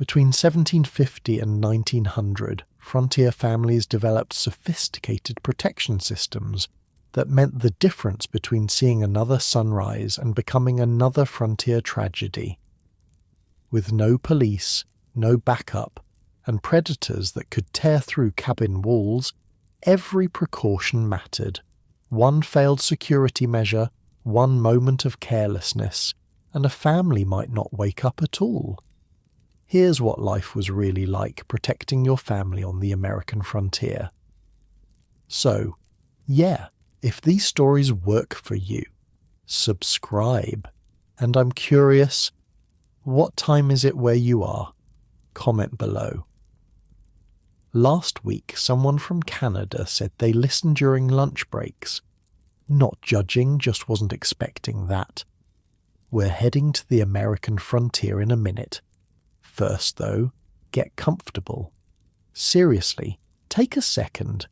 Between 1750 and 1900, frontier families developed sophisticated protection systems that meant the difference between seeing another sunrise and becoming another frontier tragedy. With no police, no backup, and predators that could tear through cabin walls, every precaution mattered. One failed security measure, one moment of carelessness, and a family might not wake up at all. Here's what life was really like protecting your family on the American frontier. So, yeah, if these stories work for you, subscribe. And I'm curious, what time is it where you are? Comment below. Last week, someone from Canada said they listened during lunch breaks. Not judging, just wasn't expecting that. We're heading to the American frontier in a minute. First, though, get comfortable. Seriously, take a second.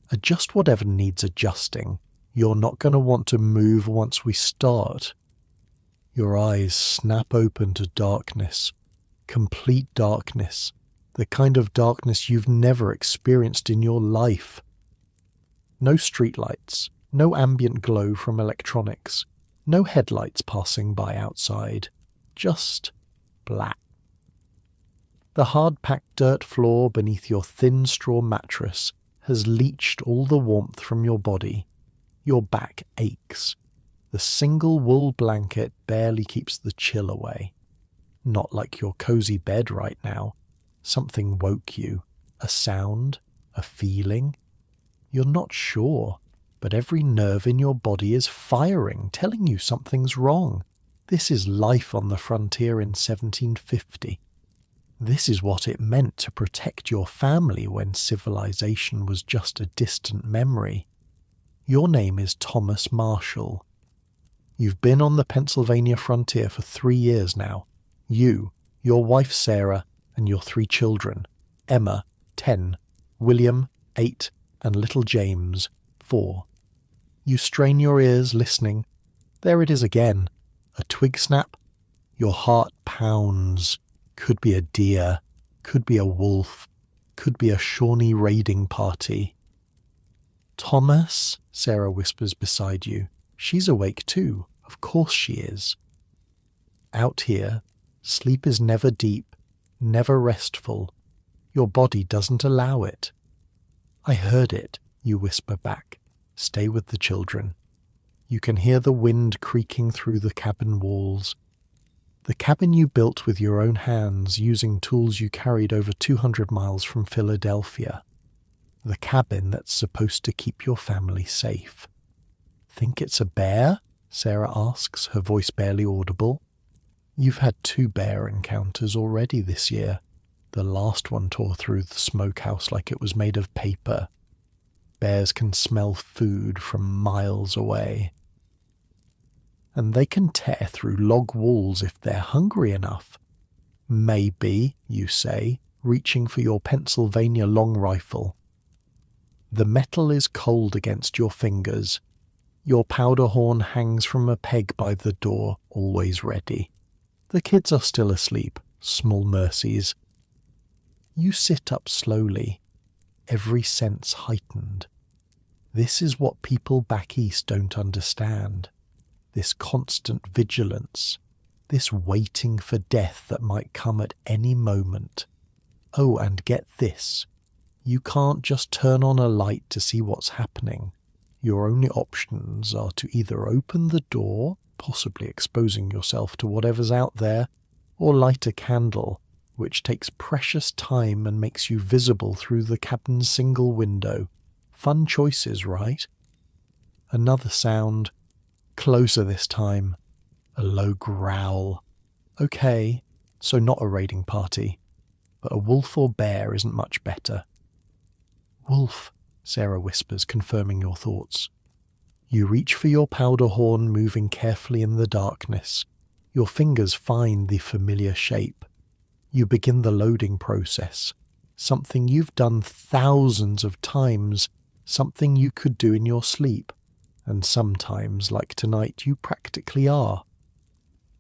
Adjust whatever needs adjusting. You're not going to want to move once we start. Your eyes snap open to darkness. Complete darkness. The kind of darkness you've never experienced in your life. No streetlights. No ambient glow from electronics. No headlights passing by outside. Just black. The hard-packed dirt floor beneath your thin straw mattress has leached all the warmth from your body. Your back aches. The single wool blanket barely keeps the chill away. Not like your cozy bed right now. Something woke you. A sound? A feeling? You're not sure, but every nerve in your body is firing, telling you something's wrong. This is life on the frontier in 1750. This is what it meant to protect your family when civilization was just a distant memory. Your name is Thomas Marshall. You've been on the Pennsylvania frontier for 3 years now. You, your wife Sarah, and your 3 children, Emma, 10, William, 8, and little James, 4. You strain your ears listening. There it is again. A twig snap. Your heart pounds. Could be a deer, could be a wolf, could be a Shawnee raiding party. Thomas, Sarah whispers beside you. She's awake too. Of course she is. Out here, sleep is never deep, never restful. Your body doesn't allow it. I heard it, you whisper back. Stay with the children. You can hear the wind creaking through the cabin walls. The cabin you built with your own hands using tools you carried over 200 miles from Philadelphia. The cabin that's supposed to keep your family safe. Think it's a bear? Sarah asks, her voice barely audible. You've had 2 bear encounters already this year. The last one tore through the smokehouse like it was made of paper. Bears can smell food from miles away. And they can tear through log walls if they're hungry enough. Maybe, you say, reaching for your Pennsylvania long rifle. The metal is cold against your fingers. Your powder horn hangs from a peg by the door, always ready. The kids are still asleep, small mercies. You sit up slowly, every sense heightened. This is what people back east don't understand. This constant vigilance, this waiting for death that might come at any moment. Oh, and get this, you can't just turn on a light to see what's happening. Your only options are to either open the door, possibly exposing yourself to whatever's out there, or light a candle, which takes precious time and makes you visible through the cabin's single window. Fun choices, right? Another sound. Closer this time. A low growl. Okay, so not a raiding party. But a wolf or bear isn't much better. Wolf, Sarah whispers, confirming your thoughts. You reach for your powder horn, moving carefully in the darkness. Your fingers find the familiar shape. You begin the loading process. Something you've done thousands of times. Something you could do in your sleep. And sometimes, like tonight, you practically are.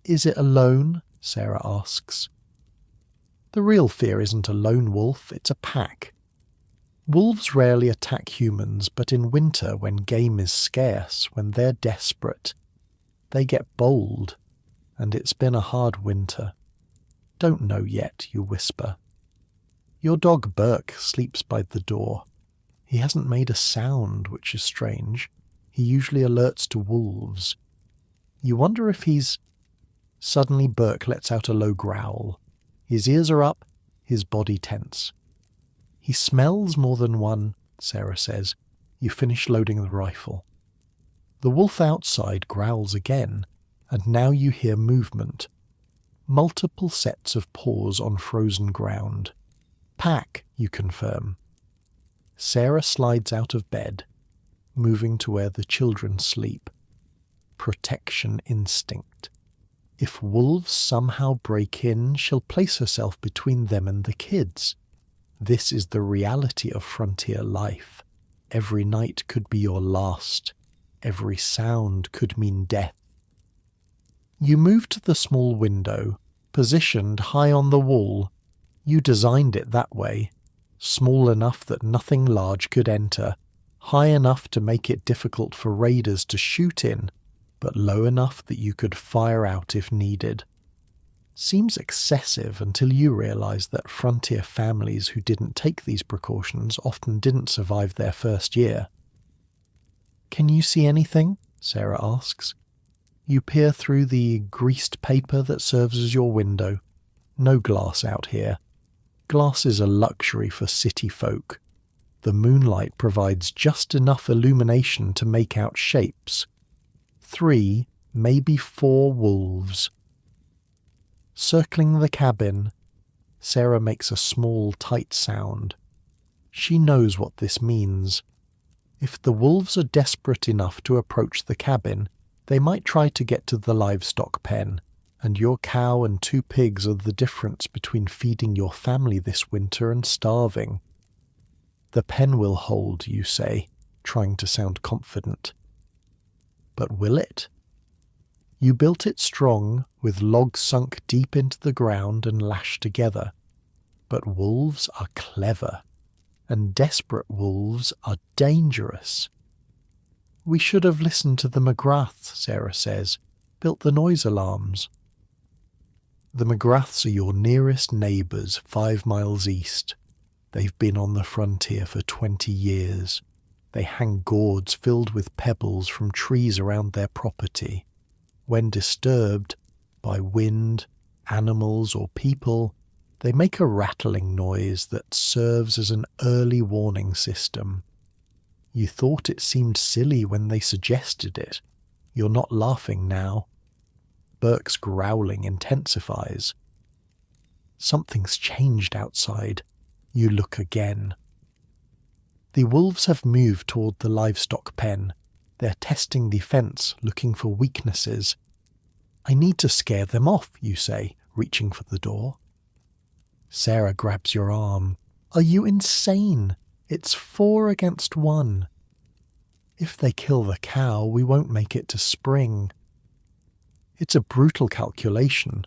Is it alone? Sarah asks. The real fear isn't a lone wolf, it's a pack. Wolves rarely attack humans, but in winter, when game is scarce, when they're desperate, they get bold, and it's been a hard winter. Don't know yet, you whisper. Your dog Burke sleeps by the door. He hasn't made a sound, which is strange. He usually alerts to wolves. You wonder if he's... Suddenly Burke lets out a low growl. His ears are up, his body tense. He smells more than one, Sarah says. You finish loading the rifle. The wolf outside growls again, and now you hear movement. Multiple sets of paws on frozen ground. Pack, you confirm. Sarah slides out of bed, moving to where the children sleep. Protection instinct. If wolves somehow break in, she'll place herself between them and the kids. This is the reality of frontier life. Every night could be your last. Every sound could mean death. You move to the small window, positioned high on the wall. You designed it that way, small enough that nothing large could enter, high enough to make it difficult for raiders to shoot in, but low enough that you could fire out if needed. Seems excessive until you realize that frontier families who didn't take these precautions often didn't survive their first year. Can you see anything? Sarah asks. You peer through the greased paper that serves as your window. No glass out here. Glass is a luxury for city folk. The moonlight provides just enough illumination to make out shapes. 3, maybe 4 wolves. Circling the cabin, Sarah makes a small, tight sound. She knows what this means. If the wolves are desperate enough to approach the cabin, they might try to get to the livestock pen, and your cow and 2 pigs are the difference between feeding your family this winter and starving. The pen will hold, you say, trying to sound confident. But will it? You built it strong, with logs sunk deep into the ground and lashed together. But wolves are clever, and desperate wolves are dangerous. We should have listened to the McGraths, Sarah says, built the noise alarms. The McGraths are your nearest neighbours 5 miles east. They've been on the frontier for 20 years. They hang gourds filled with pebbles from trees around their property. When disturbed by wind, animals or people, they make a rattling noise that serves as an early warning system. You thought it seemed silly when they suggested it. You're not laughing now. Burke's growling intensifies. Something's changed outside. You look again. The wolves have moved toward the livestock pen. They're testing the fence, looking for weaknesses. I need to scare them off, you say, reaching for the door. Sarah grabs your arm. Are you insane? It's 4 against 1. If they kill the cow, we won't make it to spring. It's a brutal calculation,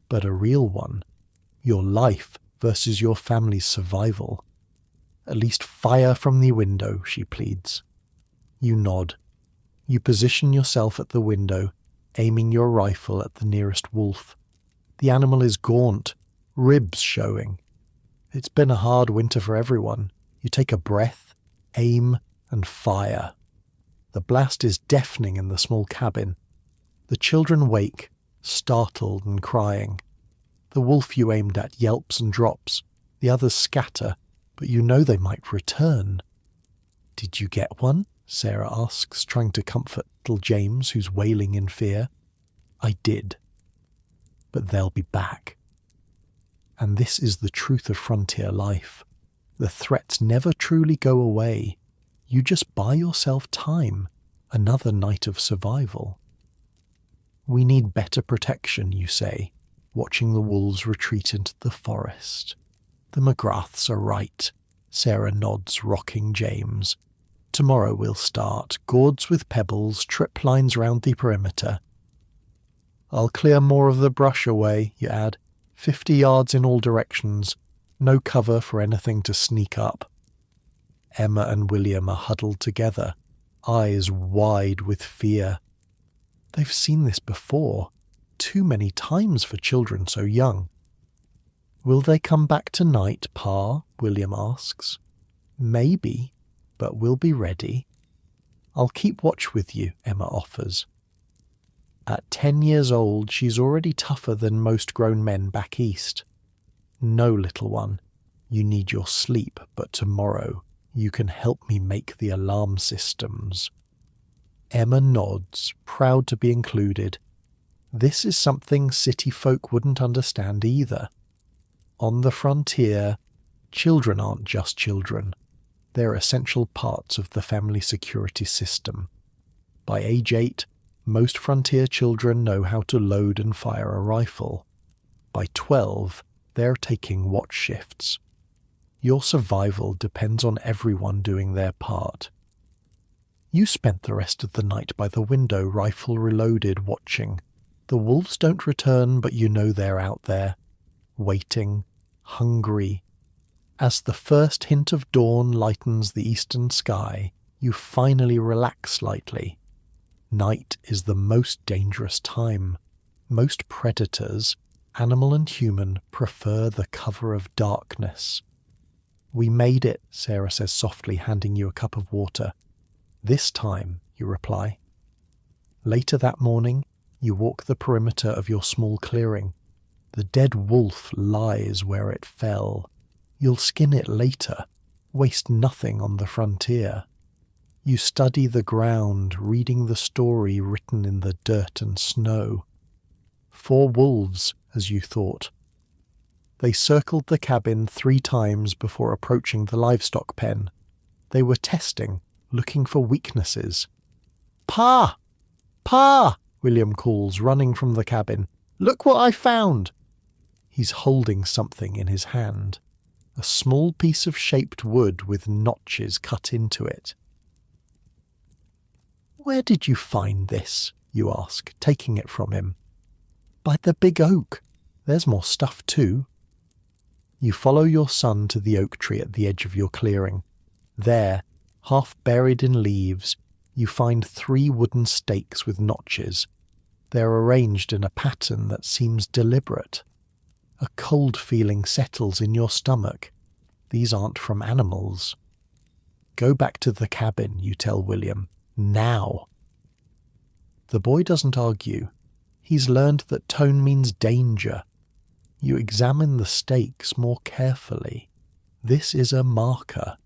but a real one. Your life versus your family's survival. At least fire from the window, she pleads. You nod. You position yourself at the window, aiming your rifle at the nearest wolf. The animal is gaunt, ribs showing. It's been a hard winter for everyone. You take a breath, aim, and fire. The blast is deafening in the small cabin. The children wake, startled and crying. The wolf you aimed at yelps and drops. The others scatter, but you know they might return. Did you get one? Sarah asks, trying to comfort little James, who's wailing in fear. I did. But they'll be back. And this is the truth of frontier life. The threats never truly go away. You just buy yourself time, another night of survival. We need better protection, you say, watching the wolves retreat into the forest. The McGraths are right. Sarah nods, rocking James. Tomorrow we'll start. Gourds with pebbles, trip lines round the perimeter. I'll clear more of the brush away, you add. 50 yards in all directions, no cover for anything to sneak up. Emma and William are huddled together, eyes wide with fear. They've seen this before, too many times for children so young. "Will they come back tonight, Pa?" William asks. "Maybe, but we'll be ready." "I'll keep watch with you," Emma offers. At 10 years old, she's already tougher than most grown men back east. "No, little one, you need your sleep, but tomorrow you can help me make the alarm systems." Emma nods, proud to be included. This is something city folk wouldn't understand either. On the frontier, children aren't just children. They're essential parts of the family security system. By age 8, most frontier children know how to load and fire a rifle. By 12, they're taking watch shifts. Your survival depends on everyone doing their part. You spent the rest of the night by the window, rifle reloaded, watching. The wolves don't return, but you know they're out there, waiting, hungry. As the first hint of dawn lightens the eastern sky, you finally relax slightly. Night is the most dangerous time. Most predators, animal and human, prefer the cover of darkness. "We made it," Sarah says softly, handing you a cup of water. "This time," you reply. Later that morning, you walk the perimeter of your small clearing. The dead wolf lies where it fell. You'll skin it later, waste nothing on the frontier. You study the ground, reading the story written in the dirt and snow. 4 wolves, as you thought. They circled the cabin 3 times before approaching the livestock pen. They were testing, looking for weaknesses. "Pa! Pa!" William calls, running from the cabin. "Look what I found!" He's holding something in his hand. A small piece of shaped wood with notches cut into it. "Where did you find this?" you ask, taking it from him. "By the big oak. There's more stuff too." You follow your son to the oak tree at the edge of your clearing. There, half buried in leaves, you find 3 wooden stakes with notches. They're arranged in a pattern that seems deliberate. A cold feeling settles in your stomach. These aren't from animals. "Go back to the cabin," you tell William. "Now." The boy doesn't argue. He's learned that tone means danger. You examine the stakes more carefully. This is a marker.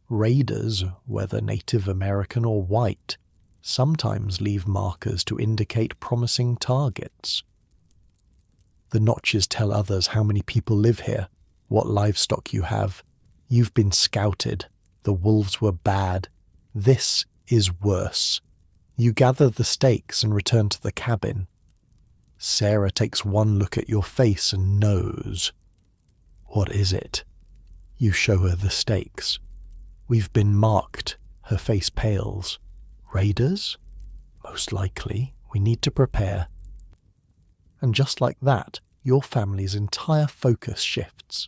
Raiders, whether Native American or white, sometimes leave markers to indicate promising targets. The notches tell others how many people live here, what livestock you have. You've been scouted. The wolves were bad. This is worse. You gather the stakes and return to the cabin. Sarah takes one look at your face and knows. "What is it?" You show her the stakes. "We've been marked." Her face pales. "Raiders?" "Most likely. We need to prepare." And just like that, your family's entire focus shifts.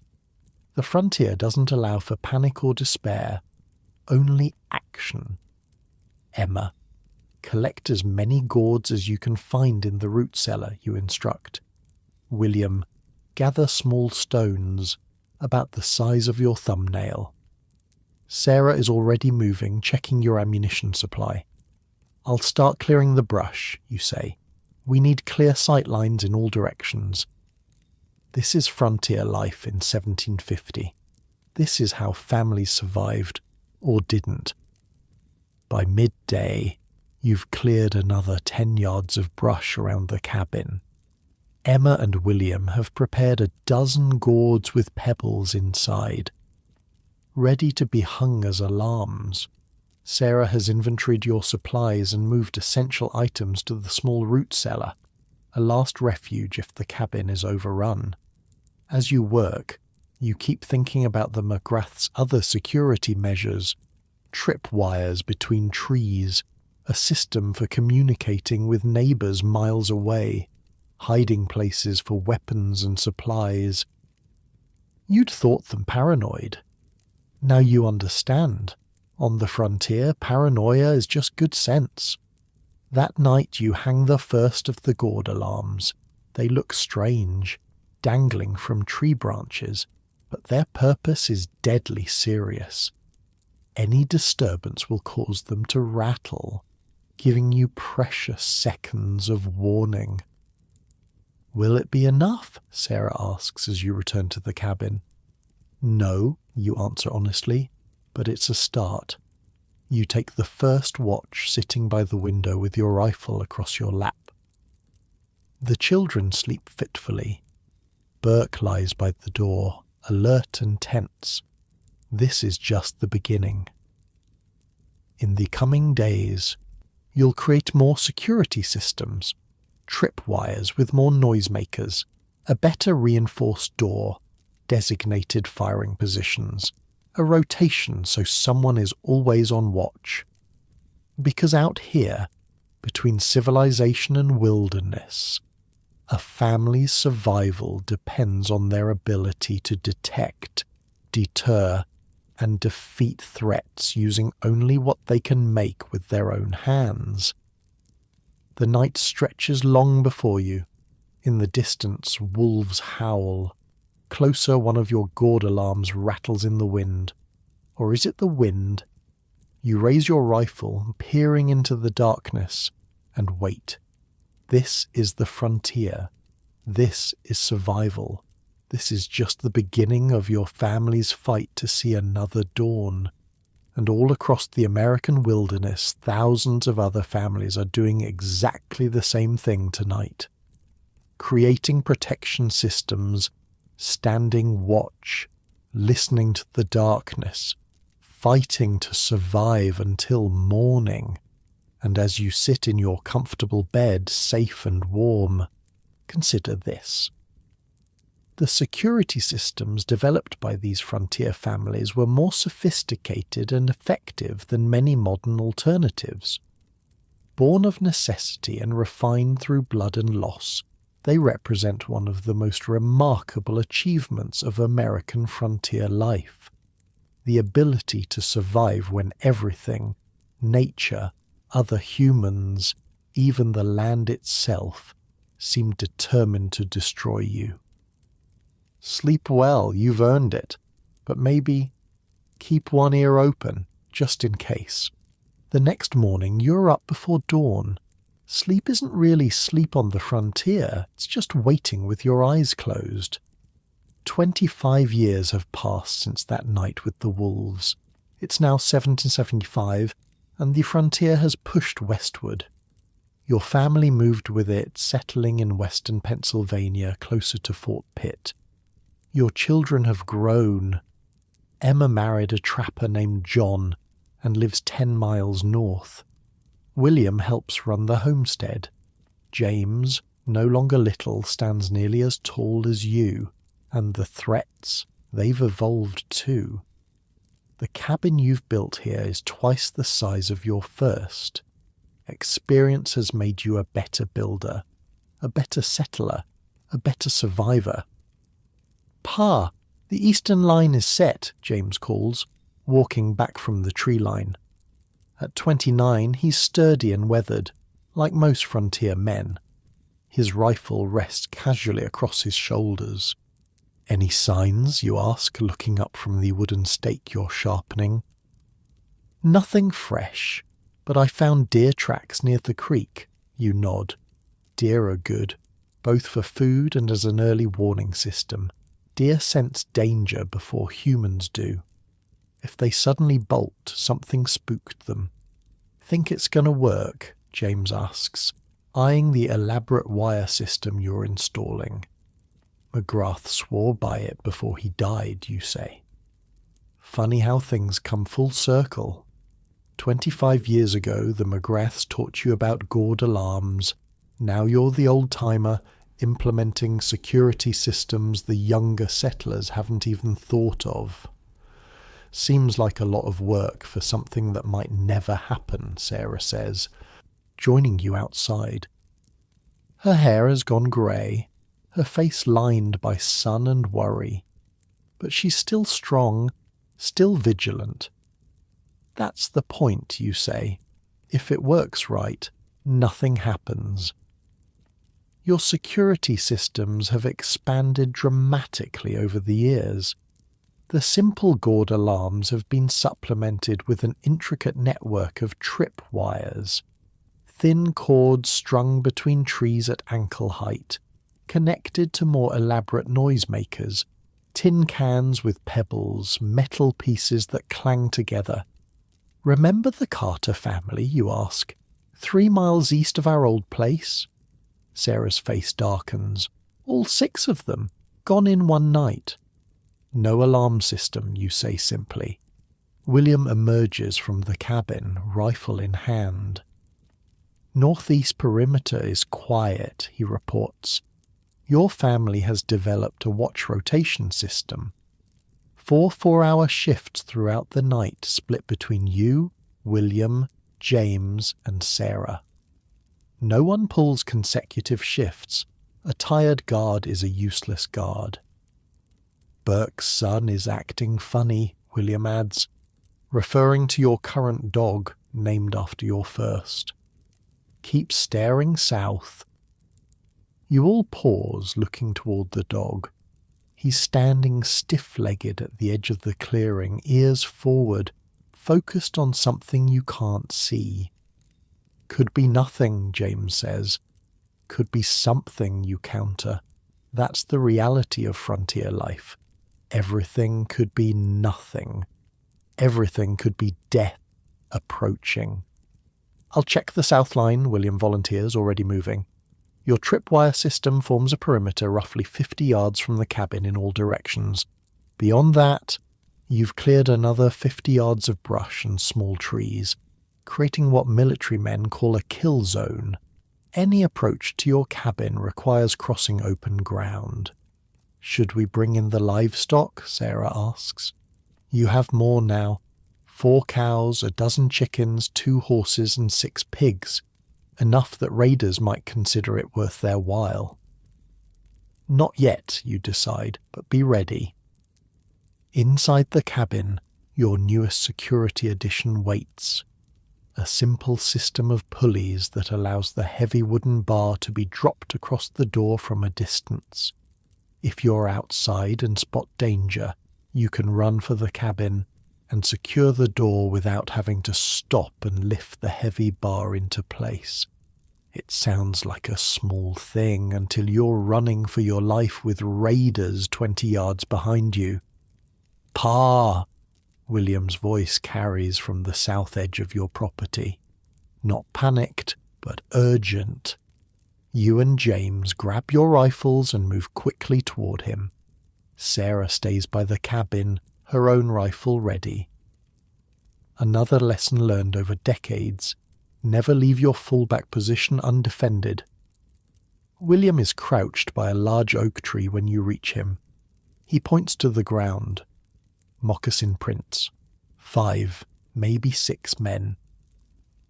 The frontier doesn't allow for panic or despair, only action. Emma, collect as many gourds as you can find in the root cellar, you instruct. William, gather small stones, about the size of your thumbnail. Sarah is already moving, checking your ammunition supply. "I'll start clearing the brush," you say. "We need clear sight lines in all directions." This is frontier life in 1750. This is how families survived, or didn't. By midday, you've cleared another 10 yards of brush around the cabin. Emma and William have prepared a dozen gourds with pebbles inside, ready to be hung as alarms. Sarah has inventoried your supplies and moved essential items to the small root cellar, a last refuge if the cabin is overrun. As you work, you keep thinking about the McGrath's other security measures, tripwires between trees, a system for communicating with neighbours miles away. hiding places for weapons and supplies. You'd thought them paranoid. Now you understand. On the frontier, paranoia is just good sense. That night you hang the first of the gourd alarms. They look strange, dangling from tree branches, but their purpose is deadly serious. Any disturbance will cause them to rattle, giving you precious seconds of warning. "Will it be enough?" Sarah asks as you return to the cabin. "No," you answer honestly, "but it's a start." You take the first watch sitting by the window with your rifle across your lap. The children sleep fitfully. Burke lies by the door, alert and tense. This is just the beginning. In the coming days, you'll create more security systems, tripwires with more noisemakers, a better reinforced door, designated firing positions, a rotation so someone is always on watch. Because out here, between civilization and wilderness, a family's survival depends on their ability to detect, deter, and defeat threats using only what they can make with their own hands. The night stretches long before you. In the distance, wolves howl. Closer, one of your gourd alarms rattles in the wind. Or is it the wind? You raise your rifle, peering into the darkness, and wait. This is the frontier. This is survival. This is just the beginning of your family's fight to see another dawn. And all across the American wilderness, thousands of other families are doing exactly the same thing tonight. Creating protection systems, standing watch, listening to the darkness, fighting to survive until morning. And as you sit in your comfortable bed, safe and warm, consider this. The security systems developed by these frontier families were more sophisticated and effective than many modern alternatives. Born of necessity and refined through blood and loss, they represent one of the most remarkable achievements of American frontier life. The ability to survive when everything, nature, other humans, even the land itself, seem determined to destroy you. Sleep well, you've earned it, but maybe keep one ear open, just in case. The next morning you're up before dawn. Sleep isn't really sleep on the frontier, it's just waiting with your eyes closed. 25 years have passed since that night with the wolves. It's now 1775, and the frontier has pushed westward. Your family moved with it, settling in western Pennsylvania closer to Fort Pitt. Your children have grown. Emma married a trapper named John and lives 10 miles north. William helps run the homestead. James, no longer little, stands nearly as tall as you. And the threats, they've evolved too. The cabin you've built here is twice the size of your first. Experience has made you a better builder, a better settler, a better survivor. "Pa, the eastern line is set," James calls, walking back from the tree line. At 29, he's sturdy and weathered, like most frontier men. His rifle rests casually across his shoulders. "Any signs?" you ask, looking up from the wooden stake you're sharpening. "Nothing fresh, but I found deer tracks near the creek," you nod. Deer are good, both for food and as an early warning system. Deer sense danger before humans do. If they suddenly bolt, something spooked them. "Think it's gonna work?" James asks, eyeing the elaborate wire system you're installing. "McGrath swore by it before he died," you say. Funny how things come full circle. 25 years ago, the McGraths taught you about gourd alarms. Now you're the old-timer implementing security systems the younger settlers haven't even thought of. Seems like a lot of work for something that might never happen, Sarah says, joining you outside. Her hair has gone grey, her face lined by sun and worry, but she's still strong, still vigilant. That's the point, you say. If it works right, nothing happens. Your security systems have expanded dramatically over the years. The simple gourd alarms have been supplemented with an intricate network of trip wires, thin cords strung between trees at ankle height, connected to more elaborate noisemakers, tin cans with pebbles, metal pieces that clang together. Remember the Carter family, you ask? 3 miles east of our old place? Sarah's face darkens. All 6 of them, gone in one night. No alarm system, you say simply. William emerges from the cabin, rifle in hand. Northeast perimeter is quiet, he reports. Your family has developed a watch rotation system. 4 4-hour shifts throughout the night split between you, William, James, and Sarah. No one pulls consecutive shifts. A tired guard is a useless guard. Burke's son is acting funny, William adds, referring to your current dog, named after your first. Keep staring south. You all pause, looking toward the dog. He's standing stiff-legged at the edge of the clearing, ears forward, focused on something you can't see. Could be nothing, James says. Could be something, you counter. That's the reality of frontier life. Everything could be nothing. Everything could be death approaching. I'll check the south line, William volunteers, already moving. Your tripwire system forms a perimeter roughly 50 yards from the cabin in all directions. Beyond that, you've cleared another 50 yards of brush and small trees, creating what military men call a kill zone. Any approach to your cabin requires crossing open ground. Should we bring in the livestock? Sarah asks. You have more now. 4 cows, a dozen chickens, 2 horses, and 6 pigs. Enough that raiders might consider it worth their while. Not yet, you decide, but be ready. Inside the cabin, your newest security addition waits. A simple system of pulleys that allows the heavy wooden bar to be dropped across the door from a distance. If you're outside and spot danger, you can run for the cabin and secure the door without having to stop and lift the heavy bar into place. It sounds like a small thing until you're running for your life with raiders 20 yards behind you. Pa! William's voice carries from the south edge of your property. Not panicked, but urgent. You and James grab your rifles and move quickly toward him. Sarah stays by the cabin, her own rifle ready. Another lesson learned over decades: never leave your fallback position undefended. William is crouched by a large oak tree when you reach him. He points to the ground. Moccasin prints. 5, maybe 6 men.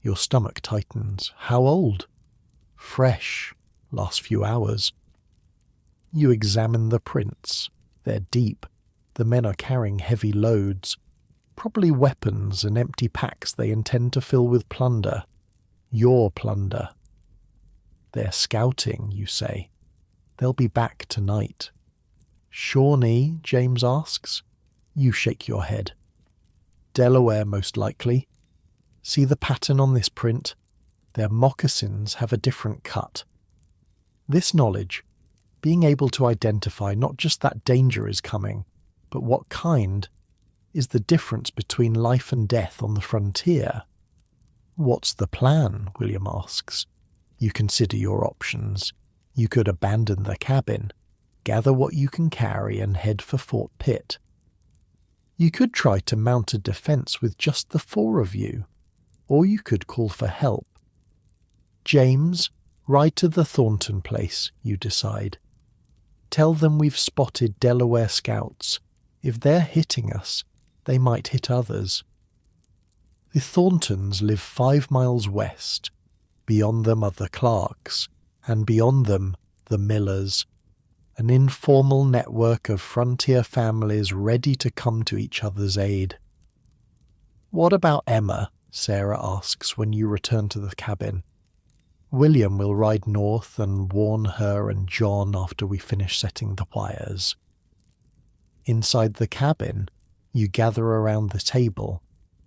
Your stomach tightens. How old? Fresh. Last few hours. You examine the prints. They're deep. The men are carrying heavy loads. Probably weapons and empty packs they intend to fill with plunder. Your plunder. They're scouting, you say. They'll be back tonight. Shawnee? James asks. You shake your head. Delaware, most likely. See the pattern on this print? Their moccasins have a different cut. This knowledge, being able to identify not just that danger is coming, but what kind, is the difference between life and death on the frontier. What's the plan? William asks. You consider your options. You could abandon the cabin, gather what you can carry and head for Fort Pitt. You could try to mount a defense with just the 4 of you, or you could call for help. James, ride to the Thornton place, you decide. Tell them we've spotted Delaware scouts. If they're hitting us, they might hit others. The Thorntons live 5 miles west. Beyond them are the Clarks. and beyond them, the Millers, an informal network of frontier families ready to come to each other's aid. "What about Emma?" Sarah asks when you return to the cabin. "William will ride north and warn her and John after we finish setting the wires." Inside the cabin, you gather around the table,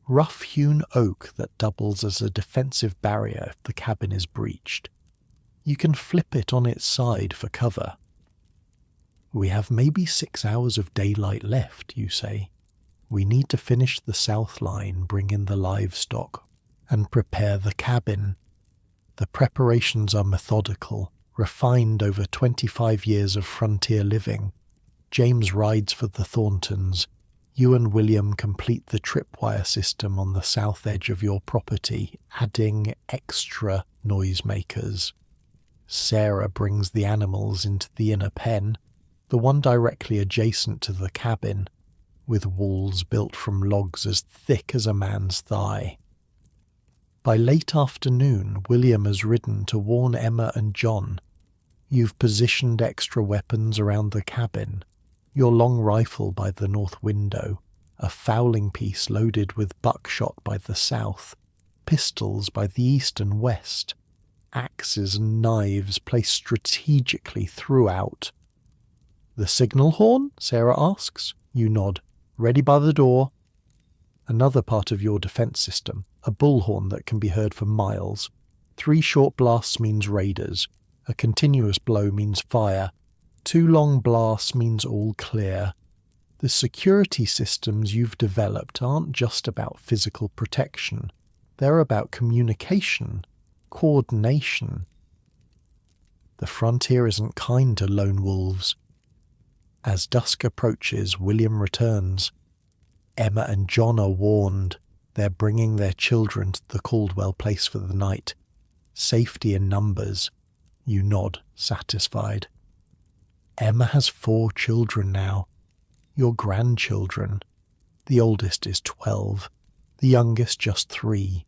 rough-hewn oak that doubles as a defensive barrier if the cabin is breached. You can flip it on its side for cover. "We have maybe 6 hours of daylight left," you say. "We need to finish the south line, bring in the livestock, and prepare the cabin." The preparations are methodical, refined over 25 years of frontier living. James rides for the Thorntons. You and William complete the tripwire system on the south edge of your property, adding extra noisemakers. Sarah brings the animals into the inner pen, the one directly adjacent to the cabin, with walls built from logs as thick as a man's thigh. By late afternoon, William has ridden to warn Emma and John. You've positioned extra weapons around the cabin, your long rifle by the north window, a fowling piece loaded with buckshot by the south, pistols by the east and west, axes and knives placed strategically throughout. "The signal horn?" Sarah asks. You nod. "Ready by the door." Another part of your defense system, a bullhorn that can be heard for miles. 3 short blasts means raiders. A continuous blow means fire. 2 long blasts means all clear. The security systems you've developed aren't just about physical protection. They're about communication, coordination. The frontier isn't kind to lone wolves. As dusk approaches, William returns. Emma and John are warned. They're bringing their children to the Caldwell place for the night. Safety in numbers. You nod, satisfied. Emma has 4 children now. Your grandchildren. The oldest is 12. The youngest just 3.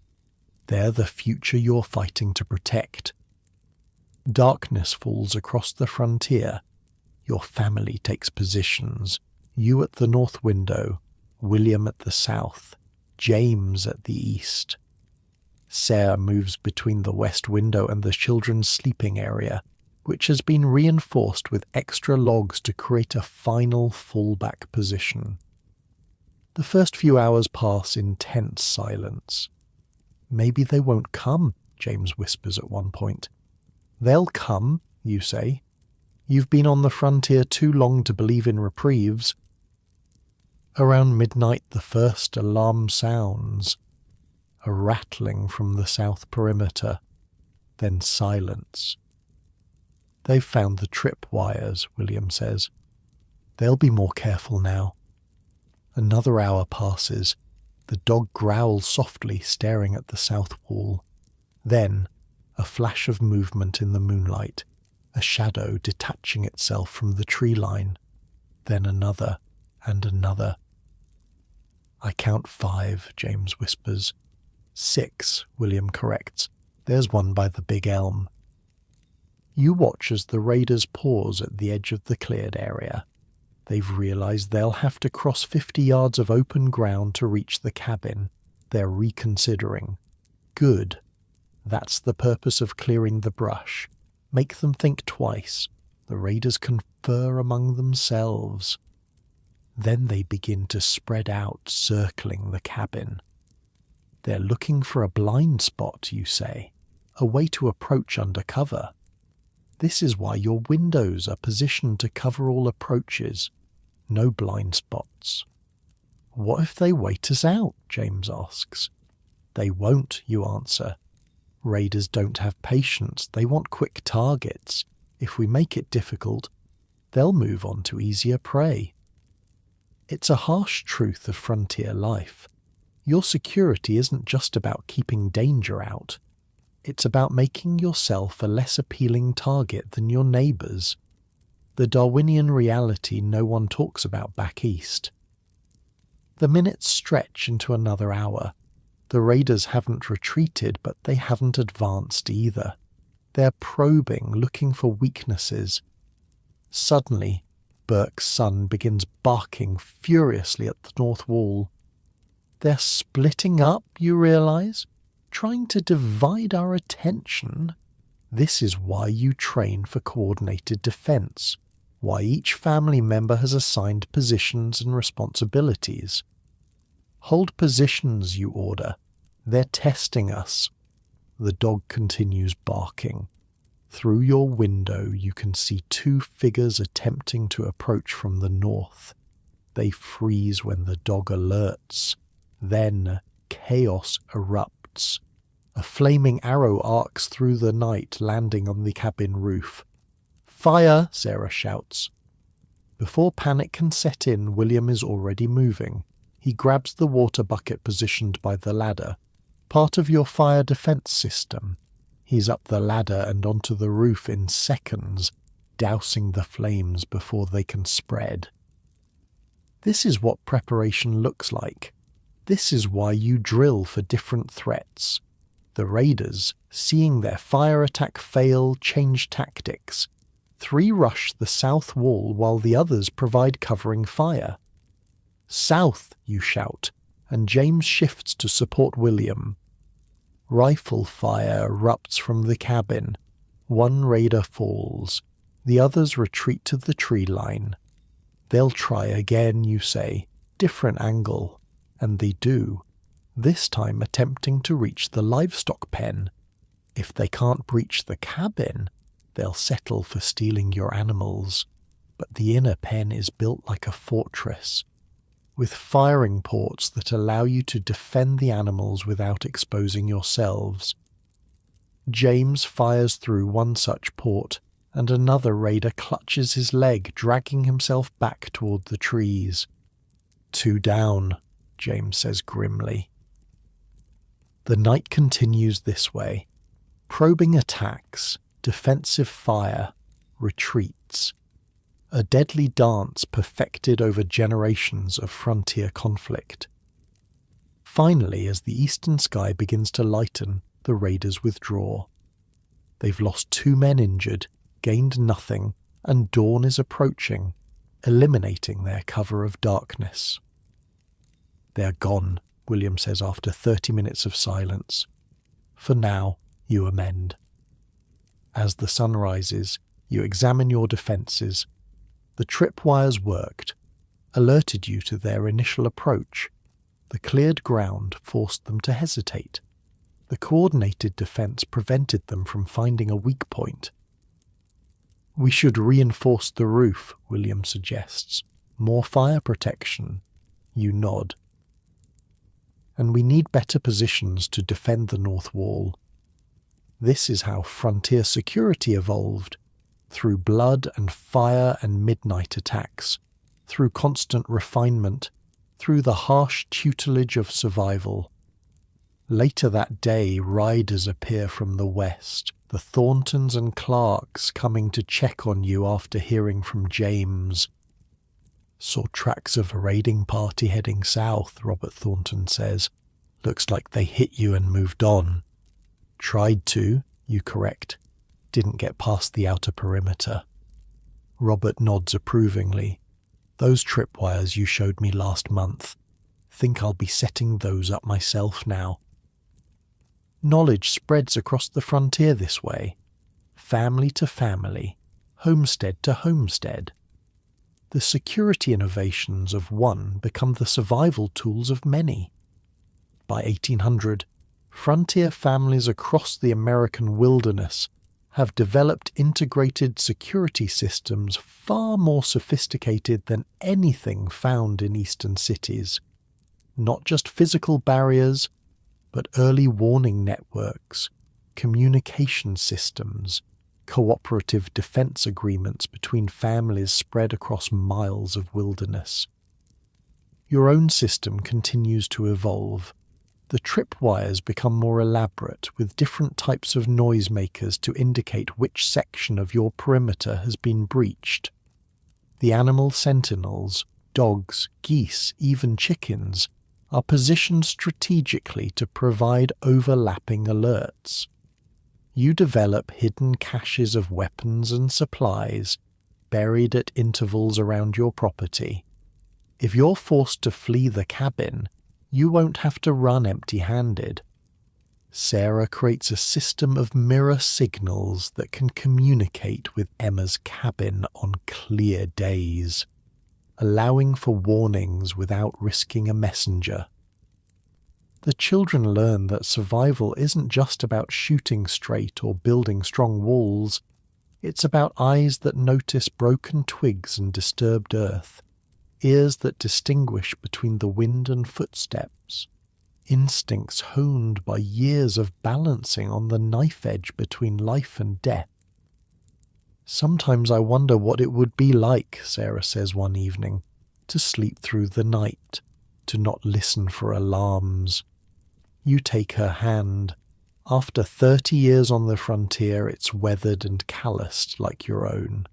They're the future you're fighting to protect. Darkness falls across the frontier. Your family takes positions. You at the north window, William at the south, James at the east. Sarah moves between the west window and the children's sleeping area, which has been reinforced with extra logs to create a final fallback position. The first few hours pass in tense silence. "Maybe they won't come," James whispers at one point. "They'll come," you say. "You've been on the frontier too long to believe in reprieves." Around midnight the first alarm sounds. A rattling from the south perimeter. Then silence. "They've found the tripwires," William says. "They'll be more careful now." Another hour passes. The dog growls softly, staring at the south wall. Then, a flash of movement in the moonlight, a shadow detaching itself from the tree line. Then another, and another. "I count 5, James whispers. 6, William corrects. "There's one by the big elm." You watch as the raiders pause at the edge of the cleared area. They've realized they'll have to cross 50 yards of open ground to reach the cabin. They're reconsidering. Good. That's the purpose of clearing the brush. Make them think twice. The raiders confer among themselves. Then they begin to spread out, circling the cabin. They're looking for a blind spot, you say, a way to approach under cover. This is why your windows are positioned to cover all approaches. No blind spots. "What if they wait us out?" James asks. "They won't," you answer. "Raiders don't have patience. They want quick targets. If we make it difficult, they'll move on to easier prey." It's a harsh truth of frontier life. Your security isn't just about keeping danger out. It's about making yourself a less appealing target than your neighbours. The Darwinian reality no one talks about back east. The minutes stretch into another hour. The raiders haven't retreated, but they haven't advanced either. They're probing, looking for weaknesses. Suddenly, Burke's son begins barking furiously at the north wall. They're splitting up, you realize? Trying to divide our attention. This is why you train for coordinated defense, why each family member has assigned positions and responsibilities. Hold positions, you order. They're testing us. The dog continues barking. Through your window you can see two figures attempting to approach from the north. They freeze when the dog alerts. Then chaos erupts. A flaming arrow arcs through the night, landing on the cabin roof. "Fire!" Sarah shouts. Before panic can set in, William is already moving. He grabs the water bucket positioned by the ladder, part of your fire defense system. He's up the ladder and onto the roof in seconds, dousing the flames before they can spread. This is what preparation looks like. This is why you drill for different threats. The raiders, seeing their fire attack fail, change tactics. 3 rush the south wall while the others provide covering fire. "South!" you shout, and James shifts to support William. Rifle fire erupts from the cabin. 1 raider falls. The others retreat to the tree line. "They'll try again," you say. "Different angle." And they do, this time attempting to reach the livestock pen. If they can't breach the cabin, they'll settle for stealing your animals. But the inner pen is built like a fortress, with firing ports that allow you to defend the animals without exposing yourselves. James fires through one such port, and another raider clutches his leg, dragging himself back toward the trees. 2 down, James says grimly. The night continues this way. Probing attacks, defensive fire, retreats. A deadly dance perfected over generations of frontier conflict. Finally, as the eastern sky begins to lighten, the raiders withdraw. They've lost 2 men injured, gained nothing, and dawn is approaching, eliminating their cover of darkness. "They're gone," William says after 30 minutes of silence. "For now, you amend." As the sun rises, you examine your defences. The tripwires worked, alerted you to their initial approach. The cleared ground forced them to hesitate. The coordinated defence prevented them from finding a weak point. "We should reinforce the roof," William suggests. "More fire protection." You nod. "And we need better positions to defend the north wall." This is how frontier security evolved, through blood and fire and midnight attacks, through constant refinement, through the harsh tutelage of survival. Later that day, riders appear from the west, the Thorntons and Clarks coming to check on you after hearing from James. "Saw tracks of a raiding party heading south," Robert Thornton says. "Looks like they hit you and moved on." "Tried to," you correct. "Didn't get past the outer perimeter." Robert nods approvingly. "Those tripwires you showed me last month. Think I'll be setting those up myself now." Knowledge spreads across the frontier this way, family to family, homestead to homestead. The security innovations of one become the survival tools of many. By 1800, frontier families across the American wilderness have developed integrated security systems far more sophisticated than anything found in eastern cities. Not just physical barriers, but early warning networks, communication systems, cooperative defense agreements between families spread across miles of wilderness. Your own system continues to evolve. The tripwires become more elaborate, with different types of noisemakers to indicate which section of your perimeter has been breached. The animal sentinels, dogs, geese, even chickens, are positioned strategically to provide overlapping alerts. You develop hidden caches of weapons and supplies buried at intervals around your property. If you're forced to flee the cabin, you won't have to run empty-handed. Sarah creates a system of mirror signals that can communicate with Emma's cabin on clear days, allowing for warnings without risking a messenger. The children learn that survival isn't just about shooting straight or building strong walls. It's about eyes that notice broken twigs and disturbed earth, ears that distinguish between the wind and footsteps, instincts honed by years of balancing on the knife edge between life and death. Sometimes I wonder what it would be like, Sarah says one evening, to sleep through the night, to not listen for alarms. You take her hand. After 30 years on the frontier, it's weathered and calloused like your own.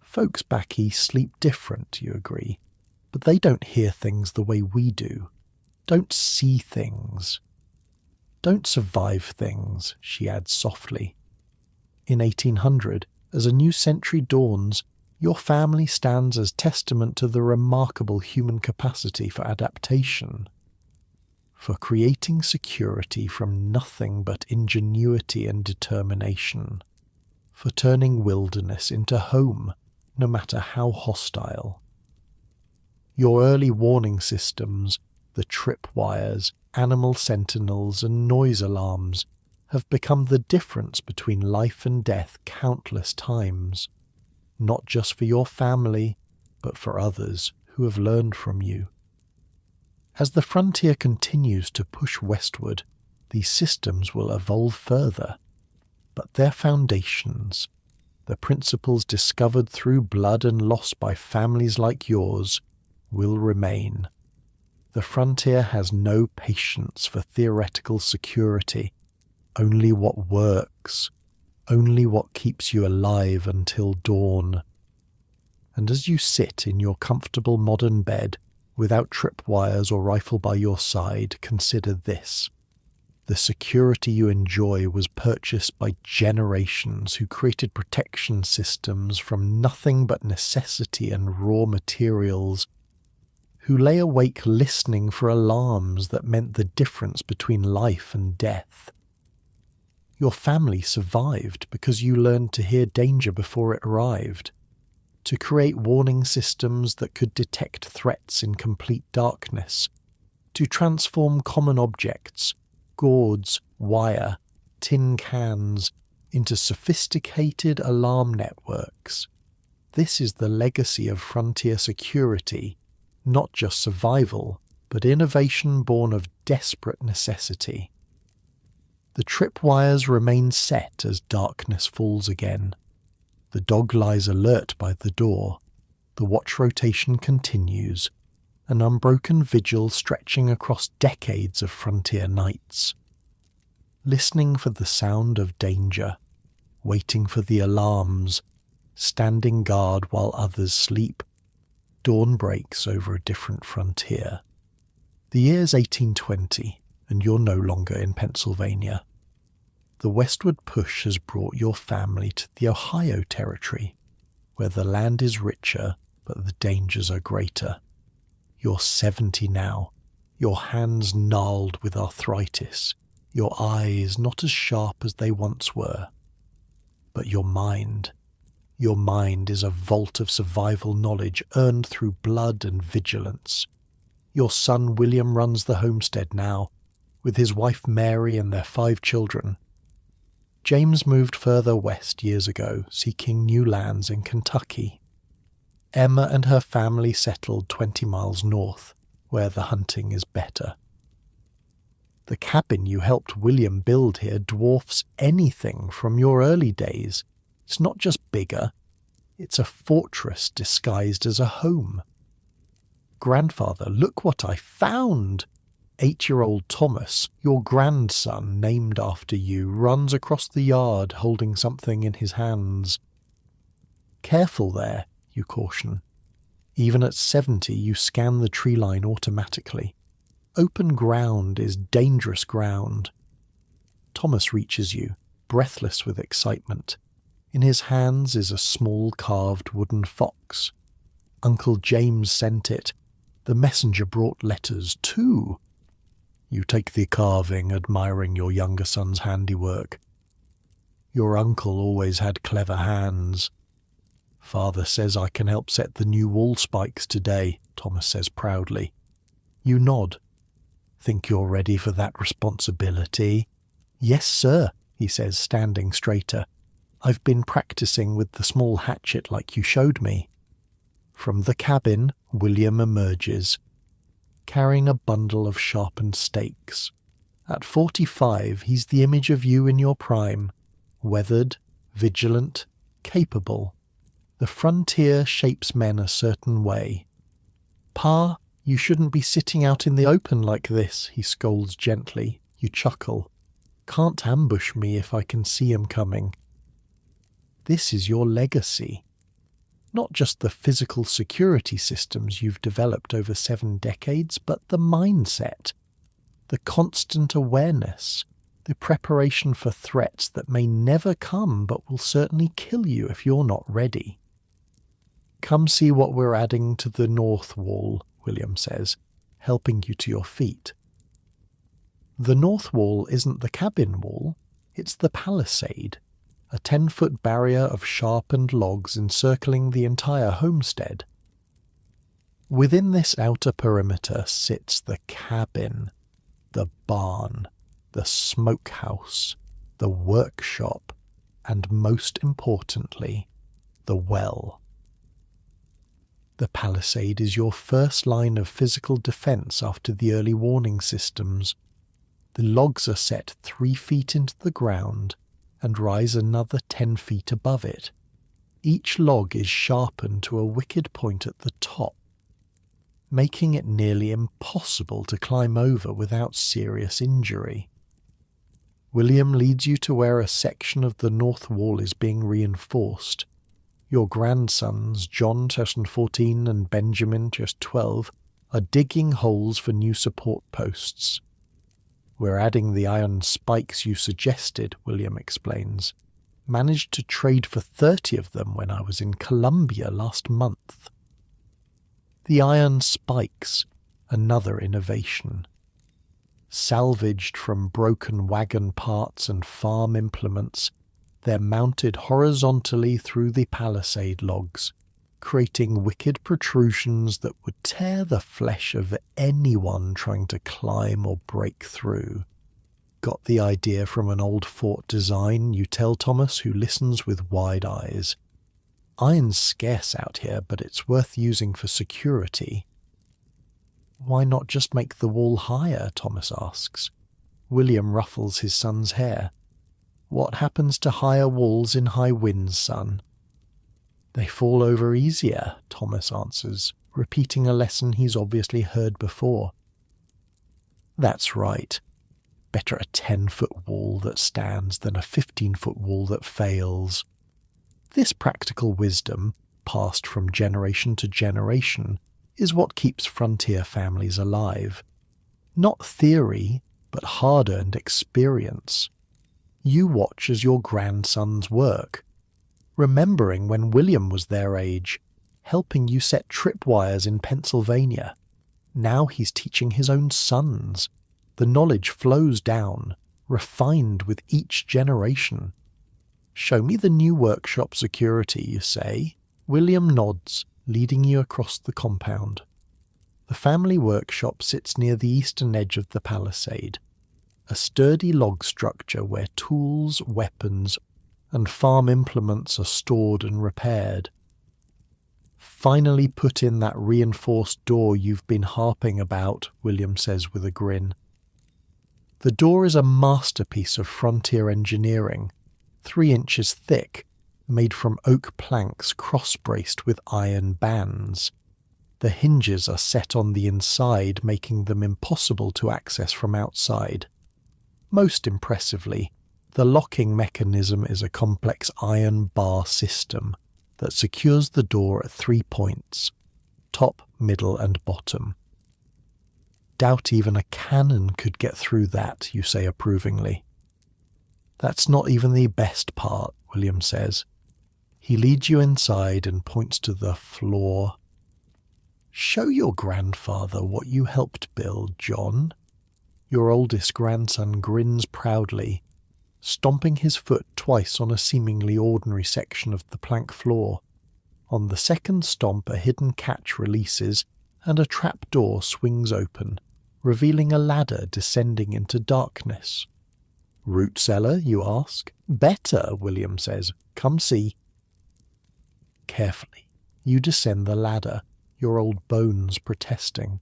Folks back east sleep different, you agree, but they don't hear things the way we do, don't see things, don't survive things, she adds softly. In 1800, as a new century dawns, your family stands as testament to the remarkable human capacity for adaptation, for creating security from nothing but ingenuity and determination, for turning wilderness into home, no matter how hostile. Your early warning systems, the tripwires, animal sentinels, and noise alarms, have become the difference between life and death countless times, not just for your family, but for others who have learned from you. As the frontier continues to push westward, these systems will evolve further, but their foundations, the principles discovered through blood and loss by families like yours, will remain. The frontier has no patience for theoretical security, only what works, only what keeps you alive until dawn. And as you sit in your comfortable modern bed, without tripwires or rifle by your side, consider this. The security you enjoy was purchased by generations who created protection systems from nothing but necessity and raw materials, who lay awake listening for alarms that meant the difference between life and death. Your family survived because you learned to hear danger before it arrived, to create warning systems that could detect threats in complete darkness, to transform common objects, gourds, wire, tin cans, into sophisticated alarm networks. This is the legacy of frontier security, not just survival, but innovation born of desperate necessity. The tripwires remain set as darkness falls again. The dog lies alert by the door. The watch rotation continues, an unbroken vigil stretching across decades of frontier nights. Listening for the sound of danger, waiting for the alarms, standing guard while others sleep, dawn breaks over a different frontier. The year's 1820, and you're no longer in Pennsylvania. The westward push has brought your family to the Ohio Territory, where the land is richer, but the dangers are greater. You're 70 now, your hands gnarled with arthritis, your eyes not as sharp as they once were. But your mind is a vault of survival knowledge earned through blood and vigilance. Your son William runs the homestead now, with his wife Mary and their 5 children. James moved further west years ago, seeking new lands in Kentucky. Emma and her family settled 20 miles north, where the hunting is better. The cabin you helped William build here dwarfs anything from your early days. It's not just bigger, it's a fortress disguised as a home. Grandfather, look what I found! 8-year-old Thomas, your grandson named after you, runs across the yard holding something in his hands. Careful there, you caution. Even at 70, you scan the tree line automatically. Open ground is dangerous ground. Thomas reaches you, breathless with excitement. In his hands is a small carved wooden fox. Uncle James sent it. The messenger brought letters too. You take the carving, admiring your younger son's handiwork. Your uncle always had clever hands. Father says I can help set the new wall spikes today, Thomas says proudly. You nod. Think you're ready for that responsibility? Yes, sir, he says, standing straighter. I've been practicing with the small hatchet like you showed me. From the cabin, William emerges, carrying a bundle of sharpened stakes. At 45, he's the image of you in your prime, weathered, vigilant, capable. The frontier shapes men a certain way. Pa, you shouldn't be sitting out in the open like this, he scolds gently. You chuckle. Can't ambush me if I can see him coming. This is your legacy. Not just the physical security systems you've developed over 7 decades, but the mindset, the constant awareness, the preparation for threats that may never come but will certainly kill you if you're not ready. Come see what we're adding to the north wall, William says, helping you to your feet. The north wall isn't the cabin wall, it's the palisade, a 10-foot barrier of sharpened logs encircling the entire homestead. Within this outer perimeter sits the cabin, the barn, the smokehouse, the workshop, and most importantly, the well. The palisade is your first line of physical defense after the early warning systems. The logs are set 3 feet into the ground and rise another 10 feet above it. Each log is sharpened to a wicked point at the top, making it nearly impossible to climb over without serious injury. William leads you to where a section of the north wall is being reinforced. Your grandsons, John, just 14, and Benjamin, just 12, are digging holes for new support posts. We're adding the iron spikes you suggested, William explains. Managed to trade for 30 of them when I was in Colombia last month. The iron spikes, another innovation. Salvaged from broken wagon parts and farm implements, they're mounted horizontally through the palisade logs, creating wicked protrusions that would tear the flesh of anyone trying to climb or break through. Got the idea from an old fort design, you tell Thomas, who listens with wide eyes. Iron's scarce out here, but it's worth using for security. Why not just make the wall higher, Thomas asks. William ruffles his son's hair. What happens to higher walls in high winds, son? They fall over easier, Thomas answers, repeating a lesson he's obviously heard before. That's right. Better a 10-foot wall that stands than a 15-foot wall that fails. This practical wisdom, passed from generation to generation, is what keeps frontier families alive. Not theory, but hard-earned experience. You watch as your grandsons work, remembering when William was their age, helping you set tripwires in Pennsylvania. Now he's teaching his own sons. The knowledge flows down, refined with each generation. Show me the new workshop security, you say. William nods, leading you across the compound. The family workshop sits near the eastern edge of the palisade, a sturdy log structure where tools, weapons, and farm implements are stored and repaired. Finally put in that reinforced door you've been harping about, William says with a grin. The door is a masterpiece of frontier engineering, 3 inches thick, made from oak planks cross-braced with iron bands. The hinges are set on the inside, making them impossible to access from outside. Most impressively, the locking mechanism is a complex iron bar system that secures the door at 3 points, top, middle, and bottom. Doubt even a cannon could get through that, you say approvingly. That's not even the best part, William says. He leads you inside and points to the floor. Show your grandfather what you helped build, John. Your oldest grandson grins proudly, stomping his foot twice on a seemingly ordinary section of the plank floor. On the second stomp, a hidden catch releases and a trap door swings open, revealing a ladder descending into darkness. Root cellar, you ask? Better, William says. Come see. Carefully, you descend the ladder, your old bones protesting.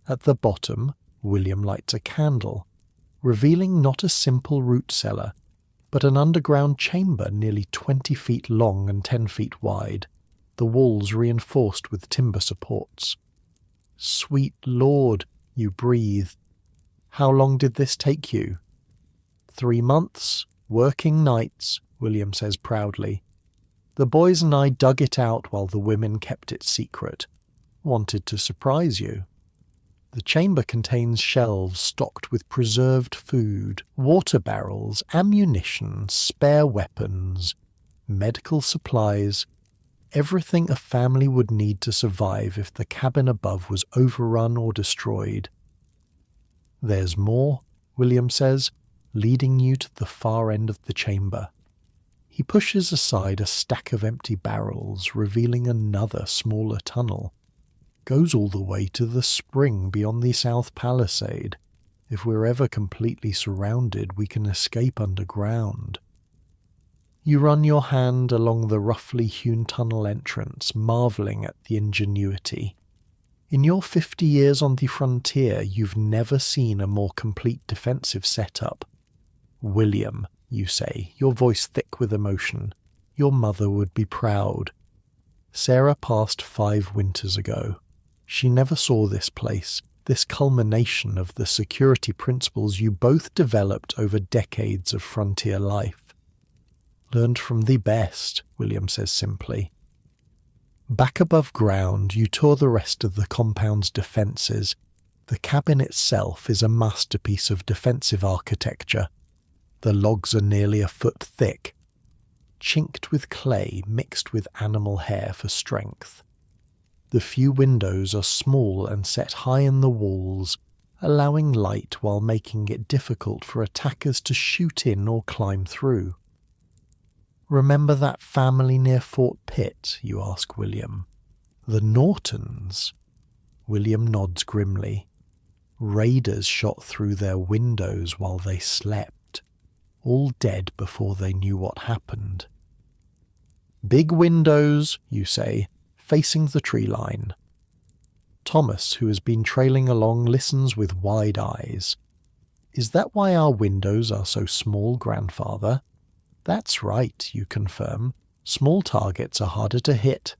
At the bottom, William lights a candle, revealing not a simple root cellar, but an underground chamber nearly 20 feet long and 10 feet wide, the walls reinforced with timber supports. Sweet Lord, you breathe. How long did this take you? 3 months, working nights, William says proudly. The boys and I dug it out while the women kept it secret. Wanted to surprise you. The chamber contains shelves stocked with preserved food, water barrels, ammunition, spare weapons, medical supplies, everything a family would need to survive if the cabin above was overrun or destroyed. There's more, William says, leading you to the far end of the chamber. He pushes aside a stack of empty barrels, revealing another smaller tunnel. Goes all the way to the spring beyond the south palisade. If we're ever completely surrounded, we can escape underground. You run your hand along the roughly hewn tunnel entrance, marvelling at the ingenuity. In your 50 years on the frontier, you've never seen a more complete defensive setup. William, you say, your voice thick with emotion. Your mother would be proud. Sarah passed 5 winters ago. She never saw this place, this culmination of the security principles you both developed over decades of frontier life. Learned from the best, William says simply. Back above ground, you tour the rest of the compound's defences. The cabin itself is a masterpiece of defensive architecture. The logs are nearly a foot thick, chinked with clay mixed with animal hair for strength. The few windows are small and set high in the walls, allowing light while making it difficult for attackers to shoot in or climb through. Remember that family near Fort Pitt, you ask William. The Nortons? William nods grimly. Raiders shot through their windows while they slept. All dead before they knew what happened. Big windows, you say, facing the tree line. Thomas, who has been trailing along, listens with wide eyes. Is that why our windows are so small, grandfather? That's right, you confirm. Small targets are harder to hit.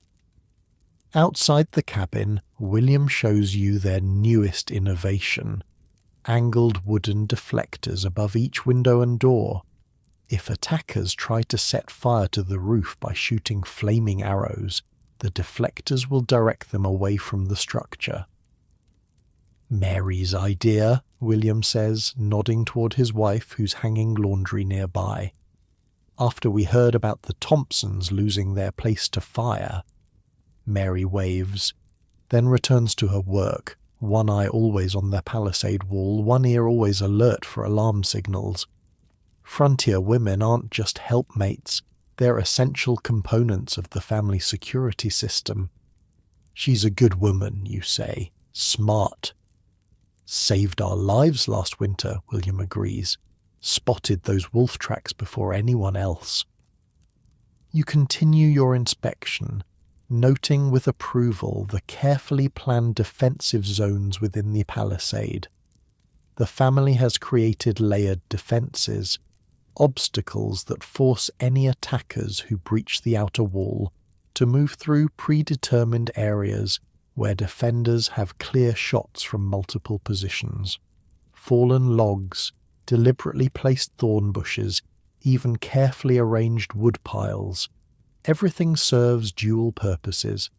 Outside the cabin, William shows you their newest innovation. Angled wooden deflectors above each window and door. If attackers try to set fire to the roof by shooting flaming arrows, the deflectors will direct them away from the structure. Mary's idea, William says, nodding toward his wife who's hanging laundry nearby. After we heard about the Thompsons losing their place to fire. Mary waves, then returns to her work. One eye always on their palisade wall, one ear always alert for alarm signals. Frontier women aren't just helpmates, they're essential components of the family security system. She's a good woman, you say. Smart. Saved our lives last winter, William agrees. Spotted those wolf tracks before anyone else. You continue your inspection, noting with approval the carefully planned defensive zones within the palisade. The family has created layered defenses, obstacles that force any attackers who breach the outer wall to move through predetermined areas where defenders have clear shots from multiple positions. Fallen logs, deliberately placed thorn bushes, even carefully arranged wood piles. Everything serves dual purposes,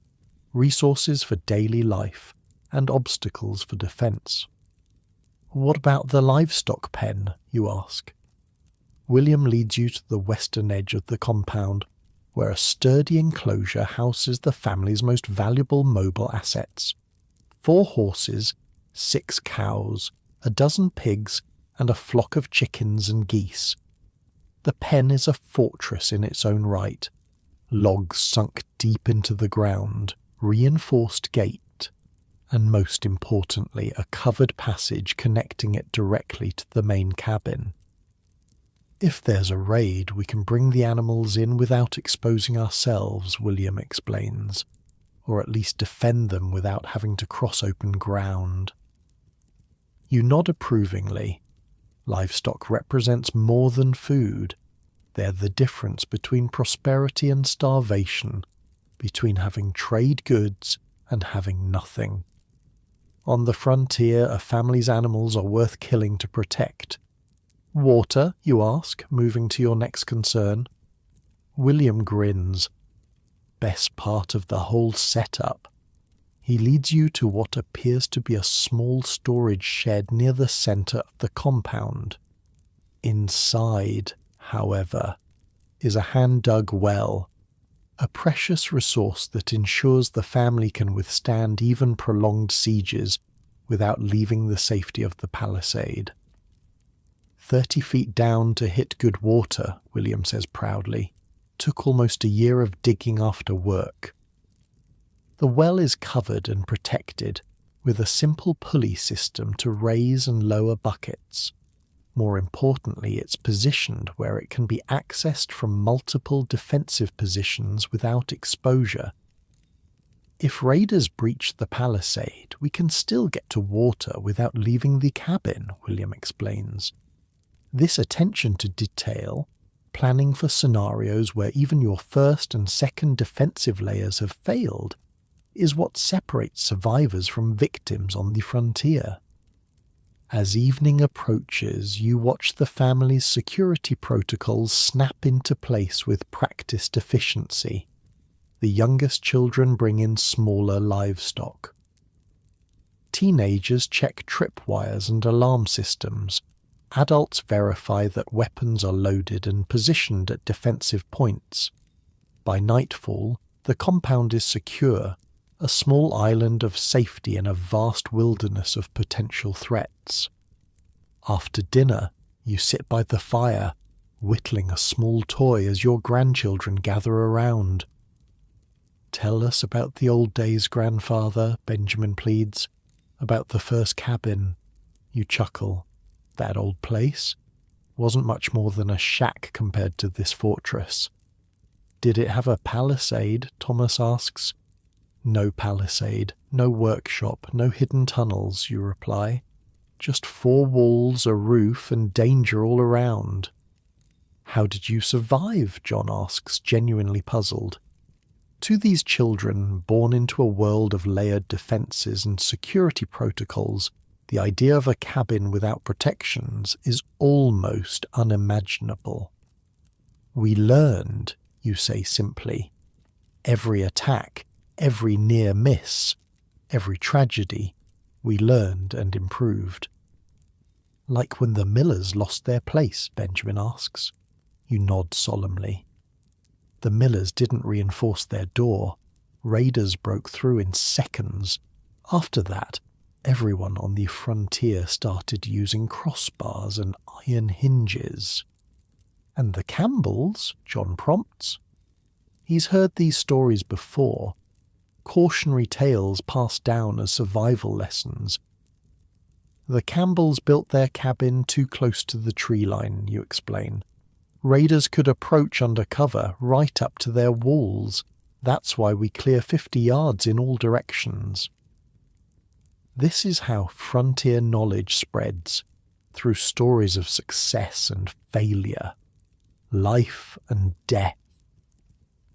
resources for daily life and obstacles for defense. What about the livestock pen, you ask? William leads you to the western edge of the compound, where a sturdy enclosure houses the family's most valuable mobile assets: 4 horses, 6 cows, a dozen pigs, and a flock of chickens and geese. The pen is a fortress in its own right. Logs sunk deep into the ground, reinforced gate, and most importantly, a covered passage connecting it directly to the main cabin. If there's a raid, we can bring the animals in without exposing ourselves, William explains, or at least defend them without having to cross open ground. You nod approvingly. Livestock represents more than food. They're the difference between prosperity and starvation, between having trade goods and having nothing. On the frontier, a family's animals are worth killing to protect. Water, you ask, moving to your next concern. William grins. Best part of the whole setup. He leads you to what appears to be a small storage shed near the centre of the compound. Inside, however, is a hand-dug well, a precious resource that ensures the family can withstand even prolonged sieges without leaving the safety of the palisade. 30 feet down to hit good water, William says proudly. Took almost a year of digging after work. The well is covered and protected, with a simple pulley system to raise and lower buckets. More importantly, it's positioned where it can be accessed from multiple defensive positions without exposure. If raiders breach the palisade, we can still get to water without leaving the cabin, William explains. This attention to detail, planning for scenarios where even your first and second defensive layers have failed, is what separates survivors from victims on the frontier. As evening approaches, you watch the family's security protocols snap into place with practiced efficiency. The youngest children bring in smaller livestock. Teenagers check tripwires and alarm systems. Adults verify that weapons are loaded and positioned at defensive points. By nightfall, the compound is secure, a small island of safety in a vast wilderness of potential threats. After dinner, you sit by the fire, whittling a small toy as your grandchildren gather around. "Tell us about the old days, grandfather," Benjamin pleads. "About the first cabin." You chuckle. That old place wasn't much more than a shack compared to this fortress. "Did it have a palisade?" Thomas asks. "No palisade, no workshop, no hidden tunnels," you reply. "Just 4 walls, a roof, and danger all around." "How did you survive?" John asks, genuinely puzzled. To these children, born into a world of layered defenses and security protocols, the idea of a cabin without protections is almost unimaginable. "We learned," you say simply. "Every attack, every near miss, every tragedy, we learned and improved." "Like when the Millers lost their place?" Benjamin asks. You nod solemnly. "The Millers didn't reinforce their door. Raiders broke through in seconds. After that, everyone on the frontier started using crossbars and iron hinges." "And the Campbells?" John prompts. He's heard these stories before, cautionary tales passed down as survival lessons. "The Campbells built their cabin too close to the tree line," you explain. "Raiders could approach under cover right up to their walls. That's why we clear 50 yards in all directions." This is how frontier knowledge spreads, through stories of success and failure, life and death.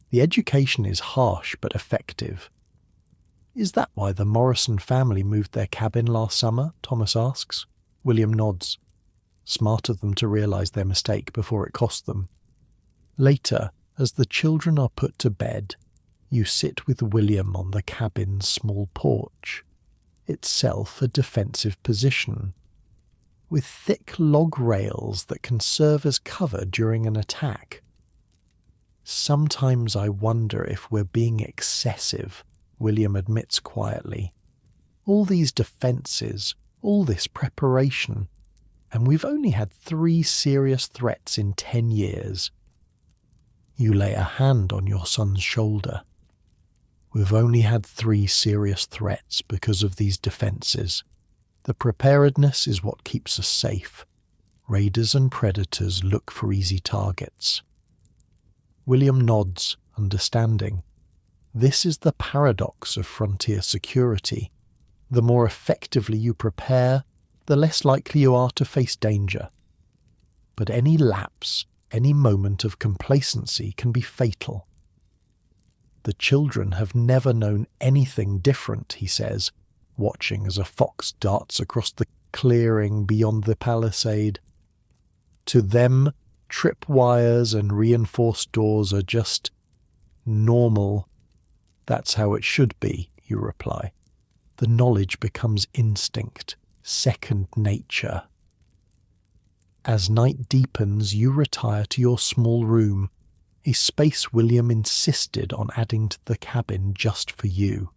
The education is harsh but effective. "Is that why the Morrison family moved their cabin last summer?" Thomas asks. William nods. Smart of them to realise their mistake before it cost them. Later, as the children are put to bed, you sit with William on the cabin's small porch, itself a defensive position. with thick log rails that can serve as cover during an attack. Sometimes I wonder if we're being excessive, William admits quietly. All these defences, all this preparation, and we've only had 3 serious threats in 10 years. You lay a hand on your son's shoulder. We've only had 3 serious threats because of these defences. The preparedness is what keeps us safe. Raiders and predators look for easy targets. William nods, understanding. This is the paradox of frontier security. The more effectively you prepare, the less likely you are to face danger. But any lapse, any moment of complacency can be fatal. The children have never known anything different, he says, watching as a fox darts across the clearing beyond the palisade. To them, tripwires and reinforced doors are just normal. That's how it should be, you reply. The knowledge becomes instinct, second nature. As night deepens, you retire to your small room, a space William insisted on adding to the cabin just for you.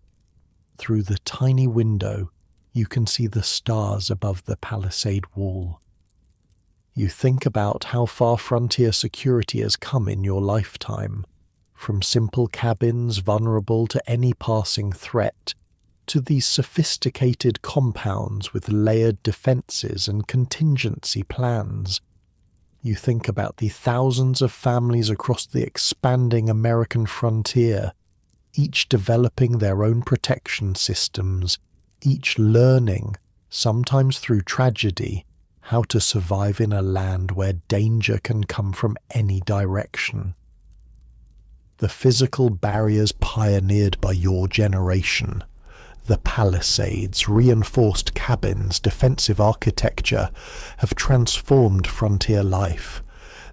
Through the tiny window, you can see the stars above the palisade wall. You think about how far frontier security has come in your lifetime, from simple cabins vulnerable to any passing threat, to these sophisticated compounds with layered defences and contingency plans. You think about the thousands of families across the expanding American frontier, each developing their own protection systems, each learning, sometimes through tragedy, how to survive in a land where danger can come from any direction. The physical barriers pioneered by your generation, the palisades, reinforced cabins, defensive architecture, have transformed frontier life.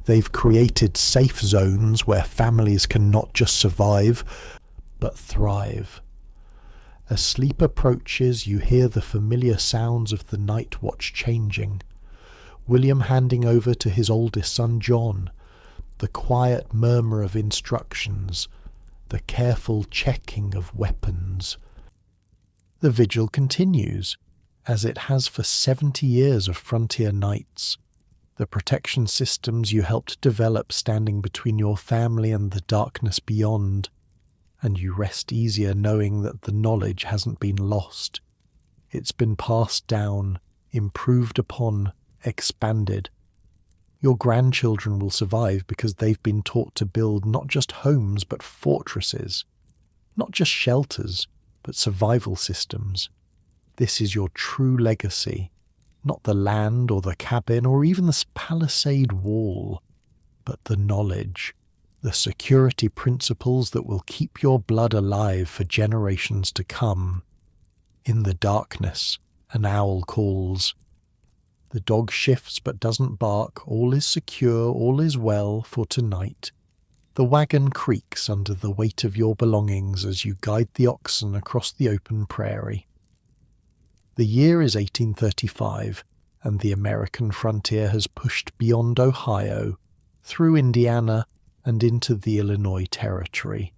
They've created safe zones where families can not just survive, but thrive. As sleep approaches, you hear the familiar sounds of the night watch changing. William handing over to his oldest son John, the quiet murmur of instructions, the careful checking of weapons. The vigil continues, as it has for 70 years of frontier nights, the protection systems you helped develop standing between your family and the darkness beyond, and you rest easier knowing that the knowledge hasn't been lost. It's been passed down, improved upon, expanded. Your grandchildren will survive because they've been taught to build not just homes but fortresses, not just shelters, but survival systems. This is your true legacy, not the land or the cabin or even the palisade wall, but the knowledge, the security principles that will keep your blood alive for generations to come. In the darkness, an owl calls. The dog shifts but doesn't bark. All is secure, all is well for tonight. The wagon creaks under the weight of your belongings as you guide the oxen across the open prairie. The year is 1835, and the American frontier has pushed beyond Ohio, through Indiana, and into the Illinois Territory.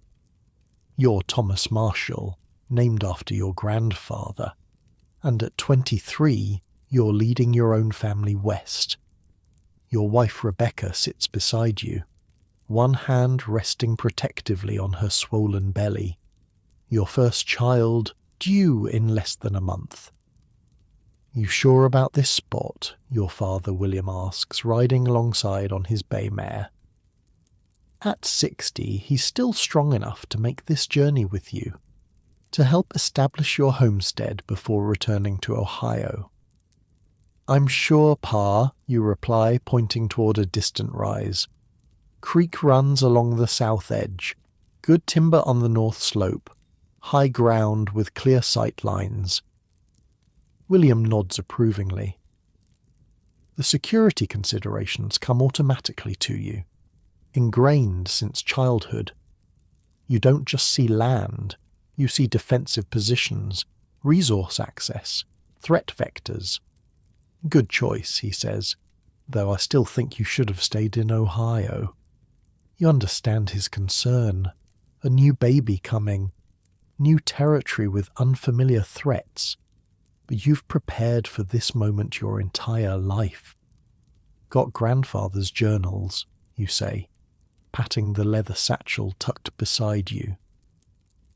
You're Thomas Marshall, named after your grandfather, and at 23, you're leading your own family west. Your wife Rebecca sits beside you, one hand resting protectively on her swollen belly. Your first child due in less than a month. You sure about this spot? Your father William asks, riding alongside on his bay mare. At 60, he's still strong enough to make this journey with you, to help establish your homestead before returning to Ohio. I'm sure, Pa, you reply, pointing toward a distant rise. Creek runs along the south edge, good timber on the north slope, high ground with clear sight lines. William nods approvingly. The security considerations come automatically to you, ingrained since childhood. You don't just see land, you see defensive positions, resource access, threat vectors. Good choice, he says, though I still think you should have stayed in Ohio. You understand his concern. A new baby coming, new territory with unfamiliar threats. But you've prepared for this moment your entire life. Got grandfather's journals, you say, patting the leather satchel tucked beside you.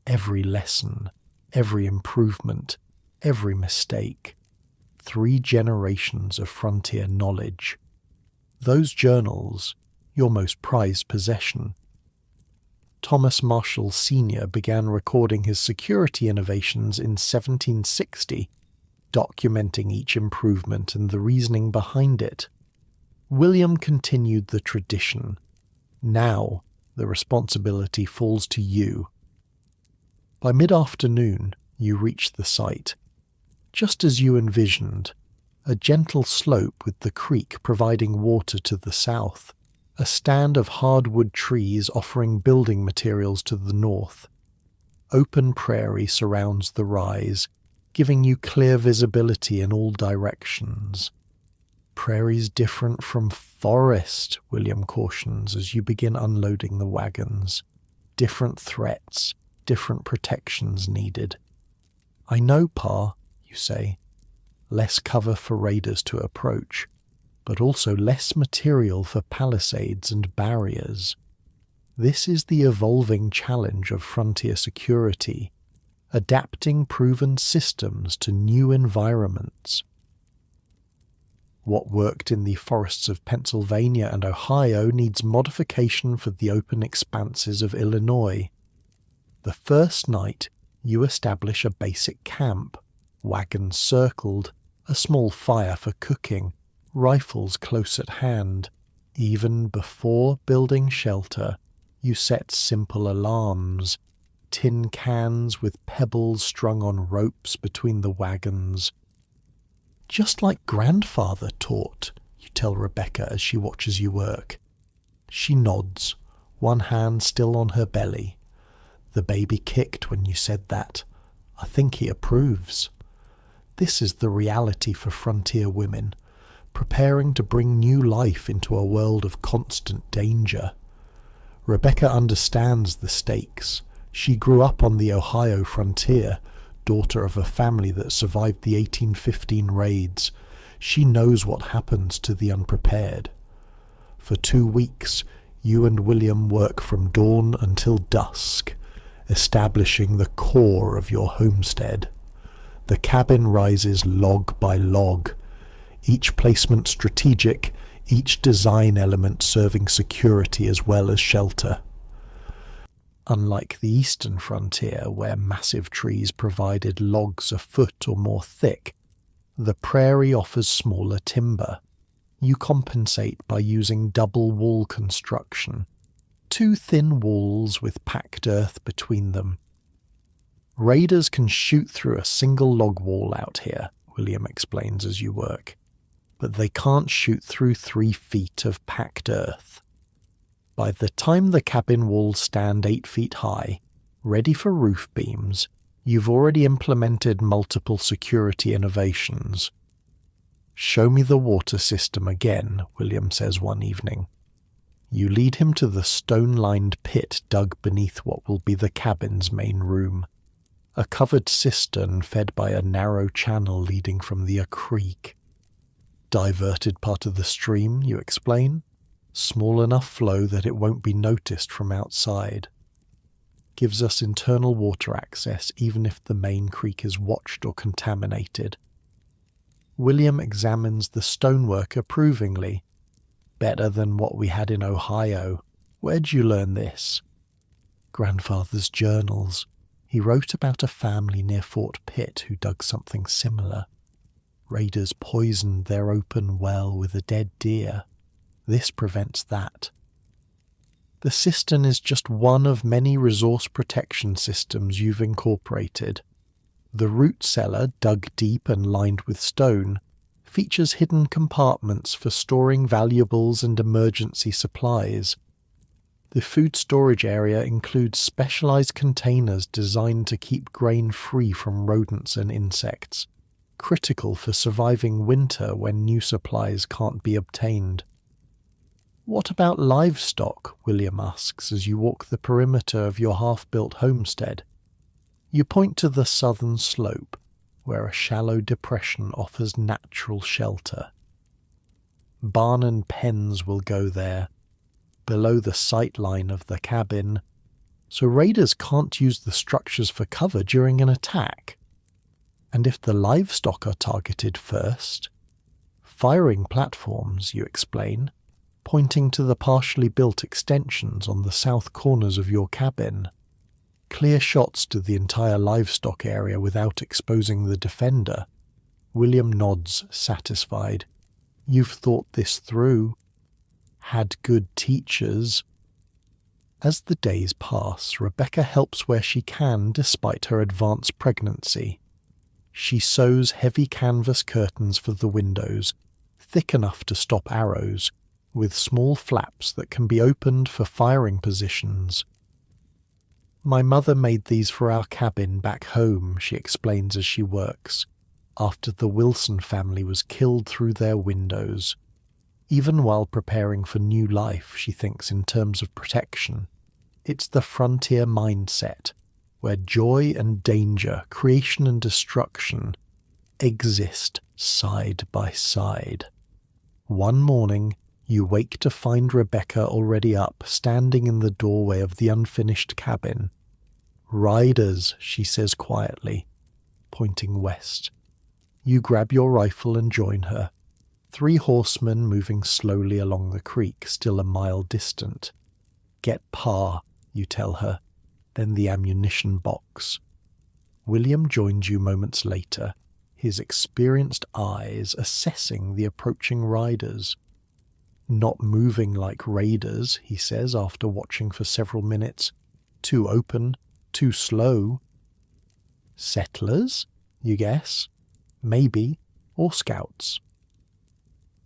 Every lesson, every improvement, every mistake. 3 generations of frontier knowledge. Those journals, your most prized possession. Thomas Marshall Sr. began recording his security innovations in 1760, documenting each improvement and the reasoning behind it. William continued the tradition. Now, the responsibility falls to you. By mid-afternoon, you reach the site. Just as you envisioned, a gentle slope with the creek providing water to the south, a stand of hardwood trees offering building materials to the north. Open prairie surrounds the rise, giving you clear visibility in all directions. Prairie's different from forest, William cautions as you begin unloading the wagons. Different threats, different protections needed. I know, Pa, you say. Less cover for raiders to approach, but also less material for palisades and barriers. This is the evolving challenge of frontier security, adapting proven systems to new environments. What worked in the forests of Pennsylvania and Ohio needs modification for the open expanses of Illinois. The first night, you establish a basic camp, wagons circled, a small fire for cooking, rifles close at hand. Even before building shelter, you set simple alarms, tin cans with pebbles strung on ropes between the wagons. Just like grandfather taught, you tell Rebecca as she watches you work. She nods, one hand still on her belly. The baby kicked when you said that. I think he approves. This is the reality for frontier women, preparing to bring new life into a world of constant danger. Rebecca understands the stakes. She grew up on the Ohio frontier, daughter of a family that survived the 1815 raids. She knows what happens to the unprepared. For 2 weeks, you and William work from dawn until dusk, establishing the core of your homestead. The cabin rises log by log, each placement strategic, each design element serving security as well as shelter. Unlike the eastern frontier, where massive trees provided logs a foot or more thick, the prairie offers smaller timber. You compensate by using double wall construction, 2 thin walls with packed earth between them. Raiders can shoot through a single log wall out here, William explains as you work, but they can't shoot through 3 feet of packed earth. By the time the cabin walls stand 8 feet high, ready for roof beams, you've already implemented multiple security innovations. Show me the water system again, William says one evening. You lead him to the stone-lined pit dug beneath what will be the cabin's main room. A covered cistern fed by a narrow channel leading from the creek. Diverted part of the stream, you explain? Small enough flow that it won't be noticed from outside. Gives us internal water access even if the main creek is watched or contaminated. William examines the stonework approvingly. Better than what we had in Ohio. Where'd you learn this? Grandfather's journals. He wrote about a family near Fort Pitt who dug something similar. Raiders poisoned their open well with a dead deer. This prevents that. The cistern is just one of many resource protection systems you've incorporated. The root cellar, dug deep and lined with stone, features hidden compartments for storing valuables and emergency supplies. The food storage area includes specialized containers designed to keep grain free from rodents and insects. critical for surviving winter when new supplies can't be obtained. "What about livestock?" William asks as you walk the perimeter of your half-built homestead. You point to the southern slope, where a shallow depression offers natural shelter. Barn and pens will go there, below the sight line of the cabin, so raiders can't use the structures for cover during an attack. And if the livestock are targeted first, firing platforms, you explain, pointing to the partially built extensions on the south corners of your cabin. Clear shots to the entire livestock area without exposing the defender. William nods, satisfied. You've thought this through. Had good teachers. As the days pass, Rebecca helps where she can despite her advanced pregnancy. She sews heavy canvas curtains for the windows, thick enough to stop arrows, with small flaps that can be opened for firing positions. "My mother made these for our cabin back home," she explains as she works, after the Wilson family was killed through their windows. Even while preparing for new life, she thinks in terms of protection. It's the frontier mindset, where joy and danger, creation and destruction, exist side by side. One morning, you wake to find Rebecca already up, standing in the doorway of the unfinished cabin. "Riders," she says quietly, pointing west. You grab your rifle and join her. 3 horsemen moving slowly along the creek, still a mile distant. "Get Pa," you tell her, then the ammunition box. William joins you moments later, his experienced eyes assessing the approaching riders. "Not moving like raiders," he says after watching for several minutes. "Too open, too slow." "Settlers?" you guess. "Maybe, or scouts."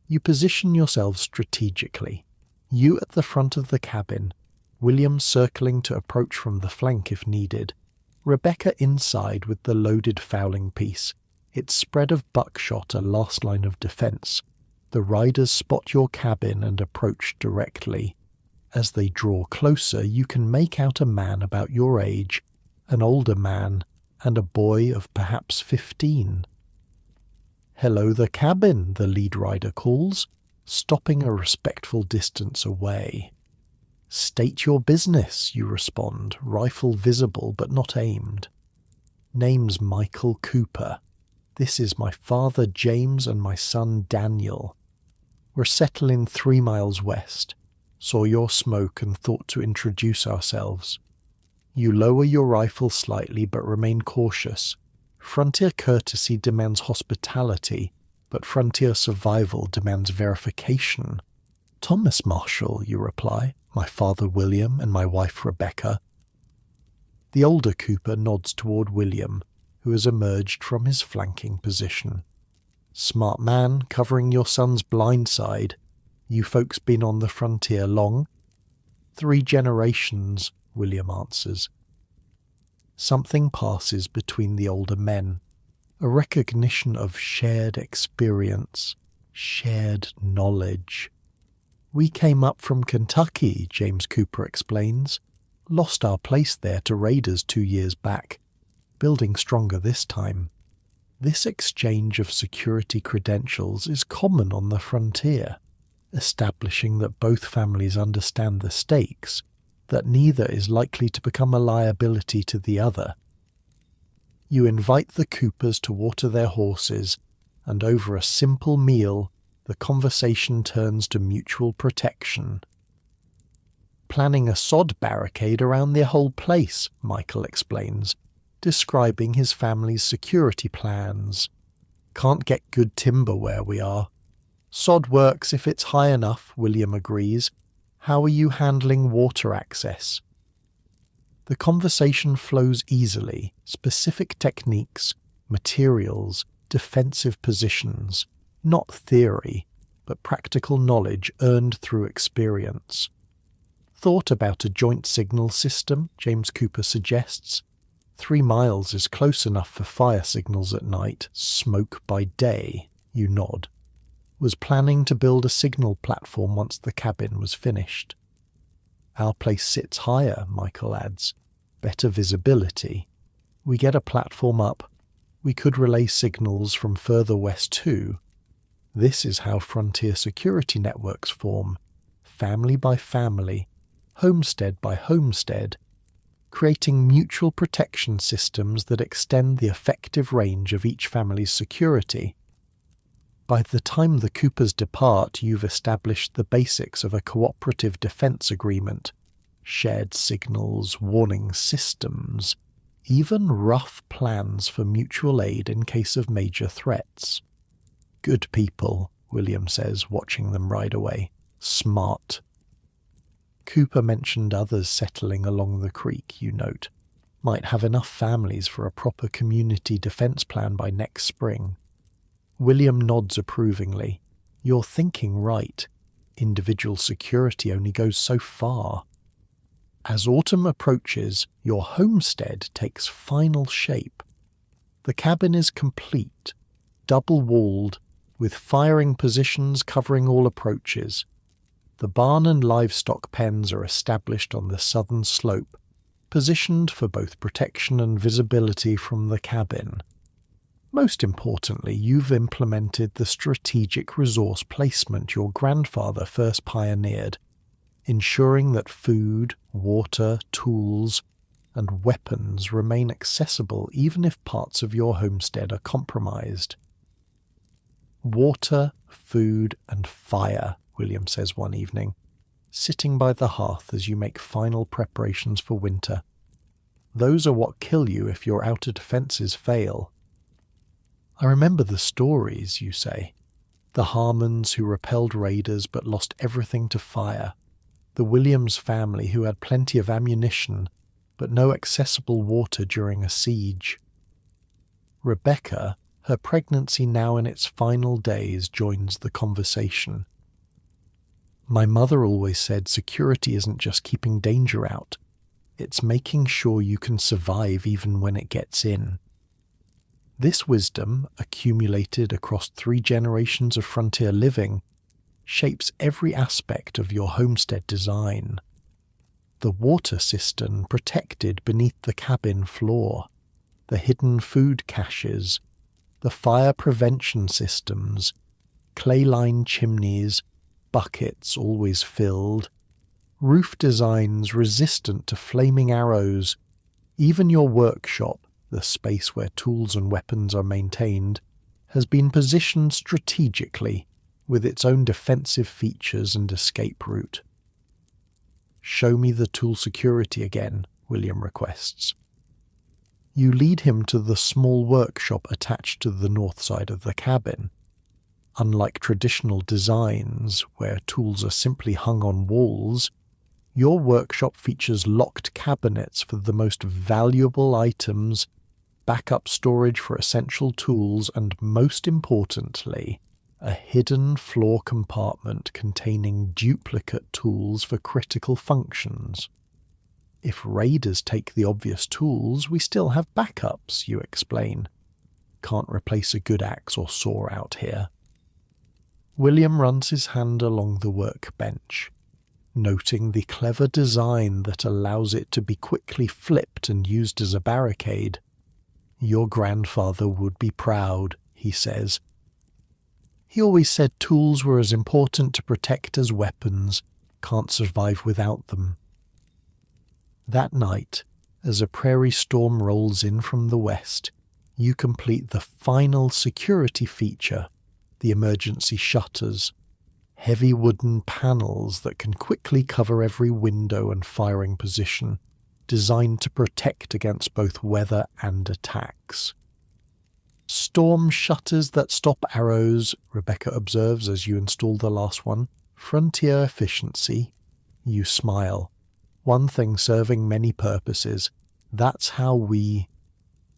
You position yourselves strategically. You at the front of the cabin, William circling to approach from the flank if needed, Rebecca inside with the loaded fowling piece, its spread of buckshot a last line of defence. The riders spot your cabin and approach directly. As they draw closer, you can make out a man about your age, an older man, and a boy of perhaps 15. "Hello, the cabin," the lead rider calls, stopping a respectful distance away. "State your business," you respond, rifle visible but not aimed. "Name's Michael Cooper. This is my father James and my son Daniel. We're settling 3 miles west. Saw your smoke and thought to introduce ourselves." You lower your rifle slightly but remain cautious. Frontier courtesy demands hospitality, but frontier survival demands verification. "Thomas Marshall," you reply, "my father William and my wife Rebecca." The older Cooper nods toward William, who has emerged from his flanking position. "Smart man, covering your son's blind side. You folks been on the frontier long?" 3 generations, William answers. Something passes between the older men, a recognition of shared experience, shared knowledge. "We came up from Kentucky," James Cooper explains. "Lost our place there to raiders 2 years back. Building stronger this time." This exchange of security credentials is common on the frontier, establishing that both families understand the stakes, that neither is likely to become a liability to the other. You invite the Coopers to water their horses, and over a simple meal, the conversation turns to mutual protection. "Planning a sod barricade around the whole place," Michael explains, describing his family's security plans. "Can't get good timber where we are." "Sod works if it's high enough," William agrees. "How are you handling water access?" The conversation flows easily, specific techniques, materials, defensive positions, not theory, but practical knowledge earned through experience. "Thought about a joint signal system," James Cooper suggests. 3 miles is close enough for fire signals at night, smoke by day, you nod. Was planning to build a signal platform once the cabin was finished. Our place sits higher, Michael adds. Better visibility. We get a platform up. We could relay signals from further west too. This is how frontier security networks form, family by family, homestead by homestead, creating mutual protection systems that extend the effective range of each family's security. By the time the Coopers depart, you've established the basics of a cooperative defense agreement, shared signals, warning systems, even rough plans for mutual aid in case of major threats. Good people, William says, watching them ride away. Smart. Cooper mentioned others settling along the creek, you note. Might have enough families for a proper community defense plan by next spring. William nods approvingly. You're thinking right. Individual security only goes so far. As autumn approaches, your homestead takes final shape. The cabin is complete, double-walled, with firing positions covering all approaches. The barn and livestock pens are established on the southern slope, positioned for both protection and visibility from the cabin. Most importantly, you've implemented the strategic resource placement your grandfather first pioneered, ensuring that food, water, tools, and weapons remain accessible even if parts of your homestead are compromised. Water, food, and fire, William says one evening, sitting by the hearth as you make final preparations for winter. Those are what kill you if your outer defences fail. I remember the stories, you say. The Harmons who repelled raiders but lost everything to fire. The Williams family who had plenty of ammunition but no accessible water during a siege. Rebecca, her pregnancy now in its final days, joins the conversation. My mother always said security isn't just keeping danger out. It's making sure you can survive even when it gets in. This wisdom, accumulated across 3 generations of frontier living, shapes every aspect of your homestead design. The water cistern protected beneath the cabin floor, the hidden food caches, the fire prevention systems, clay-lined chimneys, buckets always filled, roof designs resistant to flaming arrows, even your workshop, the space where tools and weapons are maintained, has been positioned strategically with its own defensive features and escape route. Show me the tool security again, William requests. You lead him to the small workshop attached to the north side of the cabin. Unlike traditional designs, where tools are simply hung on walls, your workshop features locked cabinets for the most valuable items, backup storage for essential tools, and most importantly, a hidden floor compartment containing duplicate tools for critical functions. If raiders take the obvious tools, we still have backups, you explain. Can't replace a good axe or saw out here. William runs his hand along the workbench, noting the clever design that allows it to be quickly flipped and used as a barricade. Your grandfather would be proud, he says. He always said tools were as important to protect as weapons, can't survive without them. That night, as a prairie storm rolls in from the west, you complete the final security feature, the emergency shutters, heavy wooden panels that can quickly cover every window and firing position, designed to protect against both weather and attacks. Storm shutters that stop arrows, Rebecca observes as you install the last one. Frontier efficiency. You smile. One thing serving many purposes. That's how we...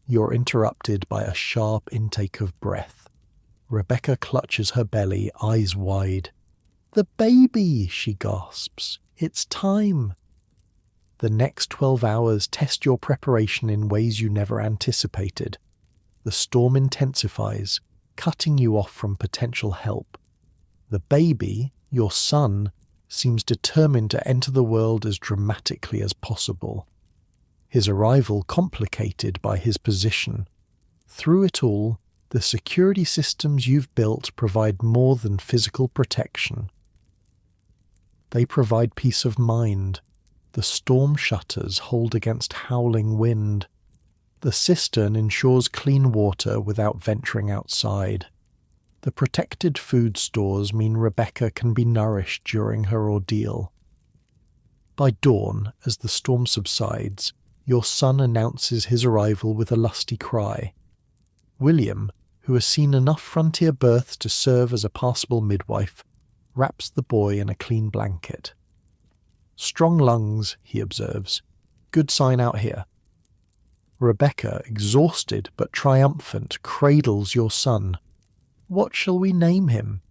You're interrupted by a sharp intake of breath. Rebecca clutches her belly, eyes wide. The baby, she gasps. It's time. The next 12 hours test your preparation in ways you never anticipated. The storm intensifies, cutting you off from potential help. The baby, your son, seems determined to enter the world as dramatically as possible. His arrival complicated by his position. Through it all, the security systems you've built provide more than physical protection. They provide peace of mind. The storm shutters hold against howling wind. The cistern ensures clean water without venturing outside. The protected food stores mean Rebecca can be nourished during her ordeal. By dawn, as the storm subsides, your son announces his arrival with a lusty cry. William, who has seen enough frontier births to serve as a passable midwife, wraps the boy in a clean blanket. "Strong lungs," he observes. "Good sign out here." Rebecca, exhausted but triumphant, cradles your son. "What shall we name him?"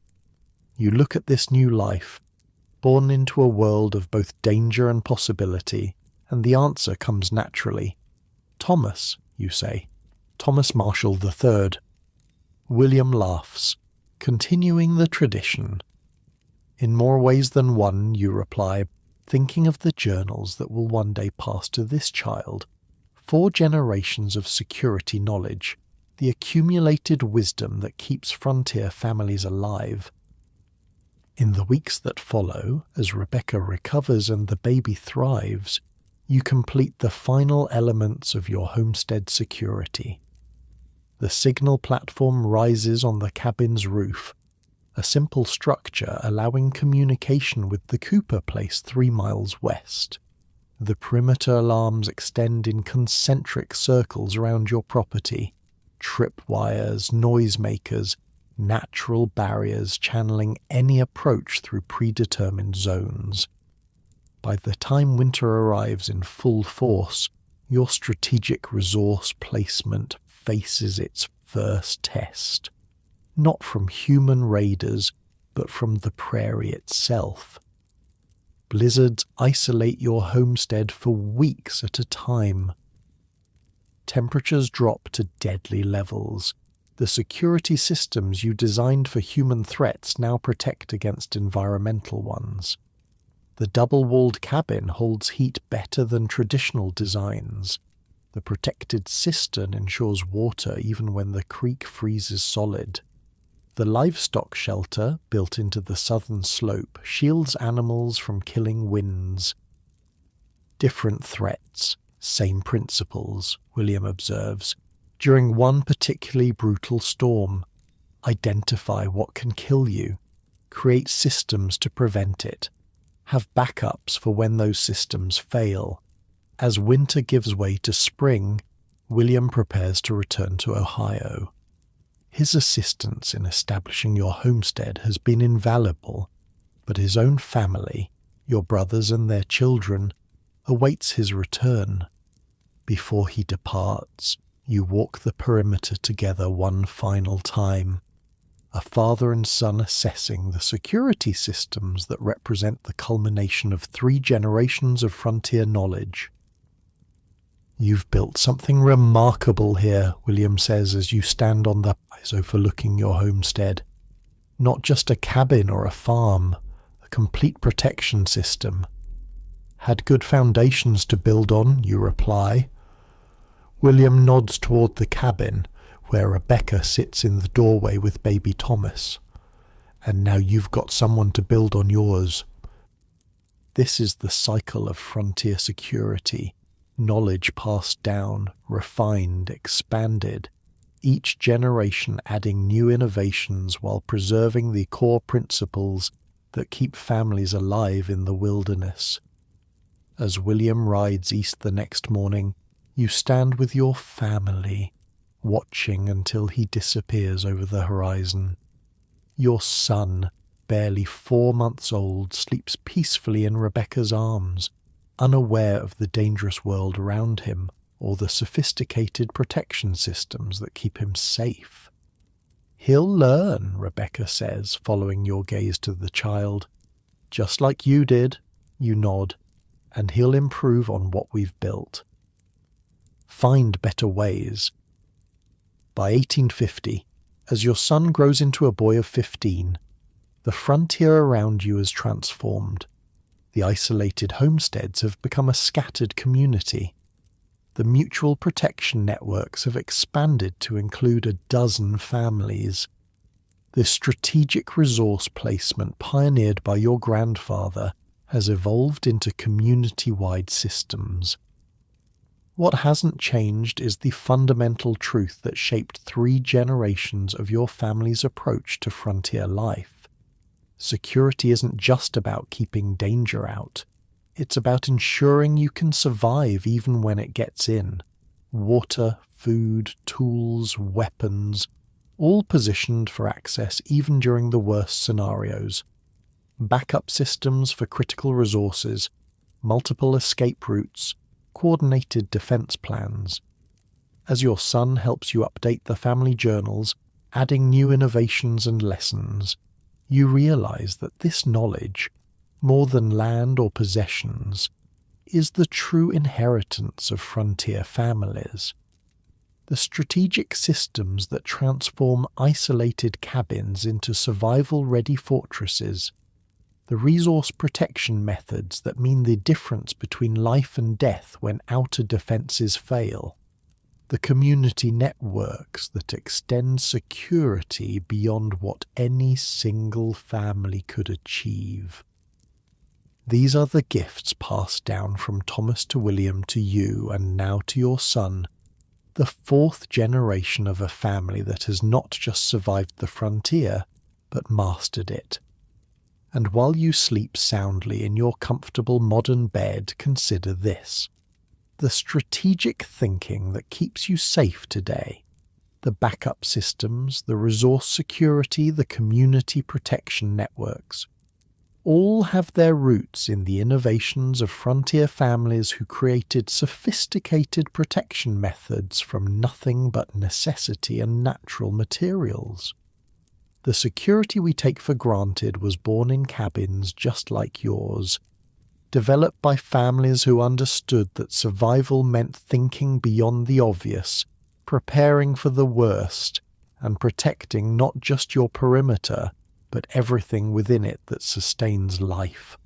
You look at this new life, born into a world of both danger and possibility, and the answer comes naturally. "Thomas," you say. "Thomas Marshall III. William laughs, continuing the tradition. "In more ways than one," you reply, thinking of the journals that will one day pass to this child. 4 generations of security knowledge, the accumulated wisdom that keeps frontier families alive. In the weeks that follow, as Rebecca recovers and the baby thrives, you complete the final elements of your homestead security. The signal platform rises on the cabin's roof, a simple structure allowing communication with the Cooper place 3 miles west. The perimeter alarms extend in concentric circles around your property, tripwires, noisemakers, natural barriers channeling any approach through predetermined zones. By the time winter arrives in full force, your strategic resource placement faces its first test. Not from human raiders, but from the prairie itself. Blizzards isolate your homestead for weeks at a time. Temperatures drop to deadly levels. The security systems you designed for human threats now protect against environmental ones. The double-walled cabin holds heat better than traditional designs. The protected cistern ensures water even when the creek freezes solid. The livestock shelter, built into the southern slope, shields animals from killing winds. Different threats, same principles, William observes. During one particularly brutal storm, identify what can kill you, create systems to prevent it, have backups for when those systems fail. As winter gives way to spring, William prepares to return to Ohio. His assistance in establishing your homestead has been invaluable, but his own family, your brothers and their children, awaits his return. Before he departs, you walk the perimeter together one final time, a father and son assessing the security systems that represent the culmination of 3 generations of frontier knowledge. "You've built something remarkable here," William says as you stand on the rise overlooking your homestead. "Not just a cabin or a farm, a complete protection system." "Had good foundations to build on," you reply. William nods toward the cabin, where Rebecca sits in the doorway with baby Thomas. "And now you've got someone to build on yours." This is the cycle of frontier security. Knowledge passed down, refined, expanded, each generation adding new innovations while preserving the core principles that keep families alive in the wilderness. As William rides east the next morning, you stand with your family, watching until he disappears over the horizon. Your son, barely 4 months old, sleeps peacefully in Rebecca's arms, unaware of the dangerous world around him or the sophisticated protection systems that keep him safe. "He'll learn," Rebecca says, following your gaze to the child. "Just like you did," you nod. and he'll improve on what we've built. Find better ways. By 1850, as your son grows into a boy of 15, the frontier around you has transformed. The isolated homesteads have become a scattered community. The mutual protection networks have expanded to include a dozen families. The strategic resource placement pioneered by your grandfather has evolved into community-wide systems. What hasn't changed is the fundamental truth that shaped 3 generations of your family's approach to frontier life. Security isn't just about keeping danger out. It's about ensuring you can survive even when it gets in. Water, food, tools, weapons, all positioned for access even during the worst scenarios. Backup systems for critical resources, multiple escape routes, coordinated defense plans. As your son helps you update the family journals, adding new innovations and lessons, you realize that this knowledge, more than land or possessions, is the true inheritance of frontier families. The strategic systems that transform isolated cabins into survival-ready fortresses, the resource protection methods that mean the difference between life and death when outer defenses fail, the community networks that extend security beyond what any single family could achieve. These are the gifts passed down from Thomas to William to you and now to your son, the 4th generation of a family that has not just survived the frontier, but mastered it. And while you sleep soundly in your comfortable modern bed, consider this. The strategic thinking that keeps you safe today, the backup systems, the resource security, the community protection networks, all have their roots in the innovations of frontier families who created sophisticated protection methods from nothing but necessity and natural materials. The security we take for granted was born in cabins just like yours, developed by families who understood that survival meant thinking beyond the obvious, preparing for the worst, and protecting not just your perimeter, but everything within it that sustains life.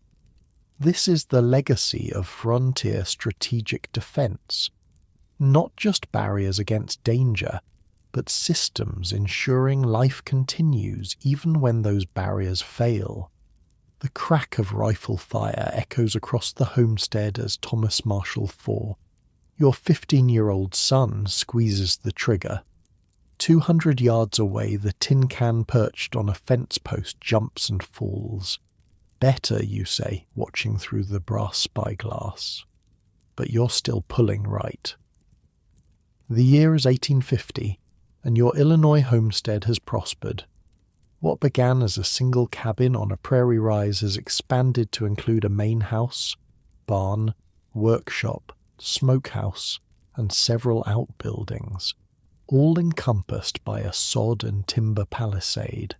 This is the legacy of frontier strategic defense. Not just barriers against danger, but systems ensuring life continues even when those barriers fail. The crack of rifle fire echoes across the homestead as Thomas Marshall IV, your 15-year-old son, squeezes the trigger. 200 yards away, the tin can perched on a fence post jumps and falls. Better, you say, watching through the brass spyglass. But you're still pulling right. The year is 1850, and your Illinois homestead has prospered. What began as a single cabin on a prairie rise has expanded to include a main house, barn, workshop, smokehouse, and several outbuildings, all encompassed by a sod and timber palisade.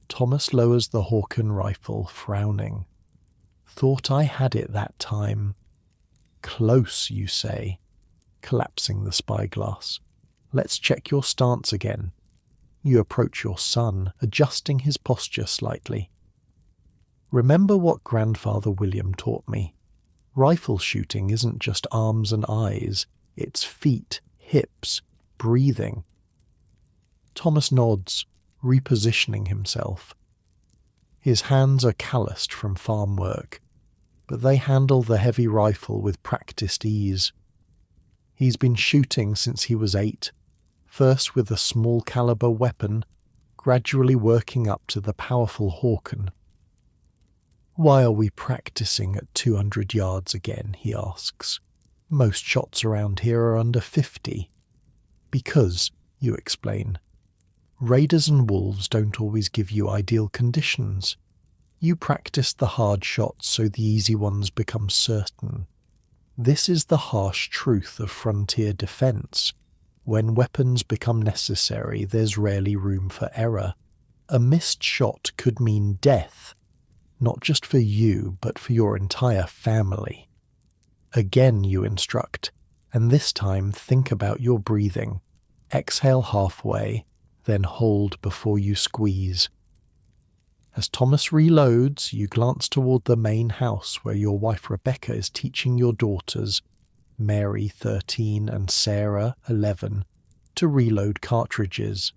Thomas lowers the Hawken rifle, frowning. Thought I had it that time. Close, you say, collapsing the spyglass. Let's check your stance again. You approach your son, adjusting his posture slightly. Remember what Grandfather William taught me. Rifle shooting isn't just arms and eyes, it's feet, hips, breathing. Thomas nods, repositioning himself. His hands are calloused from farm work, but they handle the heavy rifle with practiced ease. He's been shooting since he was 8, first with a small caliber weapon, gradually working up to the powerful Hawken. Why are we practicing at 200 yards again, he asks. Most shots around here are under 50. Because, you explain, raiders and wolves don't always give you ideal conditions. You practice the hard shots so the easy ones become certain. This is the harsh truth of frontier defense. When weapons become necessary, there's rarely room for error. A missed shot could mean death. not just for you, but for your entire family. Again you instruct, and this time think about your breathing. Exhale halfway, then hold before you squeeze. As Thomas reloads, you glance toward the main house where your wife Rebecca is teaching your daughters, Mary 13 and Sarah 11, to reload cartridges.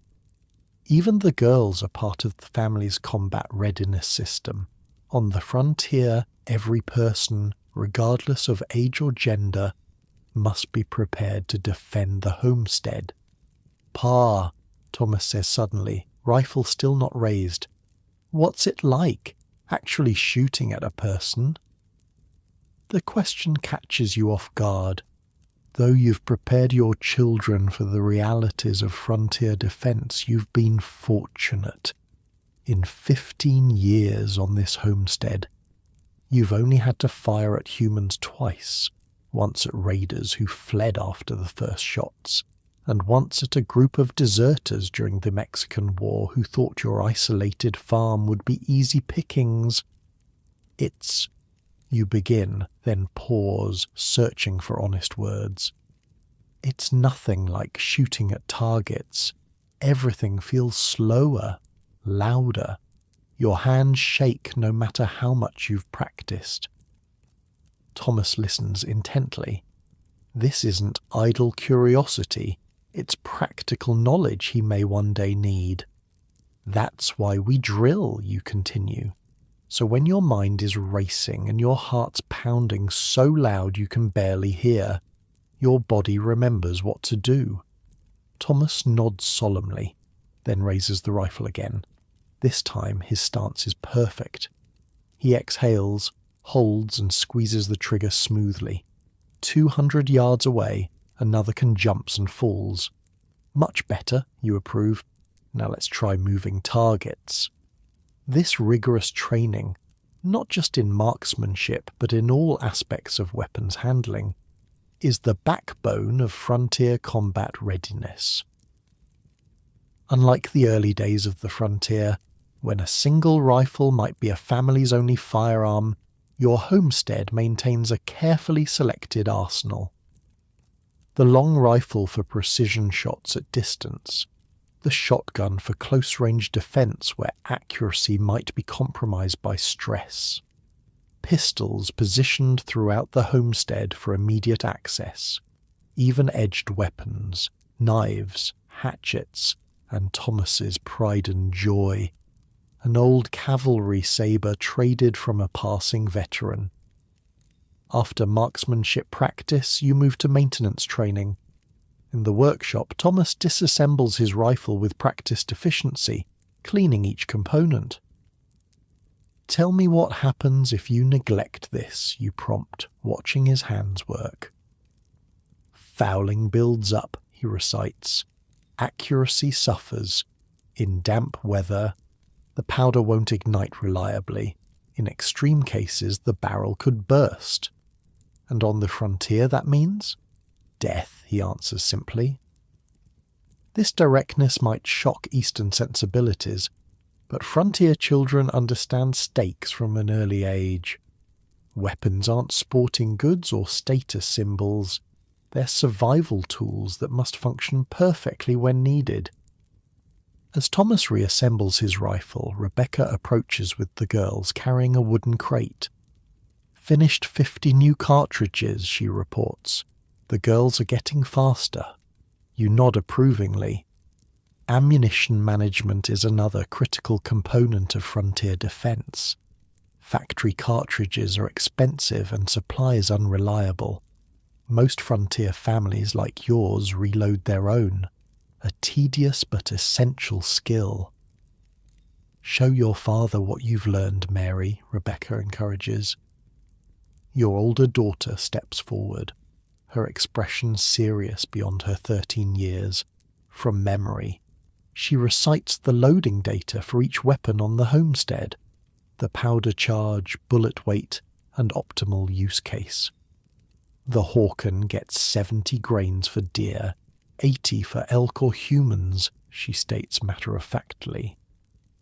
Even the girls are part of the family's combat readiness system. On the frontier, every person, regardless of age or gender, must be prepared to defend the homestead. "Pa," Thomas says suddenly, rifle still not raised. "What's it like, actually shooting at a person?" The question catches you off guard. Though you've prepared your children for the realities of frontier defense, you've been fortunate. In 15 years on this homestead, you've only had to fire at humans twice, once at raiders who fled after the first shots, and once at a group of deserters during the Mexican War who thought your isolated farm would be easy pickings. You begin, then pause, searching for honest words. It's nothing like shooting at targets. Everything feels slower, louder. Your hands shake no matter how much you've practiced. Thomas listens intently. This isn't idle curiosity, it's practical knowledge he may one day need. "That's why we drill," you continue. "So when your mind is racing and your heart's pounding so loud you can barely hear, your body remembers what to do." Thomas nods solemnly, then raises the rifle again. This time his stance is perfect. He exhales, holds and squeezes the trigger smoothly. 200 yards away, another can jumps and falls. "Much better," you approve. "Now let's try moving targets." This rigorous training, not just in marksmanship but in all aspects of weapons handling, is the backbone of frontier combat readiness. Unlike the early days of the frontier, when a single rifle might be a family's only firearm, your homestead maintains a carefully selected arsenal. The long rifle for precision shots at distance, the shotgun for close-range defense where accuracy might be compromised by stress, pistols positioned throughout the homestead for immediate access, even-edged weapons, knives, hatchets, and Thomas's pride and joy, an old cavalry sabre traded from a passing veteran. After marksmanship practice, you move to maintenance training. In the workshop, Thomas disassembles his rifle with practiced efficiency, cleaning each component. "Tell me what happens if you neglect this," you prompt, watching his hands work. "Fouling builds up," he recites. "Accuracy suffers. In damp weather, the powder won't ignite reliably. In extreme cases, the barrel could burst. And on the frontier, that means death," he answers simply. This directness might shock Eastern sensibilities, but frontier children understand stakes from an early age. Weapons aren't sporting goods or status symbols. They're survival tools that must function perfectly when needed. As Thomas reassembles his rifle, Rebecca approaches with the girls carrying a wooden crate. "Finished 50 new cartridges," she reports. "The girls are getting faster." You nod approvingly. Ammunition management is another critical component of frontier defense. Factory cartridges are expensive and supplies unreliable. Most frontier families like yours reload their own, a tedious but essential skill. "Show your father what you've learned, Mary," Rebecca encourages. Your older daughter steps forward, her expression serious beyond her 13 years. From memory, she recites the loading data for each weapon on the homestead, the powder charge, bullet weight, and optimal use case. The Hawken gets 70 grains for deer, 80 for elk or humans, she states matter-of-factly.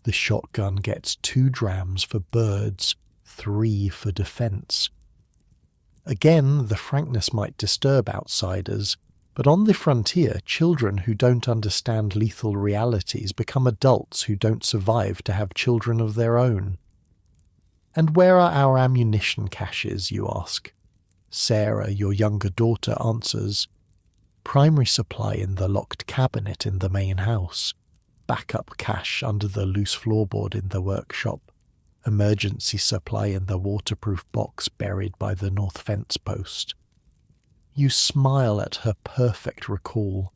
The shotgun gets 2 drams for birds, 3 for defense. Again, the frankness might disturb outsiders, but on the frontier, children who don't understand lethal realities become adults who don't survive to have children of their own. And where are our ammunition caches, you ask? Sarah, your younger daughter, answers, primary supply in the locked cabinet in the main house, backup cache under the loose floorboard in the workshop, emergency supply in the waterproof box buried by the north fence post. You smile at her perfect recall.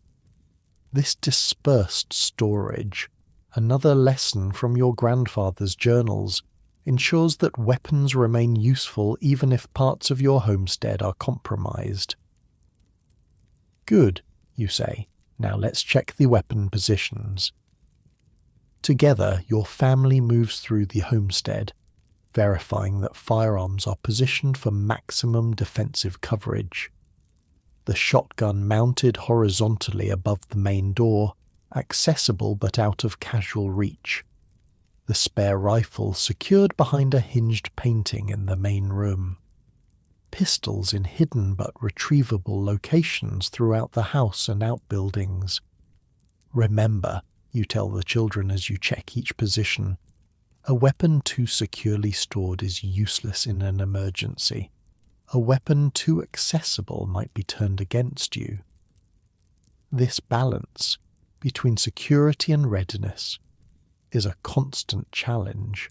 This dispersed storage, another lesson from your grandfather's journals, ensures that weapons remain useful even if parts of your homestead are compromised. Good, you say. Now let's check the weapon positions. Together, your family moves through the homestead, verifying that firearms are positioned for maximum defensive coverage. The shotgun mounted horizontally above the main door, accessible but out of casual reach. The spare rifle secured behind a hinged painting in the main room. Pistols in hidden but retrievable locations throughout the house and outbuildings. Remember, you tell the children as you check each position, a weapon too securely stored is useless in an emergency. A weapon too accessible might be turned against you. This balance between security and readiness is a constant challenge.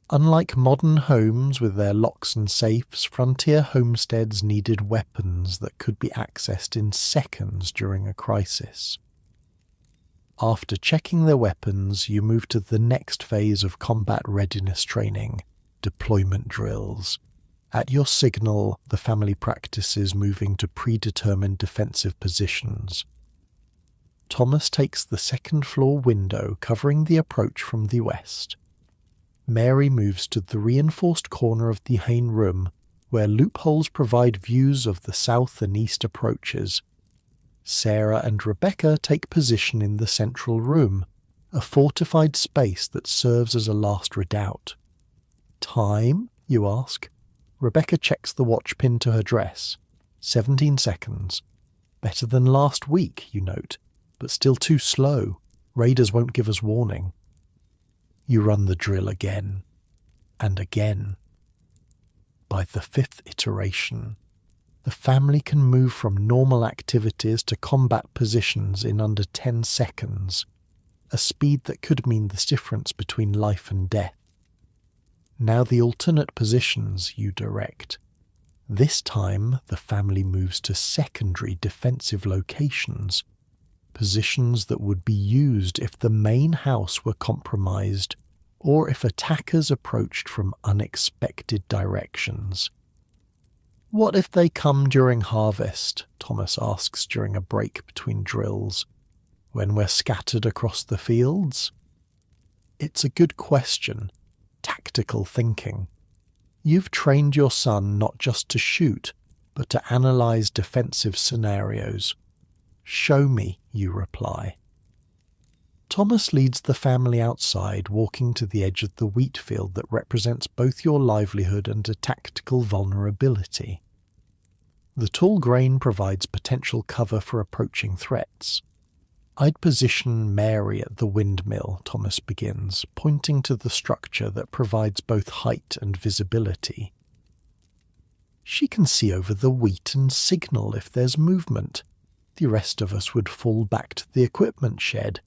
Unlike modern homes with their locks and safes, frontier homesteads needed weapons that could be accessed in seconds during a crisis. After checking their weapons, you move to the next phase of combat readiness training, deployment drills. At your signal, the family practices moving to predetermined defensive positions. Thomas takes the second-floor window covering the approach from the west. Mary moves to the reinforced corner of the main room, where loopholes provide views of the south and east approaches. Sarah and Rebecca take position in the central room, a fortified space that serves as a last redoubt. Time, you ask? Rebecca checks the watch pinned to her dress. 17 seconds. Better than last week, you note, but still too slow. Raiders won't give us warning. You run the drill again, and again. By the 5th iteration, the family can move from normal activities to combat positions in under 10 seconds, a speed that could mean the difference between life and death. Now the alternate positions you direct. This time the family moves to secondary defensive locations, positions that would be used if the main house were compromised or if attackers approached from unexpected directions. What if they come during harvest? Thomas asks during a break between drills. When we're scattered across the fields? It's a good question. Tactical thinking. You've trained your son not just to shoot, but to analyze defensive scenarios. Show me, you reply. Thomas leads the family outside, walking to the edge of the wheat field that represents both your livelihood and a tactical vulnerability. The tall grain provides potential cover for approaching threats. I'd position Mary at the windmill, Thomas begins, pointing to the structure that provides both height and visibility. She can see over the wheat and signal if there's movement. The rest of us would fall back to the equipment shed.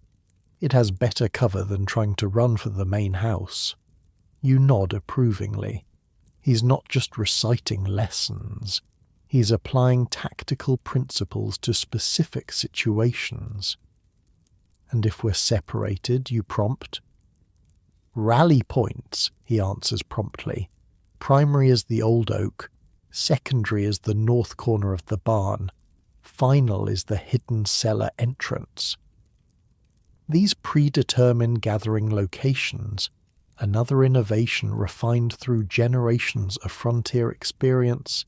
It has better cover than trying to run for the main house. You nod approvingly. He's not just reciting lessons. He's applying tactical principles to specific situations. And if we're separated, you prompt. Rally points, he answers promptly. Primary is the old oak. Secondary is the north corner of the barn. Final is the hidden cellar entrance. These predetermined gathering locations, another innovation refined through generations of frontier experience,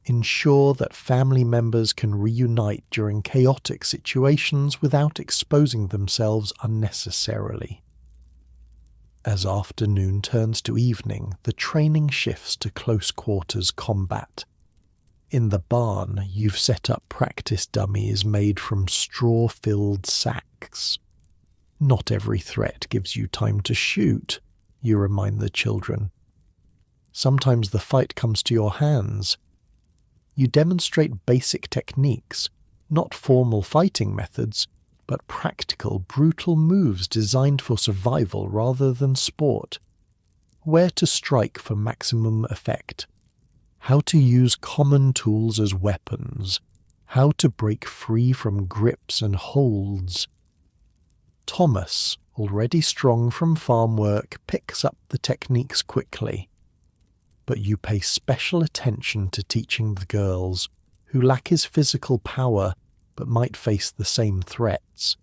ensure that family members can reunite during chaotic situations without exposing themselves unnecessarily. As afternoon turns to evening, the training shifts to close quarters combat. In the barn, you've set up practice dummies made from straw-filled sacks. Not every threat gives you time to shoot, you remind the children. Sometimes the fight comes to your hands. You demonstrate basic techniques, not formal fighting methods, but practical, brutal moves designed for survival rather than sport. Where to strike for maximum effect. How to use common tools as weapons. How to break free from grips and holds. Thomas, already strong from farm work, picks up the techniques quickly. But you pay special attention to teaching the girls, who lack his physical power but might face the same threats.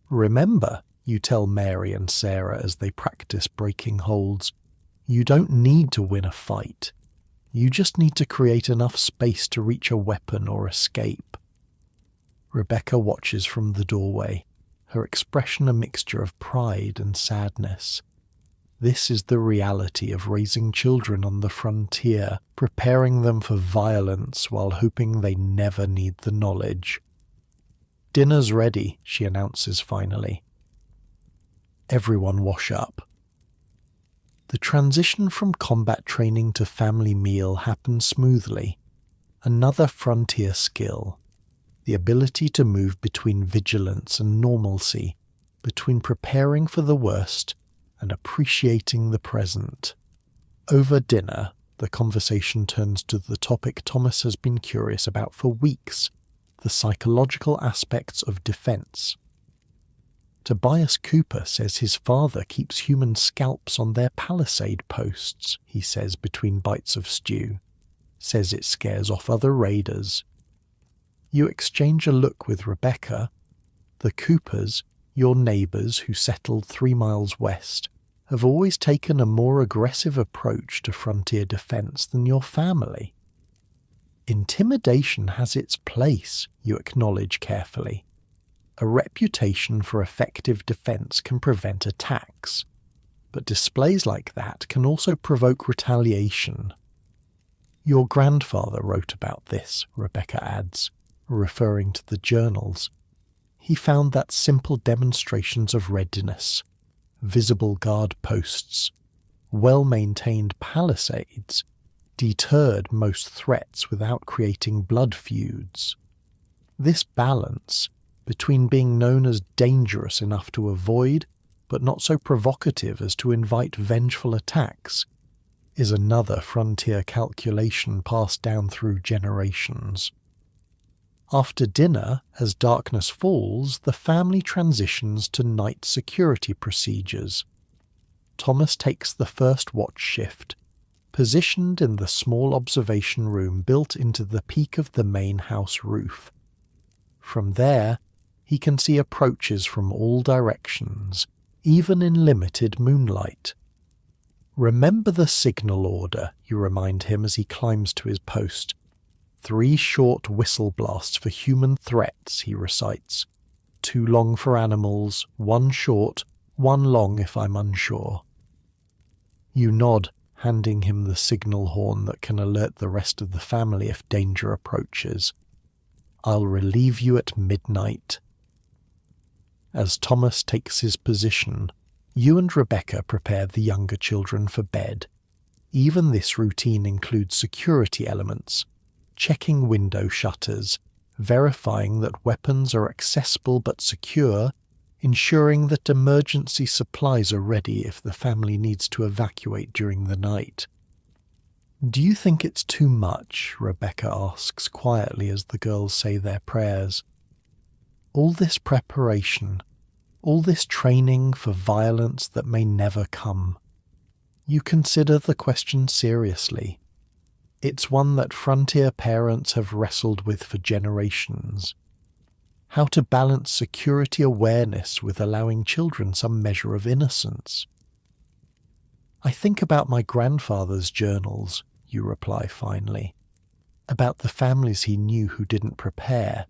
Remember, you tell Mary and Sarah as they practice breaking holds, you don't need to win a fight. You just need to create enough space to reach a weapon or escape. Rebecca watches from the doorway, her expression a mixture of pride and sadness. This is the reality of raising children on the frontier, preparing them for violence while hoping they never need the knowledge. "Dinner's ready," she announces finally. Everyone wash up. The transition from combat training to family meal happens smoothly. Another frontier skill. The ability to move between vigilance and normalcy, between preparing for the worst and appreciating the present. Over dinner, the conversation turns to the topic Thomas has been curious about for weeks, the psychological aspects of defense. Tobias Cooper says his father keeps human scalps on their palisade posts, he says between bites of stew. Says it scares off other raiders. You exchange a look with Rebecca. The Coopers, your neighbours who settled 3 miles west, have always taken a more aggressive approach to frontier defence than your family. Intimidation has its place, you acknowledge carefully. A reputation for effective defence can prevent attacks, but displays like that can also provoke retaliation. Your grandfather wrote about this, Rebecca adds, referring to the journals. He found that simple demonstrations of readiness, visible guard posts, well-maintained palisades, deterred most threats without creating blood feuds. This balance, between being known as dangerous enough to avoid, but not so provocative as to invite vengeful attacks, is another frontier calculation passed down through generations. After dinner, as darkness falls, the family transitions to night security procedures. Thomas takes the first watch shift, positioned in the small observation room built into the peak of the main house roof. From there, he can see approaches from all directions, even in limited moonlight. Remember the signal order, you remind him as he climbs to his post. 3 short whistle blasts for human threats, he recites. 2 long for animals, 1 short, 1 long if I'm unsure. You nod, handing him the signal horn that can alert the rest of the family if danger approaches. I'll relieve you at midnight. As Thomas takes his position, you and Rebecca prepare the younger children for bed. Even this routine includes security elements, checking window shutters, verifying that weapons are accessible but secure, ensuring that emergency supplies are ready if the family needs to evacuate during the night. "Do you think it's too much?" Rebecca asks quietly as the girls say their prayers. All this preparation, all this training for violence that may never come. You consider the question seriously. It's one that frontier parents have wrestled with for generations. How to balance security awareness with allowing children some measure of innocence. "I think about my grandfather's journals," you reply finally, about the families he knew who didn't prepare,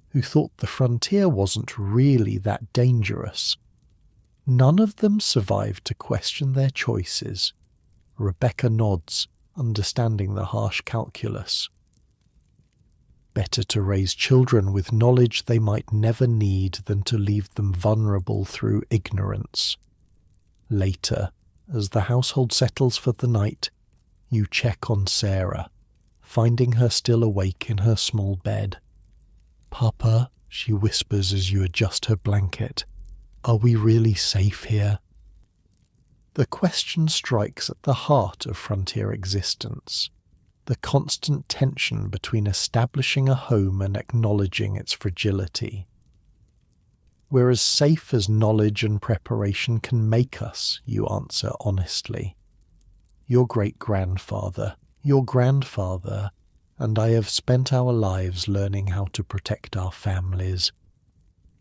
who thought the frontier wasn't really that dangerous. None of them survived to question their choices. Rebecca nods, understanding the harsh calculus. Better to raise children with knowledge they might never need than to leave them vulnerable through ignorance. Later, as the household settles for the night, you check on Sarah, finding her still awake in her small bed. "Papa," she whispers as you adjust her blanket, "are we really safe here?" The question strikes at the heart of frontier existence, the constant tension between establishing a home and acknowledging its fragility. We're as safe as knowledge and preparation can make us, you answer honestly. Your great-grandfather, your grandfather, and I have spent our lives learning how to protect our families.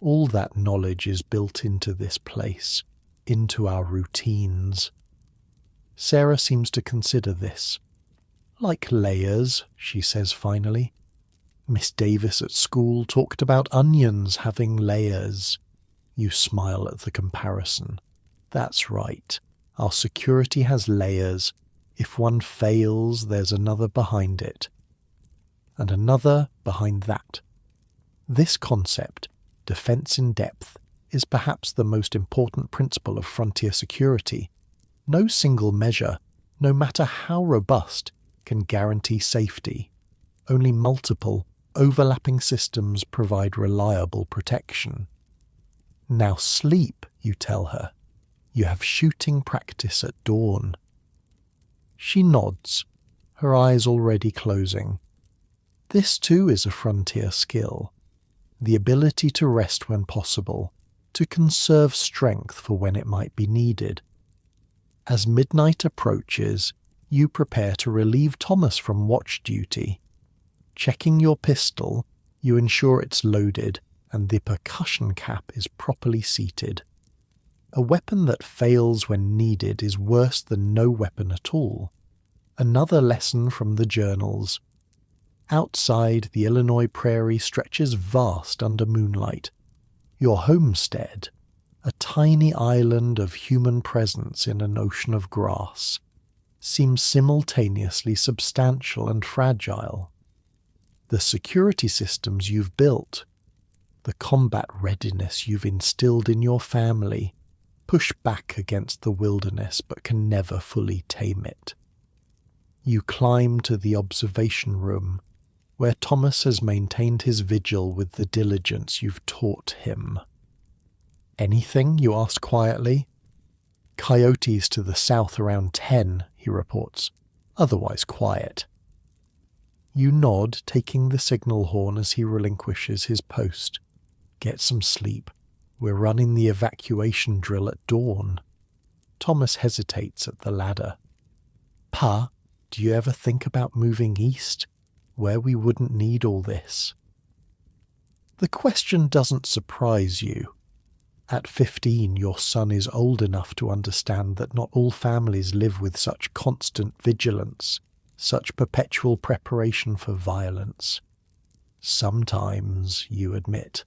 All that knowledge is built into this place, into our routines. Sarah seems to consider this. "Like layers," she says finally. "Miss Davis at school talked about onions having layers." You smile at the comparison. "That's right. Our security has layers. If one fails, there's another behind it. And another behind that." This concept, defense in depth, is perhaps the most important principle of frontier security. No single measure, no matter how robust, can guarantee safety. Only multiple, overlapping systems provide reliable protection. "Now sleep," you tell her. "You have shooting practice at dawn." She nods, her eyes already closing. This too is a frontier skill. The ability to rest when possible, to conserve strength for when it might be needed. As midnight approaches, you prepare to relieve Thomas from watch duty. Checking your pistol, you ensure it's loaded and the percussion cap is properly seated. A weapon that fails when needed is worse than no weapon at all. Another lesson from the journals. Outside, the Illinois prairie stretches vast under moonlight. Your homestead, a tiny island of human presence in an ocean of grass, seems simultaneously substantial and fragile. The security systems you've built, the combat readiness you've instilled in your family, push back against the wilderness but can never fully tame it. You climb to the observation room, where Thomas has maintained his vigil with the diligence you've taught him. "Anything?" you ask quietly. "Coyotes to the south around 10, he reports. "Otherwise quiet." You nod, taking the signal horn as he relinquishes his post. "Get some sleep. We're running the evacuation drill at dawn." Thomas hesitates at the ladder. "Pa, do you ever think about moving east, where we wouldn't need all this?" The question doesn't surprise you. At 15, your son is old enough to understand that not all families live with such constant vigilance, such perpetual preparation for violence. Sometimes, you admit.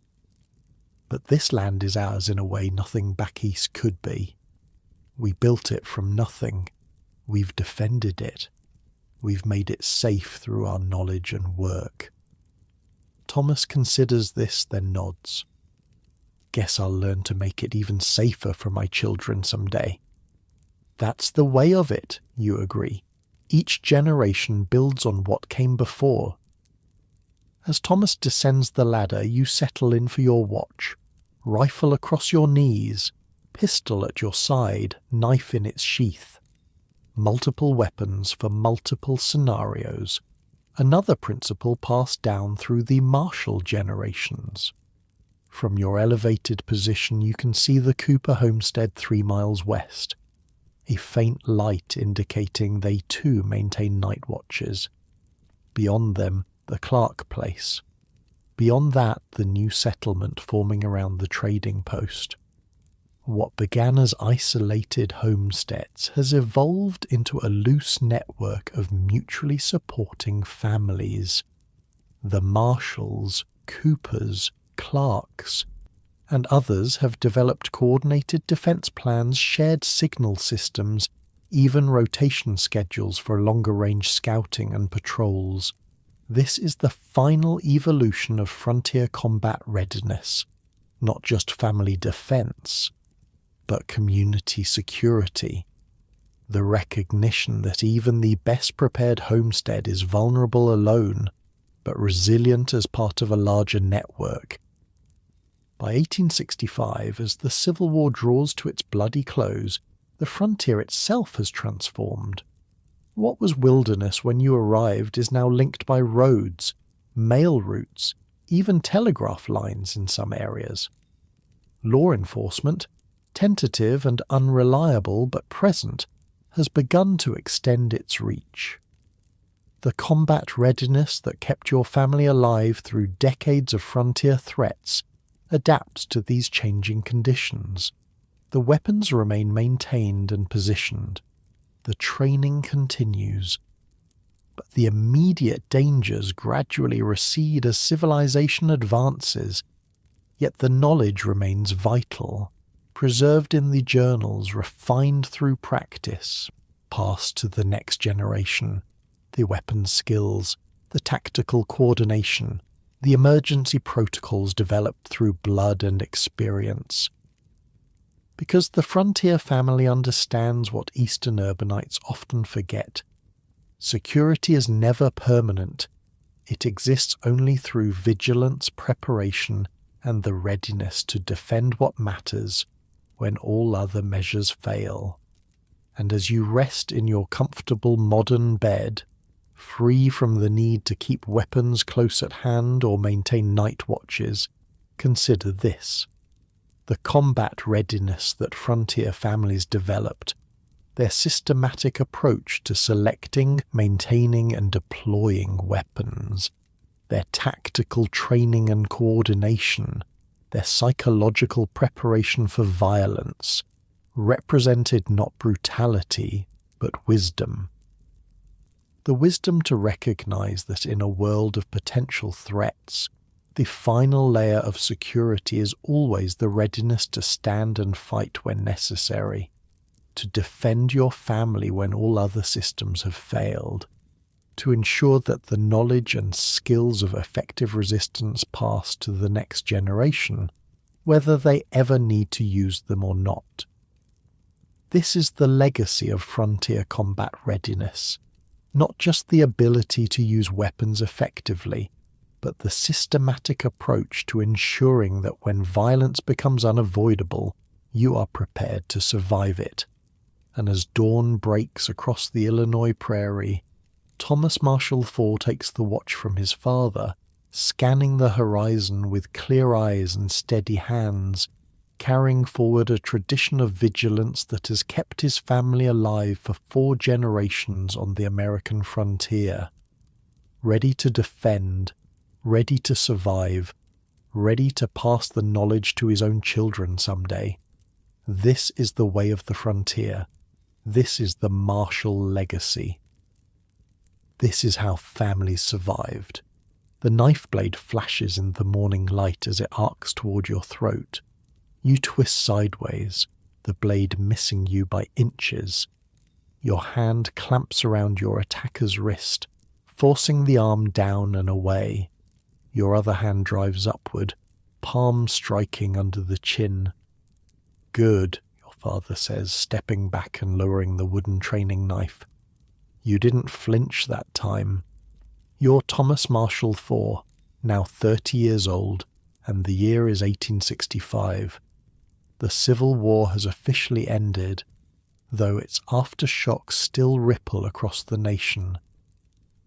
But this land is ours in a way nothing back east could be. We built it from nothing. We've defended it. We've made it safe through our knowledge and work. Thomas considers this, then nods. "Guess I'll learn to make it even safer for my children someday." "That's the way of it," you agree. "Each generation builds on what came before." As Thomas descends the ladder, you settle in for your watch. Rifle across your knees, pistol at your side, knife in its sheath. Multiple weapons for multiple scenarios. Another principle passed down through the Marshall generations. From your elevated position you can see the Cooper homestead 3 miles west, a faint light indicating they too maintain night watches. Beyond them, the Clark place. Beyond that, the new settlement forming around the trading post. What began as isolated homesteads has evolved into a loose network of mutually supporting families. The Marshalls, Coopers, Clarks, and others have developed coordinated defense plans, shared signal systems, even rotation schedules for longer-range scouting and patrols. This is the final evolution of frontier combat readiness, not just family defense, but community security. The recognition that even the best-prepared homestead is vulnerable alone, but resilient as part of a larger network. By 1865, as the Civil War draws to its bloody close, the frontier itself has transformed. What was wilderness when you arrived is now linked by roads, mail routes, even telegraph lines in some areas. Law enforcement, tentative and unreliable but present, has begun to extend its reach. The combat readiness that kept your family alive through decades of frontier threats adapts to these changing conditions. The weapons remain maintained and positioned. The training continues. But the immediate dangers gradually recede as civilization advances, yet the knowledge remains vital, preserved in the journals, refined through practice, passed to the next generation. The weapons skills, the tactical coordination, the emergency protocols developed through blood and experience. Because the frontier family understands what Eastern urbanites often forget. Security is never permanent. It exists only through vigilance, preparation, and the readiness to defend what matters when all other measures fail. And as you rest in your comfortable modern bed, free from the need to keep weapons close at hand or maintain night watches, consider this. The combat readiness that frontier families developed, their systematic approach to selecting, maintaining, and deploying weapons, their tactical training and coordination, their psychological preparation for violence, represented not brutality, but wisdom. The wisdom to recognize that in a world of potential threats, the final layer of security is always the readiness to stand and fight when necessary, to defend your family when all other systems have failed, to ensure that the knowledge and skills of effective resistance pass to the next generation, whether they ever need to use them or not. This is the legacy of frontier combat readiness, not just the ability to use weapons effectively, but the systematic approach to ensuring that when violence becomes unavoidable, you are prepared to survive it. And as dawn breaks across the Illinois prairie, Thomas Marshall IV takes the watch from his father, scanning the horizon with clear eyes and steady hands, carrying forward a tradition of vigilance that has kept his family alive for 4 generations on the American frontier. Ready to defend, ready to survive, ready to pass the knowledge to his own children someday. This is the way of the frontier. This is the Marshall legacy. This is how families survived. The knife blade flashes in the morning light as it arcs toward your throat. You twist sideways, the blade missing you by inches. Your hand clamps around your attacker's wrist, forcing the arm down and away. Your other hand drives upward, palm striking under the chin. Good, your father says, stepping back and lowering the wooden training knife. You didn't flinch that time. You're Thomas Marshall IV, now 30 years old, and the year is 1865. The Civil War has officially ended, though its aftershocks still ripple across the nation.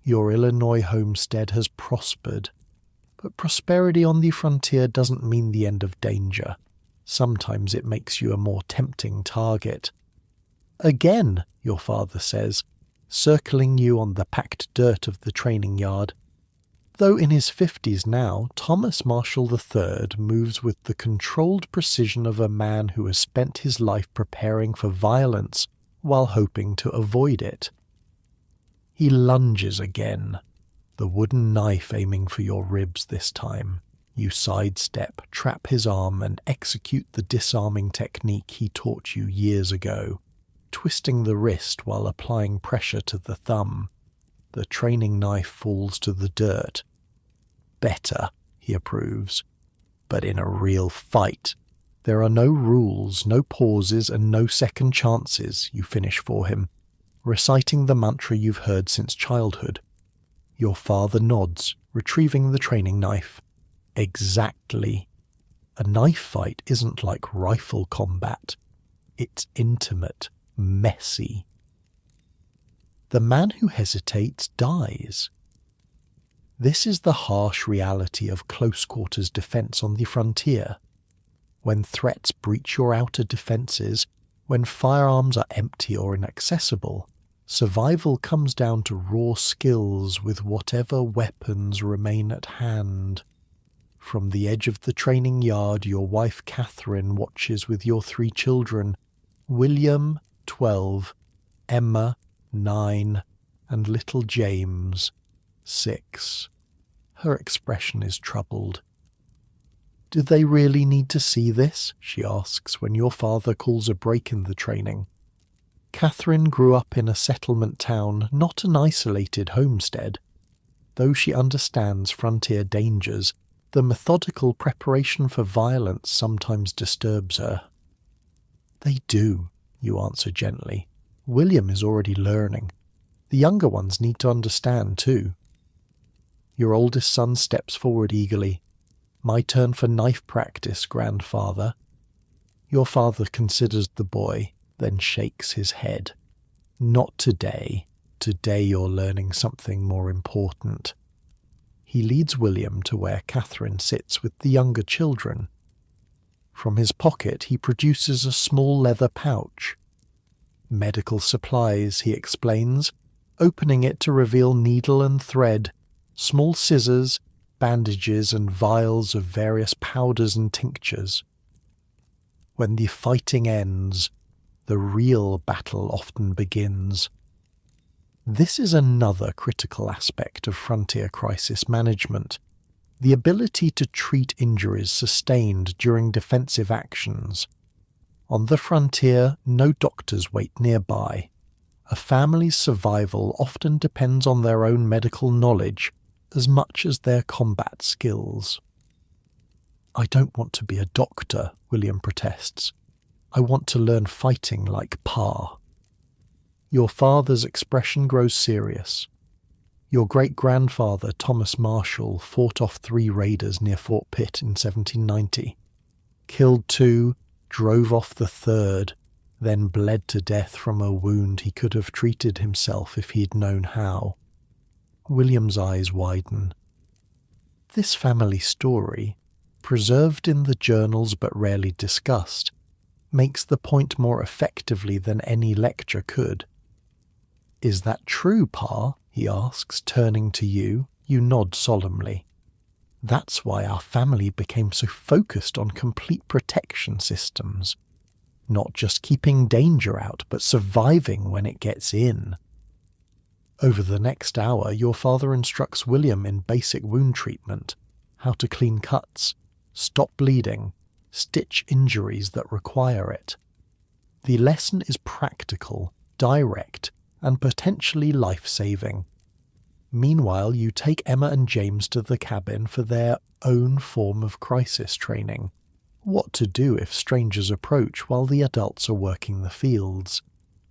Your Illinois homestead has prospered, but prosperity on the frontier doesn't mean the end of danger. Sometimes it makes you a more tempting target. Again, your father says, circling you on the packed dirt of the training yard. Though in his 50s now, Thomas Marshall III moves with the controlled precision of a man who has spent his life preparing for violence while hoping to avoid it. He lunges again, the wooden knife aiming for your ribs this time. You sidestep, trap his arm, and execute the disarming technique he taught you years ago, twisting the wrist while applying pressure to the thumb. The training knife falls to the dirt. Better, he approves. But in a real fight, there are no rules, no pauses, and no second chances, you finish for him, reciting the mantra you've heard since childhood. Your father nods, retrieving the training knife. Exactly. A knife fight isn't like rifle combat. It's intimate, messy. The man who hesitates dies. This is the harsh reality of close-quarters defense on the frontier. When threats breach your outer defenses, when firearms are empty or inaccessible, survival comes down to raw skills with whatever weapons remain at hand. From the edge of the training yard, your wife Catherine watches with your 3 children, William, 12, Emma, 9, and little James, 6. Her expression is troubled. Do they really need to see this? She asks when your father calls a break in the training. Catherine grew up in a settlement town, not an isolated homestead. Though she understands frontier dangers, the methodical preparation for violence sometimes disturbs her. They do, you answer gently. William is already learning. The younger ones need to understand too. Your oldest son steps forward eagerly. My turn for knife practice, grandfather. Your father considers the boy, then shakes his head. Not today. Today you're learning something more important. He leads William to where Catherine sits with the younger children. From his pocket he produces a small leather pouch. Medical supplies, he explains, opening it to reveal needle and thread, small scissors, bandages and vials of various powders and tinctures. When the fighting ends, the real battle often begins. This is another critical aspect of frontier crisis management, the ability to treat injuries sustained during defensive actions. On the frontier, no doctors wait nearby. A family's survival often depends on their own medical knowledge as much as their combat skills. I don't want to be a doctor, William protests. I want to learn fighting like Pa. Your father's expression grows serious. Your great-grandfather, Thomas Marshall, fought off 3 raiders near Fort Pitt in 1790, killed 2, drove off the 3rd, then bled to death from a wound he could have treated himself if he'd known how. William's eyes widen. This family story, preserved in the journals but rarely discussed, makes the point more effectively than any lecture could. Is that true, Pa? He asks, turning to you. You nod solemnly. That's why our family became so focused on complete protection systems. Not just keeping danger out, but surviving when it gets in. Over the next hour, your father instructs William in basic wound treatment, how to clean cuts, stop bleeding, stitch injuries that require it. The lesson is practical, direct, and potentially life-saving. Meanwhile, you take Emma and James to the cabin for their own form of crisis training. What to do if strangers approach while the adults are working the fields.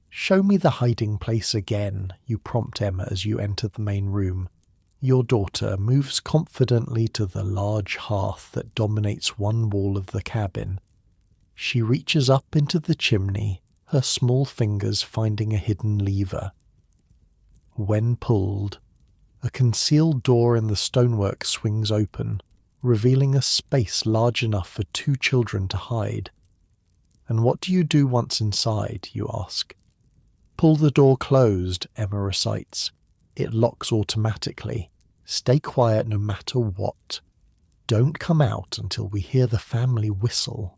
Show me the hiding place again, you prompt Emma as you enter the main room. Your daughter moves confidently to the large hearth that dominates one wall of the cabin. She reaches up into the chimney, her small fingers finding a hidden lever. When pulled, a concealed door in the stonework swings open, revealing a space large enough for 2 children to hide. And what do you do once inside, you ask? Pull the door closed, Emma recites. It locks automatically. Stay quiet no matter what. Don't come out until we hear the family whistle.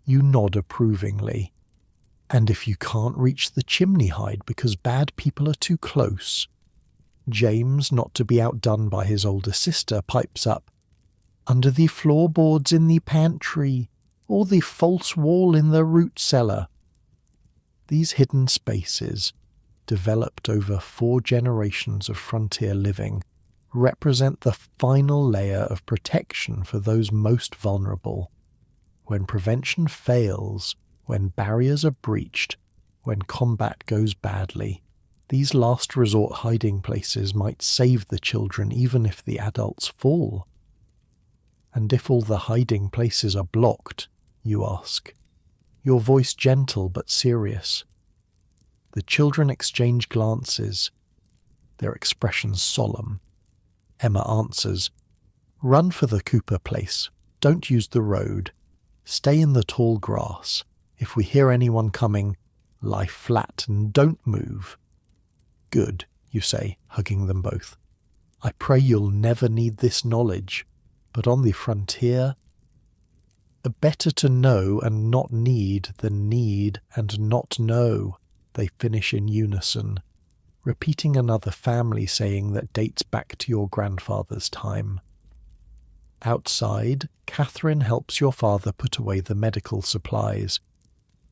You nod approvingly. And if you can't reach the chimney hide because bad people are too close? James, not to be outdone by his older sister, pipes up. under the floorboards in the pantry, or the false wall in the root cellar. These hidden spaces, developed over 4 generations of frontier living, represent the final layer of protection for those most vulnerable. When prevention fails, when barriers are breached, when combat goes badly, these last resort hiding places might save the children even if the adults fall. And if all the hiding places are blocked, you ask, your voice gentle but serious. The children exchange glances, their expressions solemn. Emma answers, "Run for the Cooper place. Don't use the road. Stay in the tall grass. If we hear anyone coming, lie flat and don't move." "Good," you say, hugging them both. "I pray you'll never need this knowledge, but on the frontier, better to know and not need than need and not know," they finish in unison, repeating another family saying that dates back to your grandfather's time. Outside, Catherine helps your father put away the medical supplies.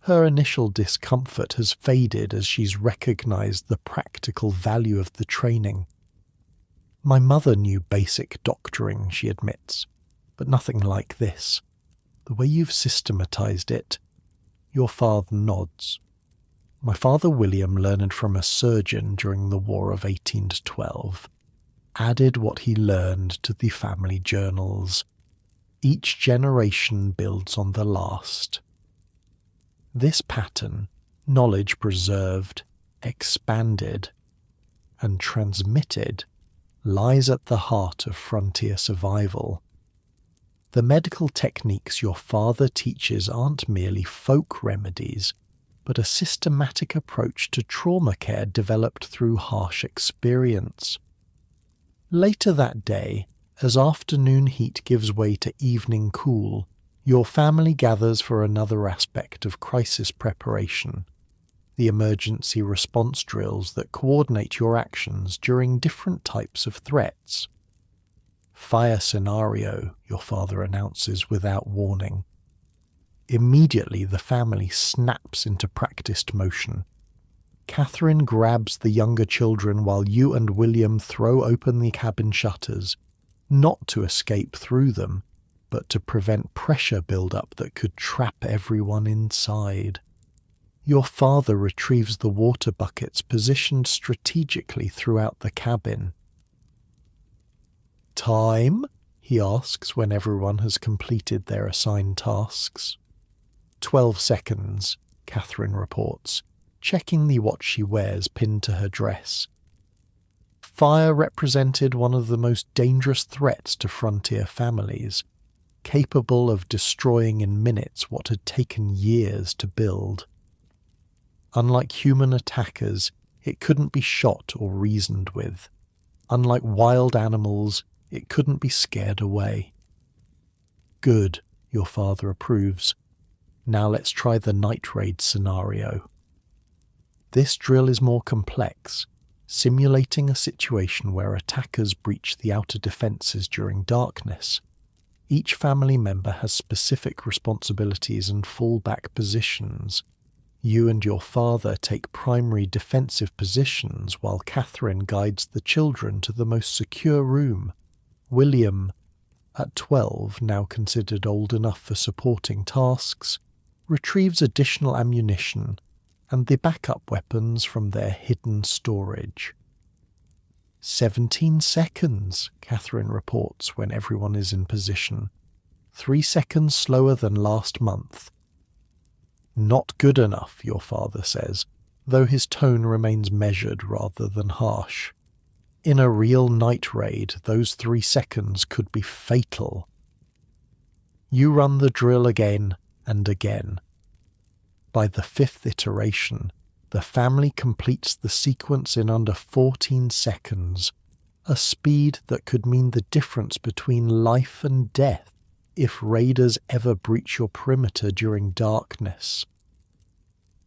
Her initial discomfort has faded as she's recognized the practical value of the training. "My mother knew basic doctoring," she admits, "but nothing like this. The way you've systematized it." Your father nods. "My father William learned from a surgeon during the War of 1812. Added what he learned to the family journals. Each generation builds on the last." This pattern, knowledge preserved, expanded, and transmitted, lies at the heart of frontier survival. The medical techniques your father teaches aren't merely folk remedies, but a systematic approach to trauma care developed through harsh experience. Later that day, as afternoon heat gives way to evening cool, your family gathers for another aspect of crisis preparation, the emergency response drills that coordinate your actions during different types of threats. "Fire scenario," your father announces without warning. Immediately the family snaps into practiced motion. Catherine grabs the younger children while you and William throw open the cabin shutters, not to escape through them, but to prevent pressure build-up that could trap everyone inside. Your father retrieves the water buckets positioned strategically throughout the cabin. "Time?" he asks when everyone has completed their assigned tasks. 12 seconds, Catherine reports, checking the watch she wears pinned to her dress. Fire represented one of the most dangerous threats to frontier families, capable of destroying in minutes what had taken years to build. Unlike human attackers, it couldn't be shot or reasoned with. Unlike wild animals, it couldn't be scared away. "Good," your father approves. "Now let's try the night raid scenario." This drill is more complex, simulating a situation where attackers breach the outer defenses during darkness. Each family member has specific responsibilities and fallback positions. You and your father take primary defensive positions while Catherine guides the children to the most secure room. William, at 12, now considered old enough for supporting tasks, retrieves additional ammunition and the backup weapons from their hidden storage. 17 seconds, Catherine reports when everyone is in position. 3 seconds slower than last month. "Not good enough," your father says, though his tone remains measured rather than harsh. In a real night raid, those 3 seconds could be fatal. You run the drill again and again. By the 5th iteration, the family completes the sequence in under 14 seconds, a speed that could mean the difference between life and death if raiders ever breach your perimeter during darkness.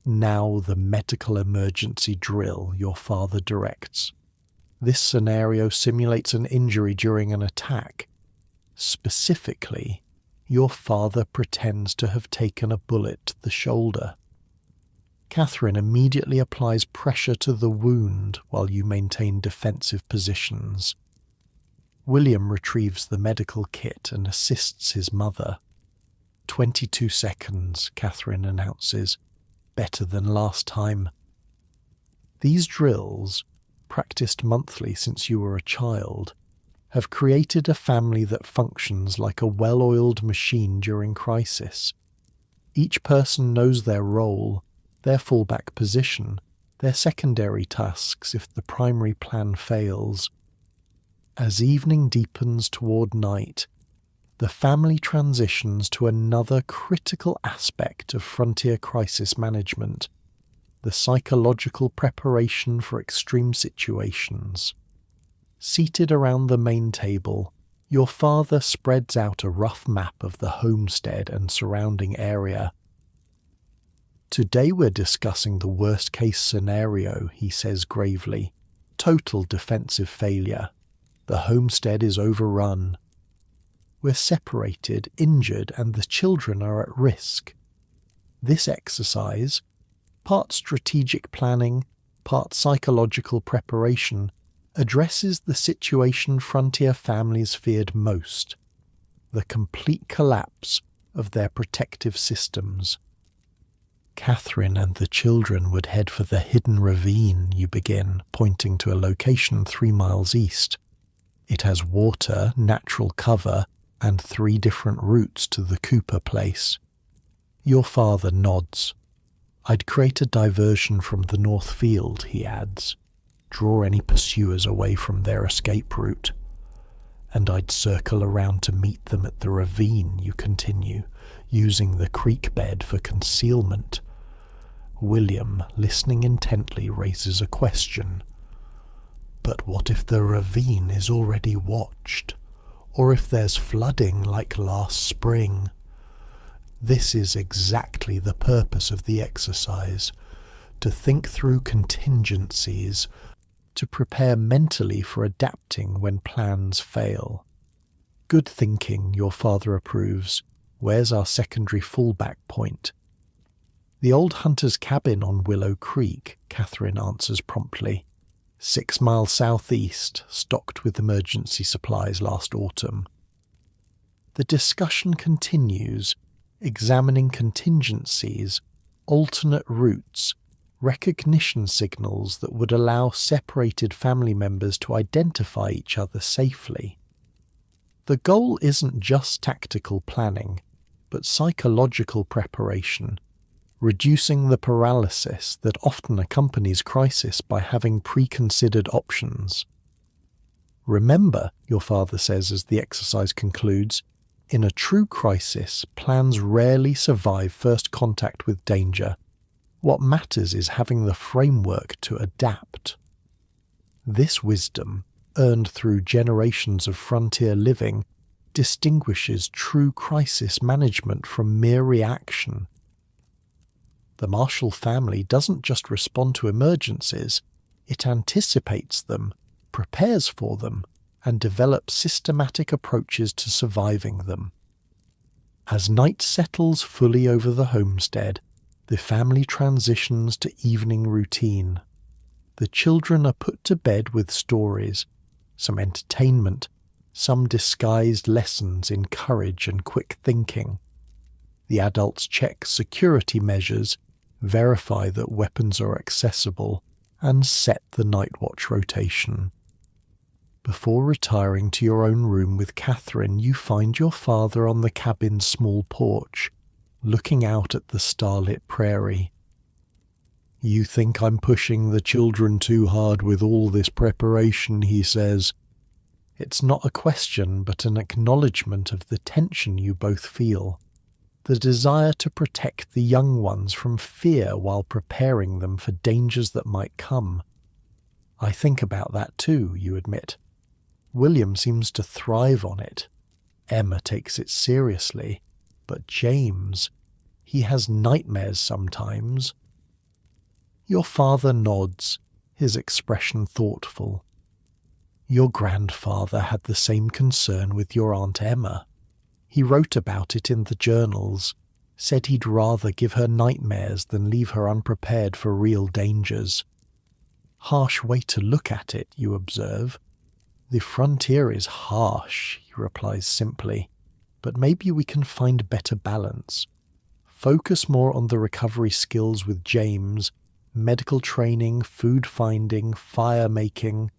Now the medical emergency drill your father directs. This scenario simulates an injury during an attack. Specifically, your father pretends to have taken a bullet to the shoulder. Catherine immediately applies pressure to the wound while you maintain defensive positions. William retrieves the medical kit and assists his mother. 22 seconds, Catherine announces. Better than last time. These drills, practiced monthly since you were a child, have created a family that functions like a well-oiled machine during crisis. Each person knows their role, their fallback position, their secondary tasks if the primary plan fails. As evening deepens toward night, the family transitions to another critical aspect of frontier crisis management, the psychological preparation for extreme situations. Seated around the main table, your father spreads out a rough map of the homestead and surrounding area. Today we're discussing the worst-case scenario, he says gravely. Total defensive failure. The homestead is overrun. We're separated, injured, and the children are at risk. This exercise, part strategic planning, part psychological preparation, addresses the situation frontier families feared most, the complete collapse of their protective systems. Catherine and the children would head for the hidden ravine, you begin, pointing to a location 3 miles east. It has water, natural cover, and 3 different routes to the Cooper place. Your father nods. I'd create a diversion from the north field, he adds. Draw any pursuers away from their escape route. And I'd circle around to meet them at the ravine, you continue, using the creek bed for concealment. William, listening intently, raises a question. But what if the ravine is already watched? Or if there's flooding like last spring? This is exactly the purpose of the exercise, to think through contingencies, to prepare mentally for adapting when plans fail. Good thinking, your father approves. Where's our secondary fallback point? The old hunter's cabin on Willow Creek, Catherine answers promptly. 6 miles southeast, stocked with emergency supplies last autumn. The discussion continues, examining contingencies, alternate routes, recognition signals that would allow separated family members to identify each other safely. The goal isn't just tactical planning, but psychological preparation, reducing the paralysis that often accompanies crisis by having preconsidered options. Remember, your father says as the exercise concludes, in a true crisis, plans rarely survive first contact with danger. What matters is having the framework to adapt. This wisdom, earned through generations of frontier living, distinguishes true crisis management from mere reaction. The Marshall family doesn't just respond to emergencies, it anticipates them, prepares for them, and develops systematic approaches to surviving them. As night settles fully over the homestead, the family transitions to evening routine. The children are put to bed with stories, some entertainment, some disguised lessons in courage and quick thinking. The adults check security measures, verify that weapons are accessible, and set the night watch rotation. Before retiring to your own room with Catherine, you find your father on the cabin's small porch, looking out at the starlit prairie. You think I'm pushing the children too hard with all this preparation, he says. It's not a question, but an acknowledgement of the tension you both feel. The desire to protect the young ones from fear while preparing them for dangers that might come. I think about that too, you admit. William seems to thrive on it. Emma takes it seriously. But James, he has nightmares sometimes. Your father nods, his expression thoughtful. Your grandfather had the same concern with your Aunt Emma. He wrote about it in the journals, said he'd rather give her nightmares than leave her unprepared for real dangers. Harsh way to look at it, you observe. The frontier is harsh, he replies simply, but maybe we can find a better balance. Focus more on the recovery skills with James, medical training, food finding, fire making,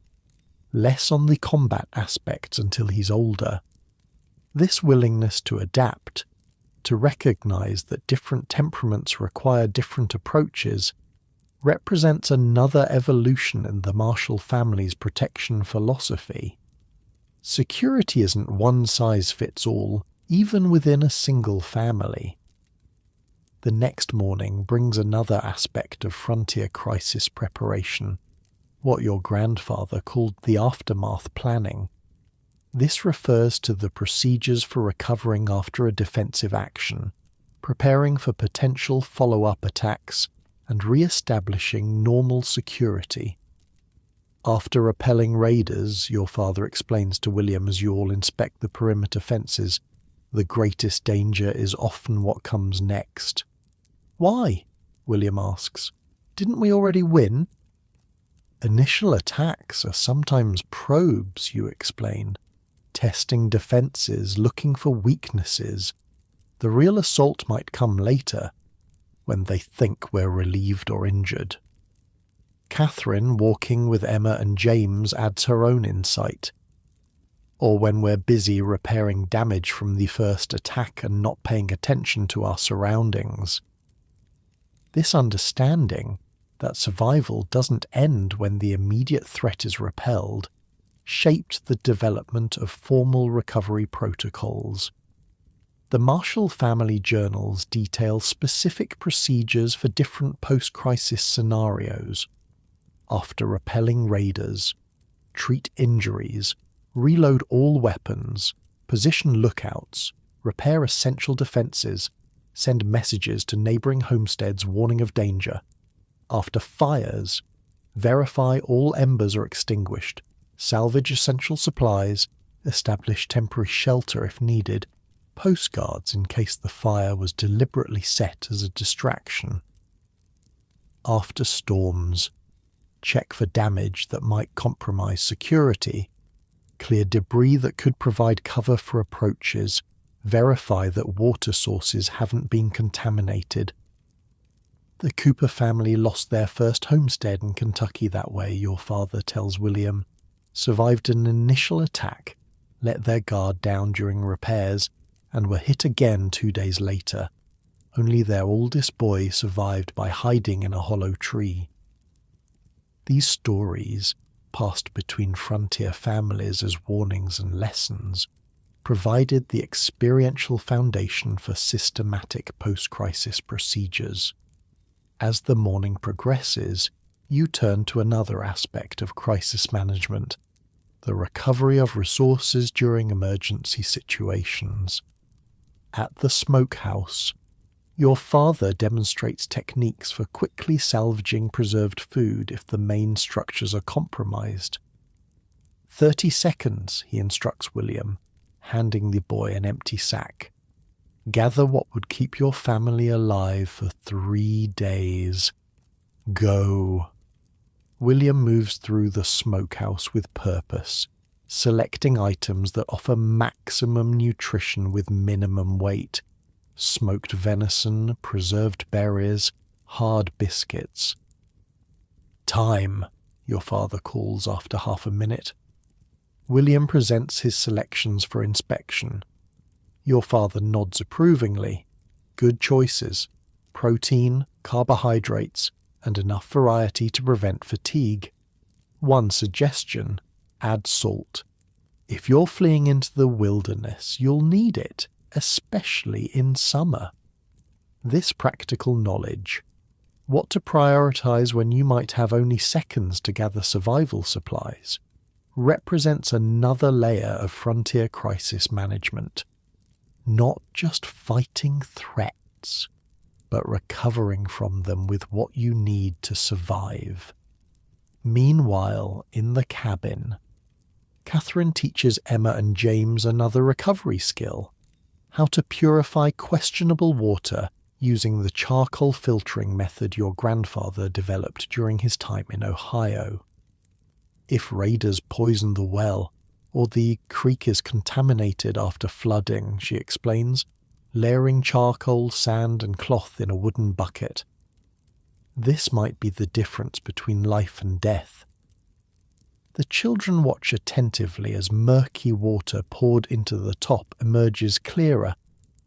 less on the combat aspects until he's older. This willingness to adapt, to recognize that different temperaments require different approaches, represents another evolution in the Marshall family's protection philosophy. Security isn't one size fits all, even within a single family. The next morning brings another aspect of frontier crisis preparation, what your grandfather called the aftermath planning. This refers to the procedures for recovering after a defensive action, preparing for potential follow-up attacks, and re-establishing normal security. After repelling raiders, your father explains to William as you all inspect the perimeter fences, the greatest danger is often what comes next. Why? William asks. Didn't we already win? Initial attacks are sometimes probes, you explain, testing defenses, looking for weaknesses. The real assault might come later, when they think we're relieved or injured. Catherine, walking with Emma and James, adds her own insight. Or when we're busy repairing damage from the first attack and not paying attention to our surroundings. This understanding that survival doesn't end when the immediate threat is repelled shaped the development of formal recovery protocols. The Marshall family journals detail specific procedures for different post-crisis scenarios. After repelling raiders, treat injuries, reload all weapons, position lookouts, repair essential defenses, send messages to neighboring homesteads warning of danger. After fires, verify all embers are extinguished, salvage essential supplies, establish temporary shelter if needed, postcards in case the fire was deliberately set as a distraction. After storms, check for damage that might compromise security, clear debris that could provide cover for approaches, verify that water sources haven't been contaminated. The Cooper family lost their first homestead in Kentucky that way, your father tells William, survived an initial attack, let their guard down during repairs, and were hit again 2 days later. Only their oldest boy survived by hiding in a hollow tree. These stories, passed between frontier families as warnings and lessons, provided the experiential foundation for systematic post-crisis procedures. As the morning progresses, you turn to another aspect of crisis management, the recovery of resources during emergency situations. At the smokehouse, your father demonstrates techniques for quickly salvaging preserved food if the main structures are compromised. 30 seconds, he instructs William, handing the boy an empty sack. Gather what would keep your family alive for 3 days. Go. William moves through the smokehouse with purpose, selecting items that offer maximum nutrition with minimum weight. Smoked venison, preserved berries, hard biscuits. Time, your father calls after half a minute. William presents his selections for inspection. Your father nods approvingly. Good choices. Protein, carbohydrates, and enough variety to prevent fatigue. One suggestion, add salt. If you're fleeing into the wilderness, you'll need it, especially in summer. This practical knowledge, what to prioritize when you might have only seconds to gather survival supplies, represents another layer of frontier crisis management. Not just fighting threats, but recovering from them with what you need to survive. Meanwhile, in the cabin, Catherine teaches Emma and James another recovery skill: how to purify questionable water using the charcoal filtering method your grandfather developed during his time in Ohio. If raiders poison the well, or the creek is contaminated after flooding, she explains, layering charcoal, sand and cloth in a wooden bucket. This might be the difference between life and death. The children watch attentively as murky water poured into the top emerges clearer,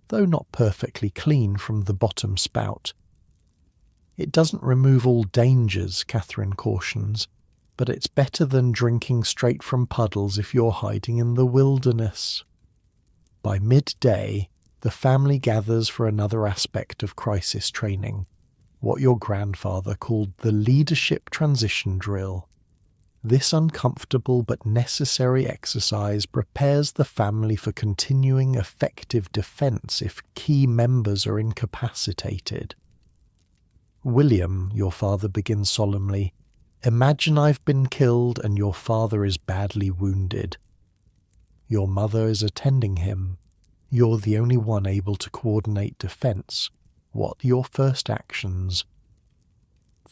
though not perfectly clean, from the bottom spout. It doesn't remove all dangers, Catherine cautions, but it's better than drinking straight from puddles if you're hiding in the wilderness. By midday, the family gathers for another aspect of crisis training, what your grandfather called the leadership transition drill. This uncomfortable but necessary exercise prepares the family for continuing effective defense if key members are incapacitated. William, your father begins solemnly, imagine I've been killed and your father is badly wounded. Your mother is attending him. You're the only one able to coordinate defense. What are your first actions?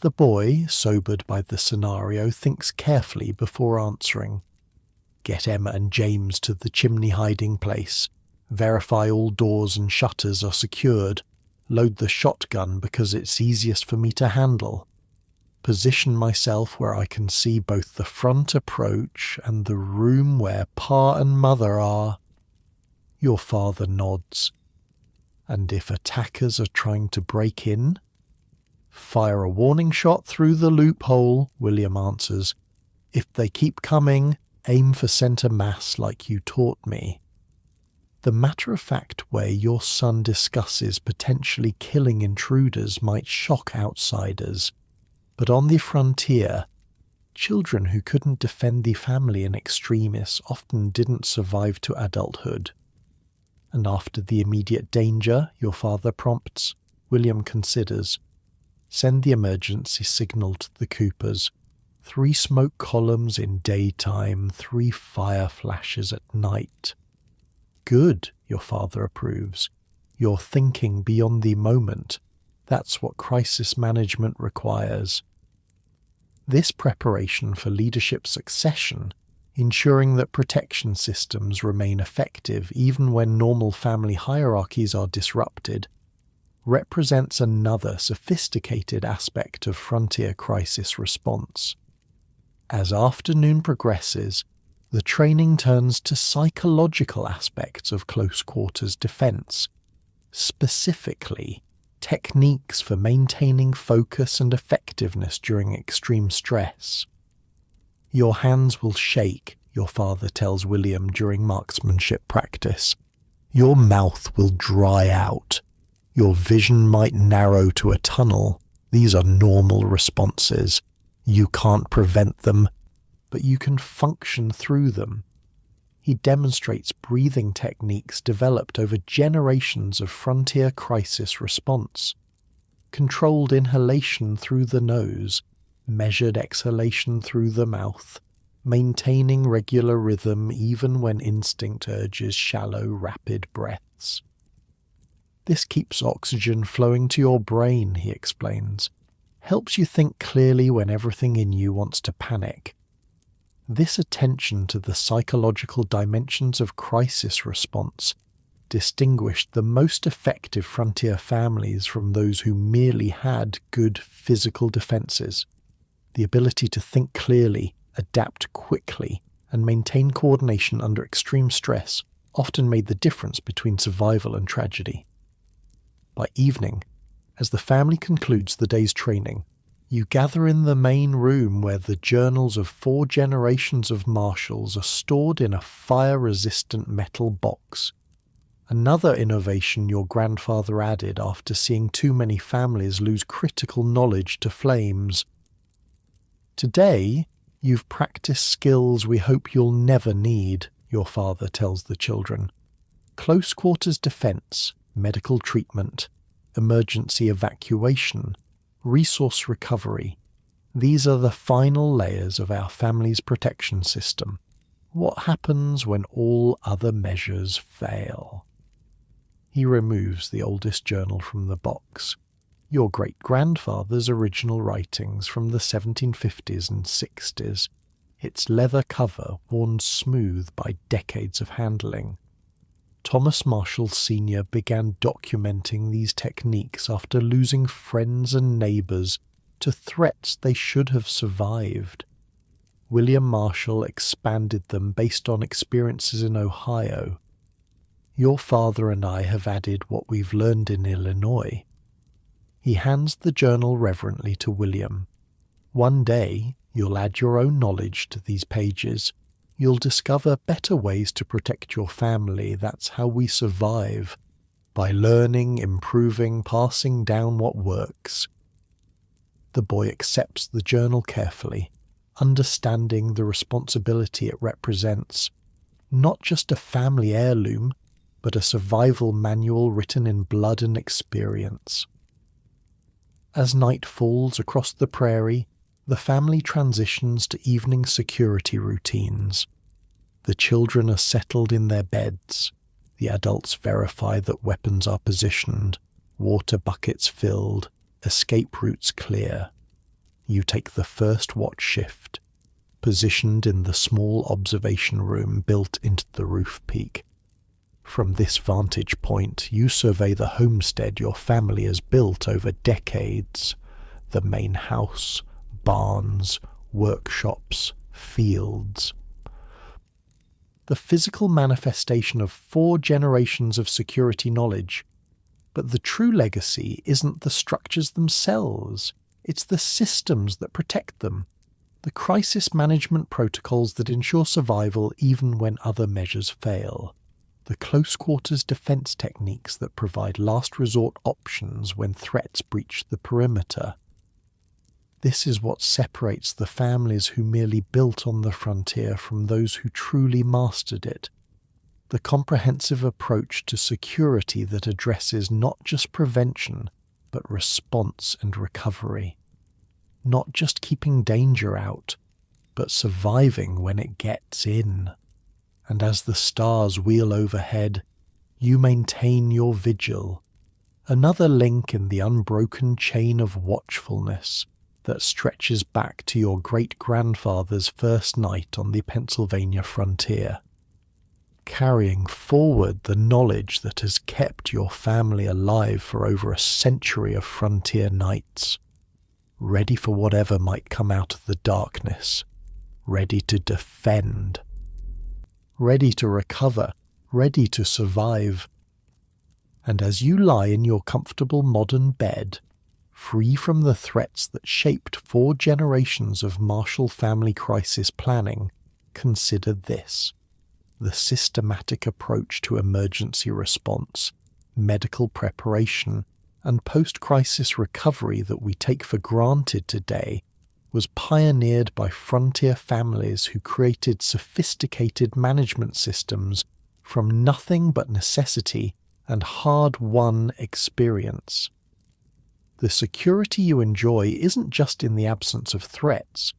The boy, sobered by the scenario, thinks carefully before answering. Get Emma and James to the chimney hiding place. Verify all doors and shutters are secured. Load the shotgun because it's easiest for me to handle. Position myself where I can see both the front approach and the room where Pa and Mother are. Your father nods. And if attackers are trying to break in? Fire a warning shot through the loophole, William answers. If they keep coming, aim for centre mass like you taught me. The matter-of-fact way your son discusses potentially killing intruders might shock outsiders, but on the frontier, children who couldn't defend the family in extremis often didn't survive to adulthood. And after the immediate danger, your father prompts, William considers. Send the emergency signal to the Coopers. 3 smoke columns in daytime, 3 fire flashes at night. Good, your father approves. You're thinking beyond the moment. That's what crisis management requires. This preparation for leadership succession, ensuring that protection systems remain effective even when normal family hierarchies are disrupted, represents another sophisticated aspect of frontier crisis response. As afternoon progresses, the training turns to psychological aspects of close quarters defense, specifically techniques for maintaining focus and effectiveness during extreme stress. Your hands will shake, your father tells William during marksmanship practice. Your mouth will dry out. Your vision might narrow to a tunnel. These are normal responses. You can't prevent them, but you can function through them. He demonstrates breathing techniques developed over generations of frontier crisis response. Controlled inhalation through the nose, measured exhalation through the mouth, maintaining regular rhythm even when instinct urges shallow, rapid breaths. This keeps oxygen flowing to your brain, he explains. Helps you think clearly when everything in you wants to panic. This attention to the psychological dimensions of crisis response distinguished the most effective frontier families from those who merely had good physical defenses. The ability to think clearly, adapt quickly, and maintain coordination under extreme stress often made the difference between survival and tragedy. By evening, as the family concludes the day's training, you gather in the main room where the journals of 4 generations of marshals are stored in a fire-resistant metal box. Another innovation your grandfather added after seeing too many families lose critical knowledge to flames. Today, you've practiced skills we hope you'll never need, your father tells the children. Close quarters defense, medical treatment, emergency evacuation, resource recovery. These are the final layers of our family's protection system. What happens when all other measures fail? He removes the oldest journal from the box. Your great-grandfather's original writings from the 1750s and 60s, its leather cover worn smooth by decades of handling. Thomas Marshall Sr. began documenting these techniques after losing friends and neighbors to threats they should have survived. William Marshall expanded them based on experiences in Ohio. Your father and I have added what we've learned in Illinois. He hands the journal reverently to William. One day, you'll add your own knowledge to these pages. You'll discover better ways to protect your family. That's how we survive. By learning, improving, passing down what works. The boy accepts the journal carefully, understanding the responsibility it represents. Not just a family heirloom, but a survival manual written in blood and experience. As night falls across the prairie, the family transitions to evening security routines. The children are settled in their beds. The adults verify that weapons are positioned, water buckets filled, escape routes clear. You take the first watch shift, positioned in the small observation room built into the roof peak. From this vantage point, you survey the homestead your family has built over decades. The main house, barns, workshops, fields. The physical manifestation of 4 generations of security knowledge. But the true legacy isn't the structures themselves, it's the systems that protect them. The crisis management protocols that ensure survival even when other measures fail. The close-quarters defense techniques that provide last resort options when threats breach the perimeter. This is what separates the families who merely built on the frontier from those who truly mastered it. The comprehensive approach to security that addresses not just prevention, but response and recovery. Not just keeping danger out, but surviving when it gets in. And as the stars wheel overhead, you maintain your vigil, another link in the unbroken chain of watchfulness that stretches back to your great-grandfather's first night on the Pennsylvania frontier, carrying forward the knowledge that has kept your family alive for over a century of frontier nights, ready for whatever might come out of the darkness, ready to defend, ready to recover, ready to survive. And as you lie in your comfortable modern bed, free from the threats that shaped 4 generations of Marshall family crisis planning, consider this: the systematic approach to emergency response, medical preparation, and post-crisis recovery that we take for granted today was pioneered by frontier families who created sophisticated management systems from nothing but necessity and hard-won experience. The security you enjoy isn't just in the absence of threats,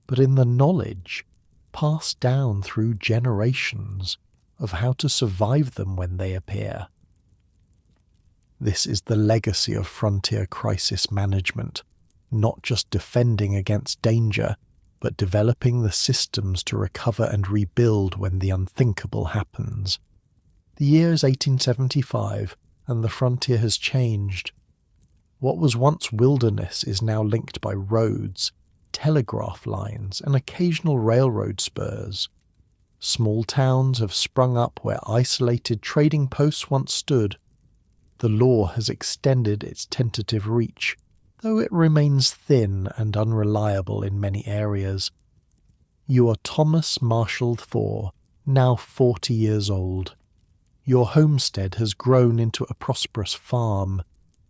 but in the knowledge, passed down through generations, of how to survive them when they appear. This is the legacy of frontier crisis management, not just defending against danger, but developing the systems to recover and rebuild when the unthinkable happens. The year is 1875, and the frontier has changed. What was once wilderness is now linked by roads, telegraph lines, and occasional railroad spurs. Small towns have sprung up where isolated trading posts once stood. The law has extended its tentative reach, though it remains thin and unreliable in many areas. You are Thomas Marshall IV, now 40 years old. Your homestead has grown into a prosperous farm,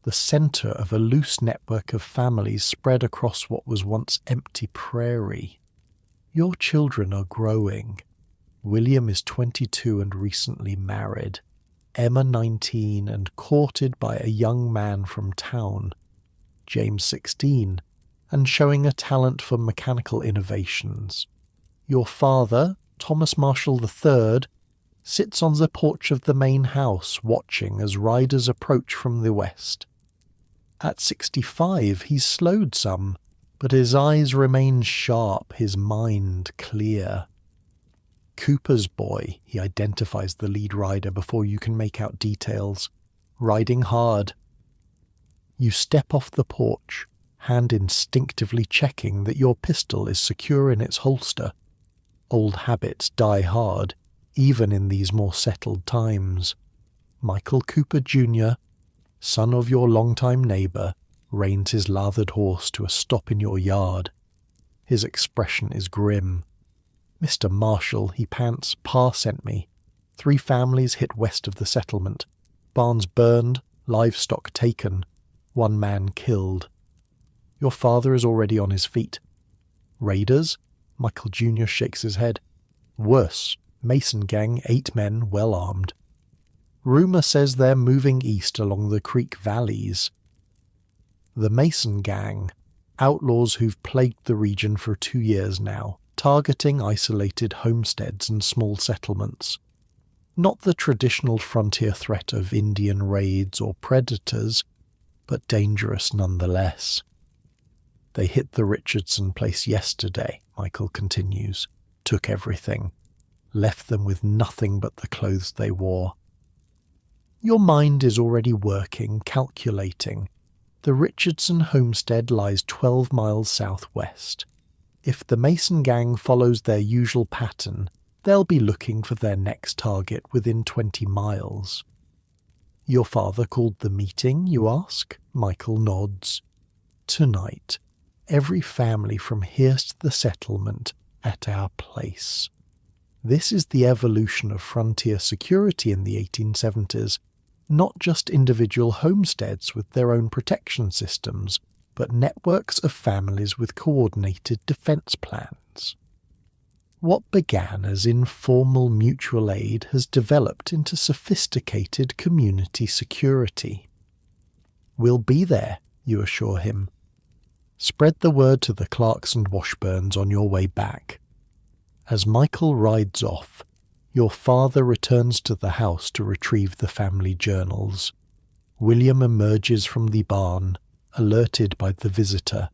the centre of a loose network of families spread across what was once empty prairie. Your children are growing. William is 22 and recently married. Emma 19 and courted by a young man from town. James 16, and showing a talent for mechanical innovations. Your father, Thomas Marshall III, sits on the porch of the main house watching as riders approach from the west. At 65 he's slowed some, but his eyes remain sharp, his mind clear. Cooper's boy, he identifies the lead rider before you can make out details, riding hard. You step off the porch, hand instinctively checking that your pistol is secure in its holster. Old habits die hard, even in these more settled times. Michael Cooper Jr., son of your longtime neighbour, reins his lathered horse to a stop in your yard. His expression is grim. "Mr. Marshall," he pants, "Pa sent me. 3 families hit west of the settlement. Barns burned, livestock taken, 1 man killed. Your father is already on his feet." "Raiders?" Michael Jr. shakes his head. "Worse. Mason gang, 8 men, well armed. Rumour says they're moving east along the creek valleys." The Mason gang, outlaws who've plagued the region for 2 years now, targeting isolated homesteads and small settlements. Not the traditional frontier threat of Indian raids or predators, but dangerous nonetheless. "They hit the Richardson place yesterday," Michael continues. "Took everything. Left them with nothing but the clothes they wore." Your mind is already working, calculating. The Richardson homestead lies 12 miles southwest. If the Mason gang follows their usual pattern, they'll be looking for their next target within 20 miles. "Your father called the meeting, you ask?" Michael nods. "Tonight, every family from here to the settlement at our place." This is the evolution of frontier security in the 1870s, not just individual homesteads with their own protection systems, but networks of families with coordinated defense plans. What began as informal mutual aid has developed into sophisticated community security. "We'll be there," you assure him. "Spread the word to the Clarks and Washburns on your way back." As Michael rides off, your father returns to the house to retrieve the family journals. William emerges from the barn, alerted by the visitor.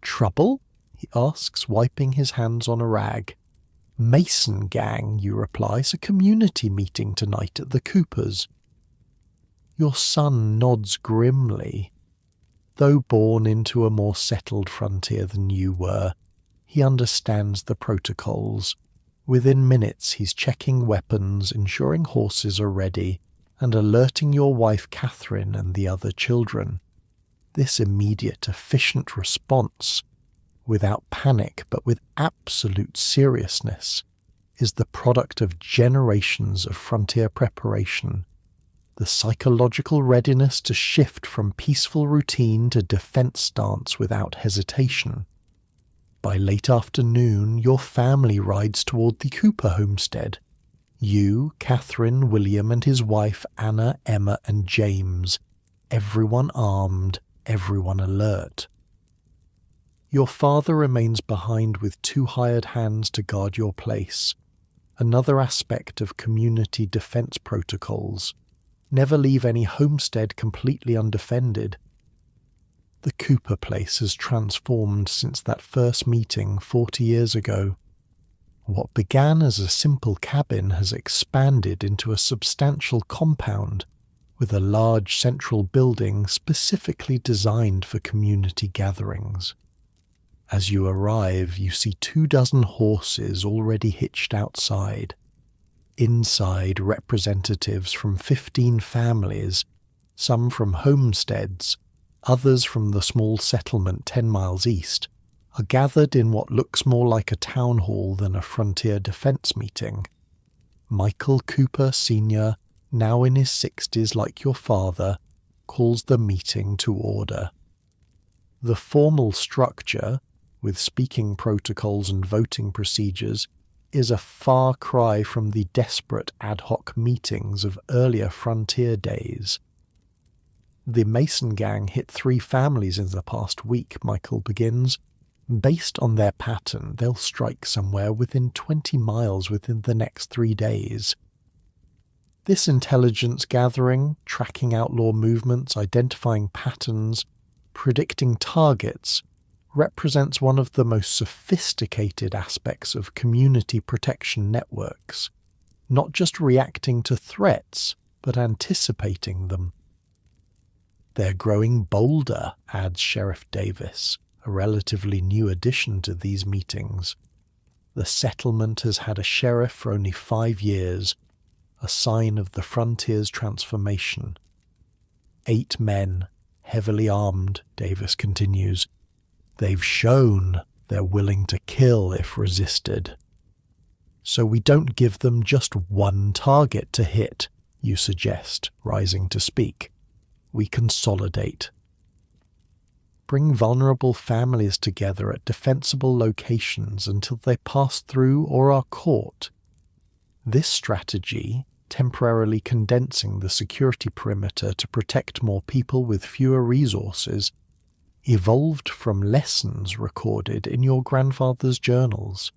"Trouble?" he asks, wiping his hands on a rag. "Mason gang," you reply. "It's a community meeting tonight at the Coopers." Your son nods grimly. Though born into a more settled frontier than you were, he understands the protocols. Within minutes he's checking weapons, ensuring horses are ready, and alerting your wife Catherine and the other children. This immediate, efficient response, without panic but with absolute seriousness, is the product of generations of frontier preparation. The psychological readiness to shift from peaceful routine to defense stance without hesitation. By late afternoon, your family rides toward the Cooper homestead. You, Catherine, William and his wife Anna, Emma and James. Everyone armed, everyone alert. Your father remains behind with 2 hired hands to guard your place. Another aspect of community defense protocols. Never leave any homestead completely undefended. The Cooper place has transformed since that first meeting 40 years ago. What began as a simple cabin has expanded into a substantial compound with a large central building specifically designed for community gatherings. As you arrive, you see 24 horses already hitched outside. Inside, representatives from 15 families, some from homesteads, others from the small settlement 10 miles east, are gathered in what looks more like a town hall than a frontier defense meeting. Michael Cooper Sr., now in his 60s like your father, calls the meeting to order. The formal structure, with speaking protocols and voting procedures, is a far cry from the desperate ad hoc meetings of earlier frontier days. "The Mason gang hit 3 families in the past week," Michael begins. Based on their pattern, they'll strike somewhere within 20 miles within the next 3 days. This intelligence gathering, tracking outlaw movements, identifying patterns, predicting targets, represents one of the most sophisticated aspects of community protection networks, not just reacting to threats, but anticipating them. They're growing bolder, adds Sheriff Davis, a relatively new addition to these meetings. The settlement has had a sheriff for only 5 years, a sign of the frontier's transformation. 8 men, heavily armed, Davis continues. They've shown they're willing to kill if resisted. So we don't give them just one target to hit, you suggest, rising to speak. We consolidate. Bring vulnerable families together at defensible locations until they pass through or are caught. This strategy, temporarily condensing the security perimeter to protect more people with fewer resources, evolved from lessons recorded in your grandfather's journals.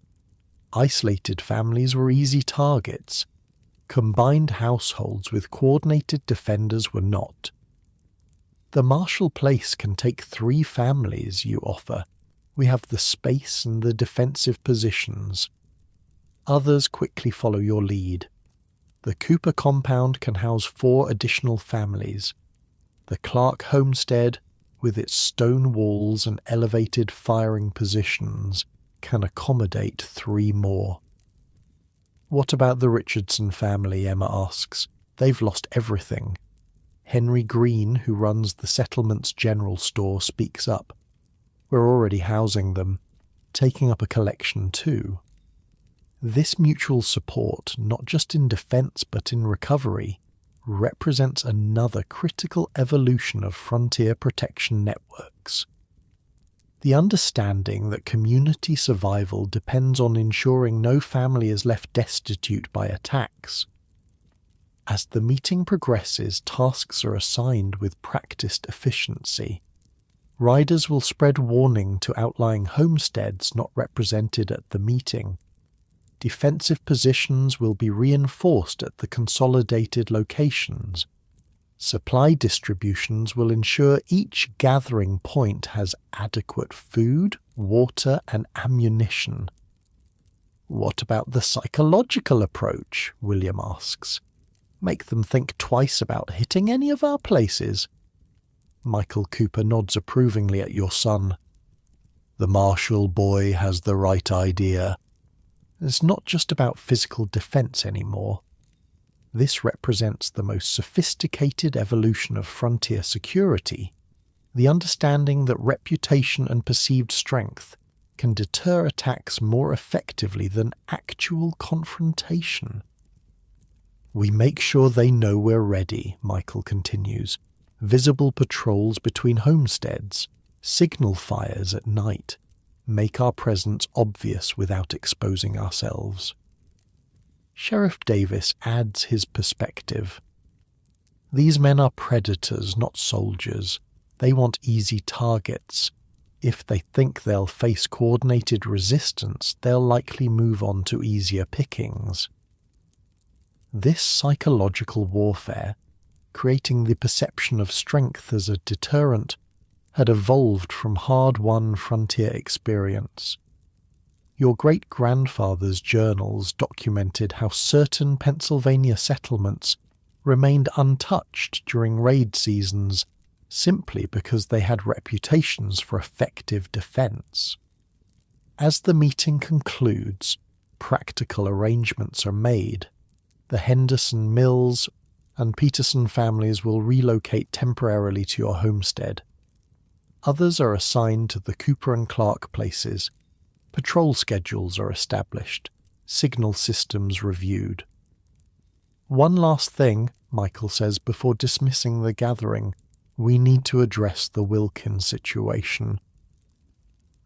Isolated families were easy targets. Combined households with coordinated defenders were not. The Marshall Place can take 3 families, you offer. We have the space and the defensive positions. Others quickly follow your lead. The Cooper compound can house 4 additional families. The Clark homestead, with its stone walls and elevated firing positions, can accommodate 3 more. What about the Richardson family, Emma asks. They've lost everything. Henry Green, who runs the settlement's general store, speaks up. We're already housing them, taking up a collection too. This mutual support, not just in defense but in recovery, represents another critical evolution of frontier protection networks. The understanding that community survival depends on ensuring no family is left destitute by attacks. As the meeting progresses, tasks are assigned with practiced efficiency. Riders will spread warning to outlying homesteads not represented at the meeting. Defensive positions will be reinforced at the consolidated locations. Supply distributions will ensure each gathering point has adequate food, water, and ammunition. What about the psychological approach? William asks. Make them think twice about hitting any of our places. Michael Cooper nods approvingly at your son. The Marshall boy has the right idea. It's not just about physical defense anymore. This represents the most sophisticated evolution of frontier security, the understanding that reputation and perceived strength can deter attacks more effectively than actual confrontation. We make sure they know we're ready, Michael continues. Visible patrols between homesteads, signal fires at night, make our presence obvious without exposing ourselves. Sheriff Davis adds his perspective. These men are predators, not soldiers. They want easy targets. If they think they'll face coordinated resistance, they'll likely move on to easier pickings. This psychological warfare, creating the perception of strength as a deterrent, had evolved from hard-won frontier experience. Your great-grandfather's journals documented how certain Pennsylvania settlements remained untouched during raid seasons simply because they had reputations for effective defense. As the meeting concludes, practical arrangements are made. The Henderson, Mills, and Peterson families will relocate temporarily to your homestead. Others are assigned to the Cooper and Clark places. Patrol schedules are established, signal systems reviewed. One last thing, Michael says before dismissing the gathering, we need to address the Wilkins situation.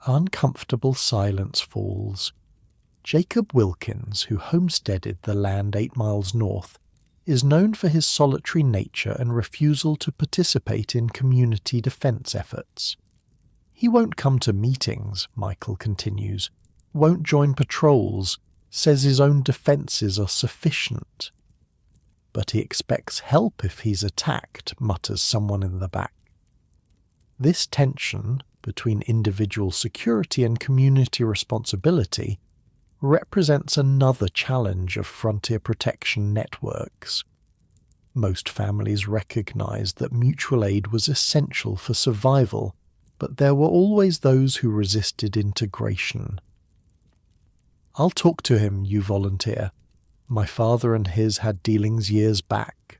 Uncomfortable silence falls. Jacob Wilkins, who homesteaded the land 8 miles north, is known for his solitary nature and refusal to participate in community defense efforts. He won't come to meetings, Michael continues, won't join patrols, says his own defences are sufficient. But he expects help if he's attacked, mutters someone in the back. This tension between individual security and community responsibility represents another challenge of frontier protection networks. Most families recognized that mutual aid was essential for survival, but there were always those who resisted integration. "I'll talk to him," you volunteer. "My father and his had dealings years back."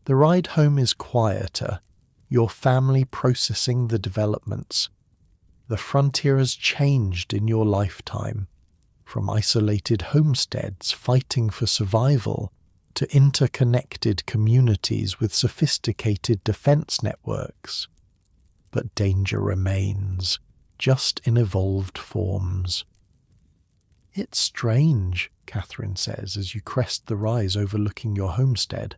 The ride home is quieter, your family processing the developments. The frontier has changed in your lifetime, from isolated homesteads fighting for survival to interconnected communities with sophisticated defense networks. But danger remains, just in evolved forms. "It's strange," Catherine says as you crest the rise overlooking your homestead.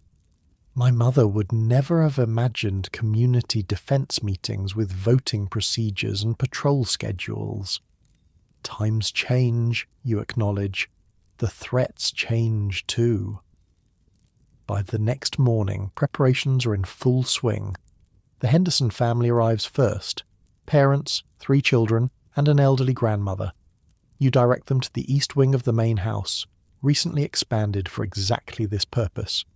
"My mother would never have imagined community defense meetings with voting procedures and patrol schedules. Times change," you acknowledge. "The threats change too." By the next morning, preparations are in full swing. The Henderson family arrives first. Parents, 3 children, and an elderly grandmother. You direct them to the east wing of the main house, recently expanded for exactly this purpose.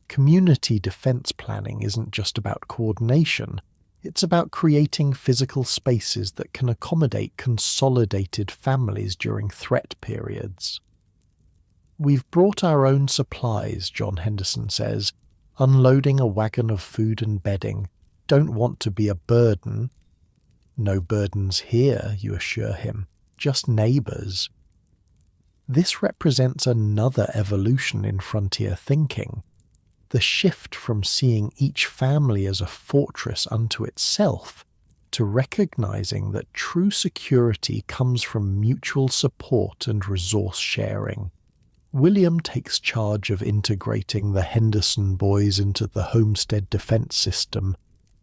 Community defense planning isn't just about coordination, it's about creating physical spaces that can accommodate consolidated families during threat periods. "We've brought our own supplies," John Henderson says, unloading a wagon of food and bedding. "Don't want to be a burden." "No burdens here," you assure him, "just neighbours." This represents another evolution in frontier thinking. The shift from seeing each family as a fortress unto itself to recognizing that true security comes from mutual support and resource sharing. William takes charge of integrating the Henderson boys into the homestead defense system,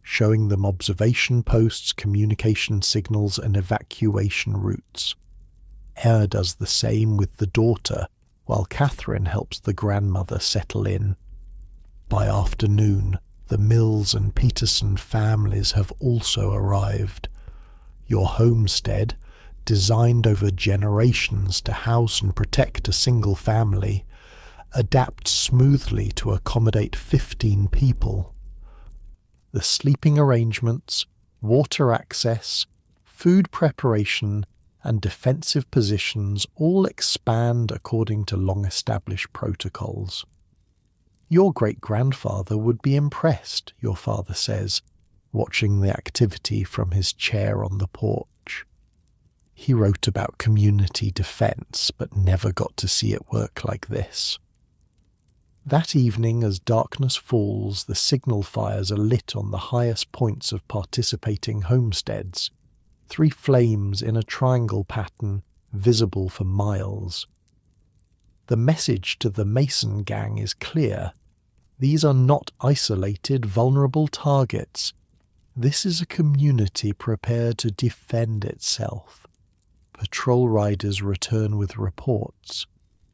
showing them observation posts, communication signals, and evacuation routes. Eyre does the same with the daughter, while Catherine helps the grandmother settle in. By afternoon, the Mills and Peterson families have also arrived. Your homestead, designed over generations to house and protect a single family, adapts smoothly to accommodate 15 people. The sleeping arrangements, water access, food preparation, and defensive positions all expand according to long-established protocols. "Your great-grandfather would be impressed," your father says, watching the activity from his chair on the porch. He wrote about community defense, but never got to see it work like this. That evening, as darkness falls, the signal fires are lit on the highest points of participating homesteads, 3 flames in a triangle pattern, visible for miles. The message to the Mason gang is clear. These are not isolated, vulnerable targets. This is a community prepared to defend itself. Patrol riders return with reports.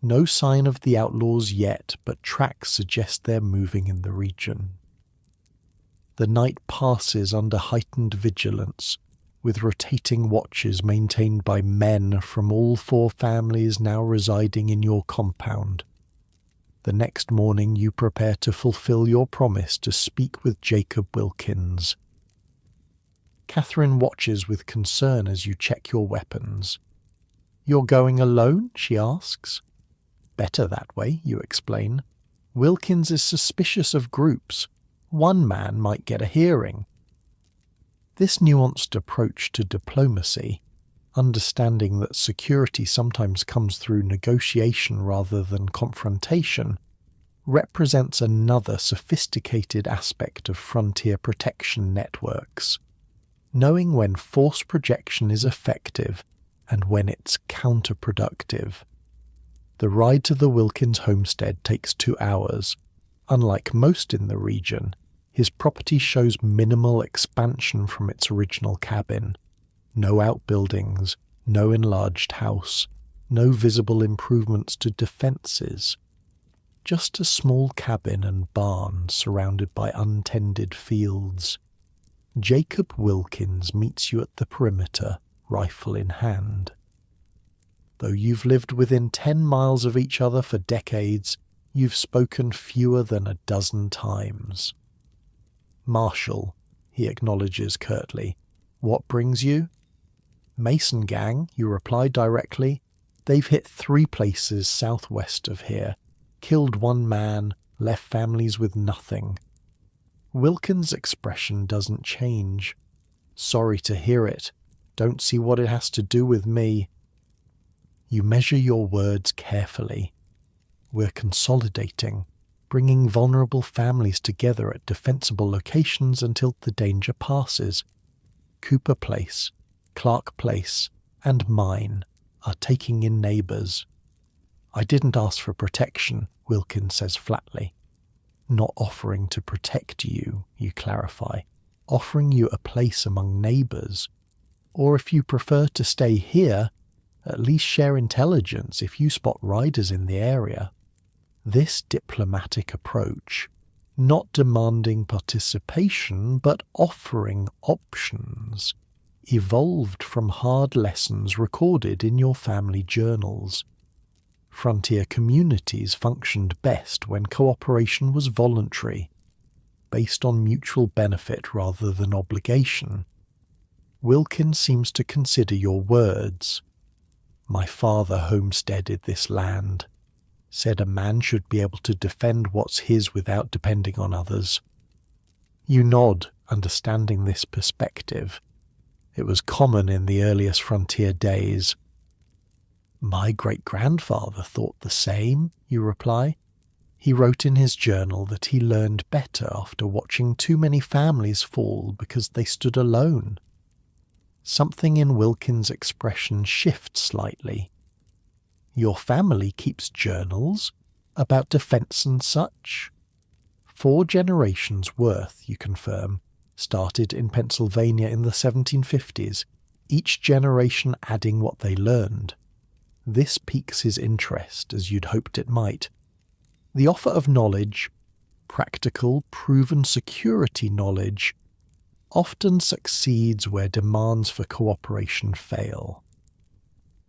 No sign of the outlaws yet, but tracks suggest they're moving in the region. The night passes under heightened vigilance, with rotating watches maintained by men from all 4 families now residing in your compound. The next morning you prepare to fulfill your promise to speak with Jacob Wilkins. Catherine watches with concern as you check your weapons. "You're going alone?" she asks. "Better that way," you explain. "Wilkins is suspicious of groups. One man might get a hearing." This nuanced approach to diplomacy, understanding that security sometimes comes through negotiation rather than confrontation, represents another sophisticated aspect of frontier protection networks. Knowing when force projection is effective and when it's counterproductive. The ride to the Wilkins homestead takes 2 hours. Unlike most in the region, His property shows minimal expansion from its original cabin. No outbuildings, no enlarged house, no visible improvements to defences. Just a small cabin and barn surrounded by untended fields. Jacob Wilkins meets you at the perimeter, rifle in hand. Though you've lived within 10 miles of each other for decades, you've spoken fewer than a dozen times. "Marshal," he acknowledges curtly. "What brings you?" "Mason gang," you reply directly. "They've hit 3 places southwest of here, killed 1 man, left families with nothing." Wilkins' expression doesn't change. "Sorry to hear it. Don't see what it has to do with me." You measure your words carefully. "We're consolidating, bringing vulnerable families together at defensible locations until the danger passes. Cooper Place, Clark Place, and mine are taking in neighbours." "I didn't ask for protection," Wilkins says flatly. "Not offering to protect you," you clarify. "Offering you a place among neighbours. Or if you prefer to stay here, at least share intelligence if you spot riders in the area." This diplomatic approach, not demanding participation but offering options, evolved from hard lessons recorded in your family journals. Frontier communities functioned best when cooperation was voluntary, based on mutual benefit rather than obligation. Wilkins seems to consider your words. "My father homesteaded this land. Said a man should be able to defend what's his without depending on others." You nod, understanding this perspective. It was common in the earliest frontier days. "My great-grandfather thought the same," you reply. "He wrote in his journal that he learned better after watching too many families fall because they stood alone." Something in Wilkins' expression shifts slightly. "Your family keeps journals about defence and such?" 4 generations' worth, you confirm, started in Pennsylvania in the 1750s, each generation adding what they learned. This piques his interest, as you'd hoped it might. The offer of knowledge, practical, proven security knowledge, often succeeds where demands for cooperation fail.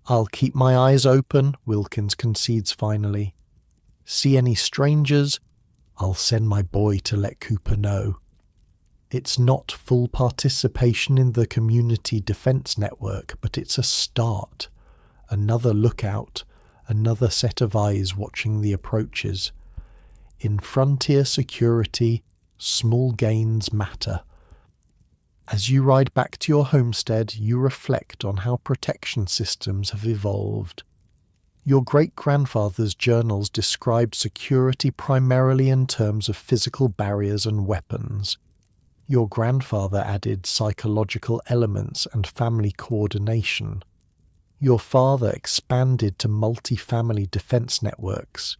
"I'll keep my eyes open," Wilkins concedes finally. "See any strangers? I'll send my boy to let Cooper know." It's not full participation in the community defense network, but it's a start. Another lookout, another set of eyes watching the approaches. In frontier security, small gains matter. As you ride back to your homestead, you reflect on how protection systems have evolved. Your great-grandfather's journals described security primarily in terms of physical barriers and weapons. Your grandfather added psychological elements and family coordination. Your father expanded to multi-family defense networks.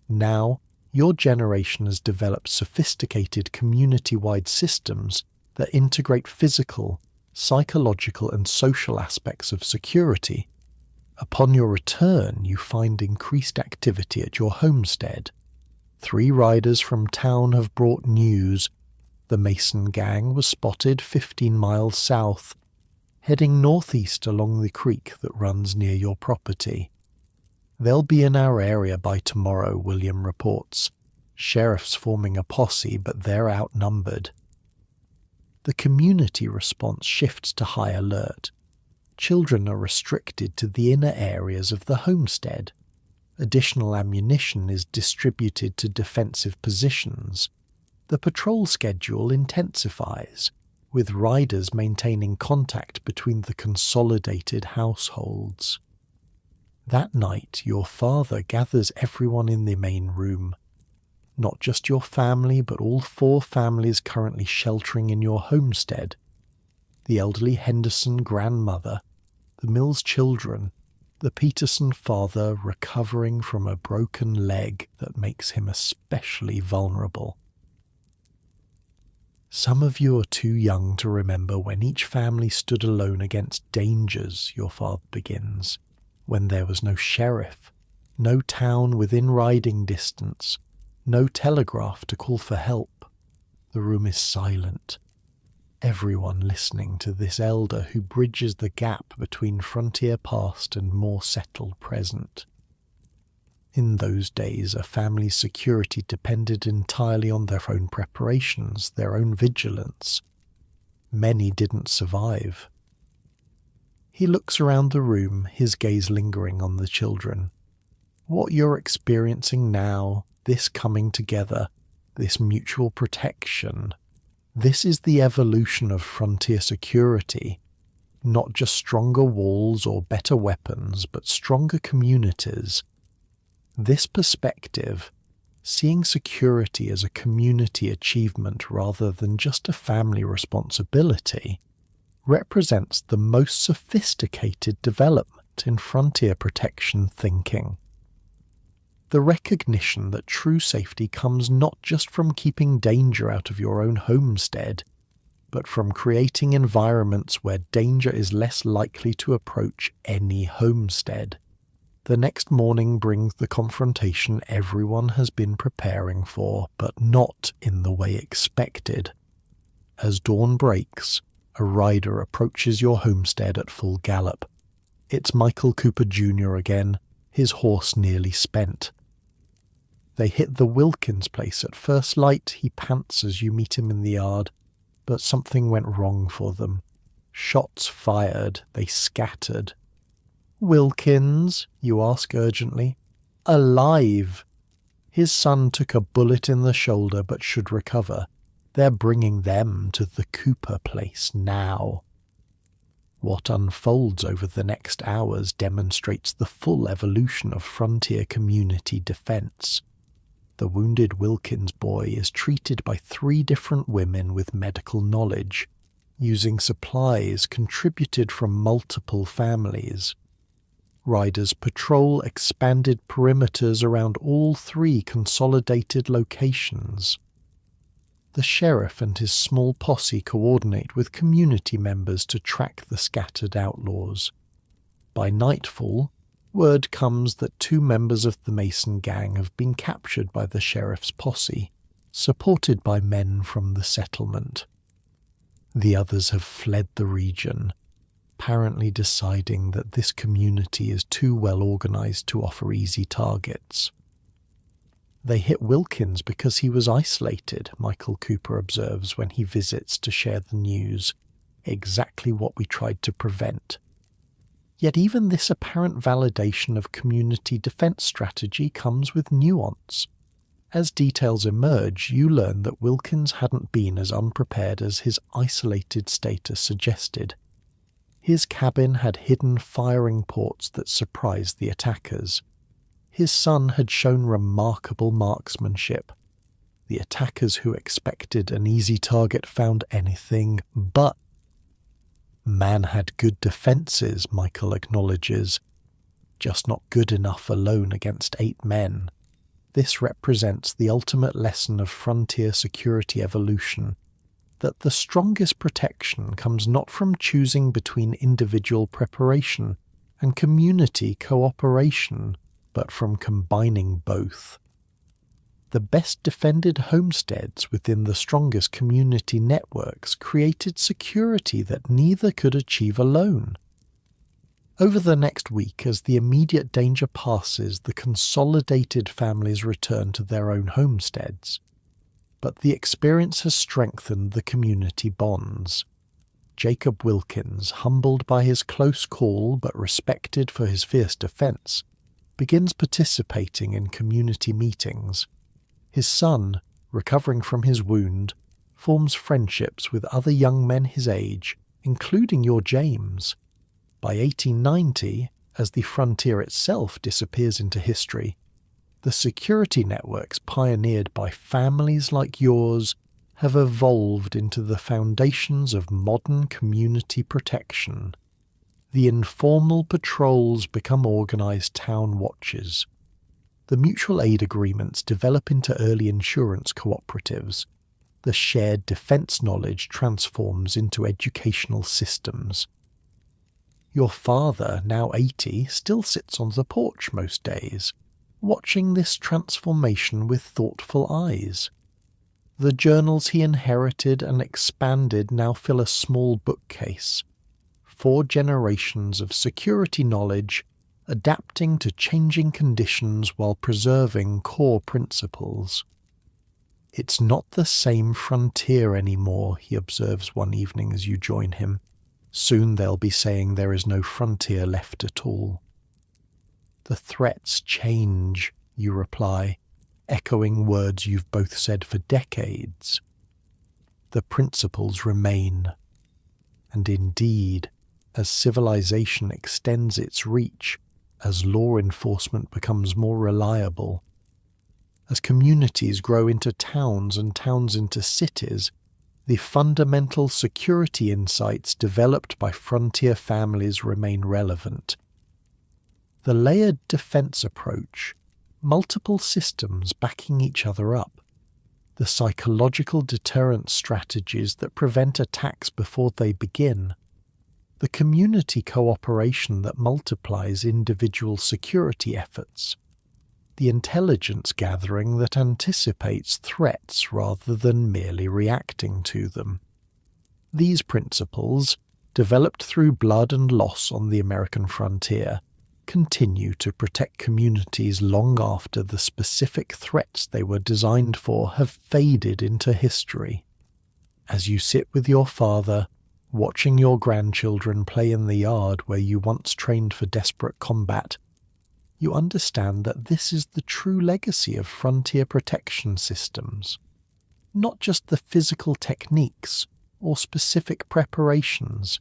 Now, your generation has developed sophisticated community-wide systems that integrate physical, psychological and social aspects of security. Upon your return, you find increased activity at your homestead. 3 riders from town have brought news. The Mason gang was spotted 15 miles south, heading northeast along the creek that runs near your property. "They'll be in our area by tomorrow," William reports. "Sheriff's forming a posse, but they're outnumbered." The community response shifts to high alert. Children are restricted to the inner areas of the homestead. Additional ammunition is distributed to defensive positions. The patrol schedule intensifies, with riders maintaining contact between the consolidated households. That night, your father gathers everyone in the main room. Not just your family, but all 4 families currently sheltering in your homestead. The elderly Henderson grandmother, the Mills children, the Peterson father recovering from a broken leg that makes him especially vulnerable. Some of you are too young to remember when each family stood alone against dangers, your father begins, when there was no sheriff, no town within riding distance, no telegraph to call for help. The room is silent. Everyone listening to this elder who bridges the gap between frontier past and more settled present. In those days, a family's security depended entirely on their own preparations, their own vigilance. Many didn't survive. He looks around the room, his gaze lingering on the children. What you're experiencing now, this coming together, this mutual protection, this is the evolution of frontier security. Not just stronger walls or better weapons, but stronger communities. This perspective, seeing security as a community achievement rather than just a family responsibility, represents the most sophisticated development in frontier protection thinking. The recognition that true safety comes not just from keeping danger out of your own homestead, but from creating environments where danger is less likely to approach any homestead. The next morning brings the confrontation everyone has been preparing for, but not in the way expected. As dawn breaks, a rider approaches your homestead at full gallop. It's Michael Cooper Jr. again, his horse nearly spent. They hit the Wilkins place at first light. He pants as you meet him in the yard, but something went wrong for them. Shots fired, they scattered. "Wilkins?" you ask urgently. "Alive." His son took a bullet in the shoulder but should recover. They're bringing them to the Cooper place now. What unfolds over the next hours demonstrates the full evolution of frontier community defense. The wounded Wilkins boy is treated by 3 different women with medical knowledge, using supplies contributed from multiple families. Riders patrol expanded perimeters around all 3 consolidated locations. The sheriff and his small posse coordinate with community members to track the scattered outlaws. By nightfall, word comes that 2 members of the Mason gang have been captured by the sheriff's posse, supported by men from the settlement. The others have fled the region, apparently deciding that this community is too well organized to offer easy targets. They hit Wilkins because he was isolated, Michael Cooper observes when he visits to share the news, exactly what we tried to prevent. Yet even this apparent validation of community defense strategy comes with nuance. As details emerge, you learn that Wilkins hadn't been as unprepared as his isolated status suggested. His cabin had hidden firing ports that surprised the attackers. His son had shown remarkable marksmanship. The attackers who expected an easy target found anything but. Man had good defences, Michael acknowledges, just not good enough alone against 8 men. This represents the ultimate lesson of frontier security evolution, that the strongest protection comes not from choosing between individual preparation and community cooperation, but from combining both. The best defended homesteads within the strongest community networks created security that neither could achieve alone. Over the next week, as the immediate danger passes, the consolidated families return to their own homesteads. But the experience has strengthened the community bonds. Jacob Wilkins, humbled by his close call but respected for his fierce defense, begins participating in community meetings. His son, recovering from his wound, forms friendships with other young men his age, including your James. By 1890, as the frontier itself disappears into history, the security networks pioneered by families like yours have evolved into the foundations of modern community protection. The informal patrols become organized town watches. The mutual aid agreements develop into early insurance cooperatives. The the shared defense knowledge transforms into educational systems. Your father, now 80, still sits on the porch most days, watching this transformation with thoughtful eyes. The journals he inherited and expanded now fill a small bookcase. 4 generations of security knowledge, adapting to changing conditions while preserving core principles. "It's not the same frontier anymore," he observes one evening as you join him. "Soon they'll be saying there is no frontier left at all." "The threats change," you reply, echoing words you've both said for decades. "The principles remain." And indeed, as civilization extends its reach, as law enforcement becomes more reliable, as communities grow into towns and towns into cities, the fundamental security insights developed by frontier families remain relevant. The layered defense approach, multiple systems backing each other up, the psychological deterrence strategies that prevent attacks before they begin, the community cooperation that multiplies individual security efforts, the intelligence gathering that anticipates threats rather than merely reacting to them. These principles, developed through blood and loss on the American frontier, continue to protect communities long after the specific threats they were designed for have faded into history. As you sit with your father, watching your grandchildren play in the yard where you once trained for desperate combat, you understand that this is the true legacy of frontier protection systems. Not just the physical techniques or specific preparations,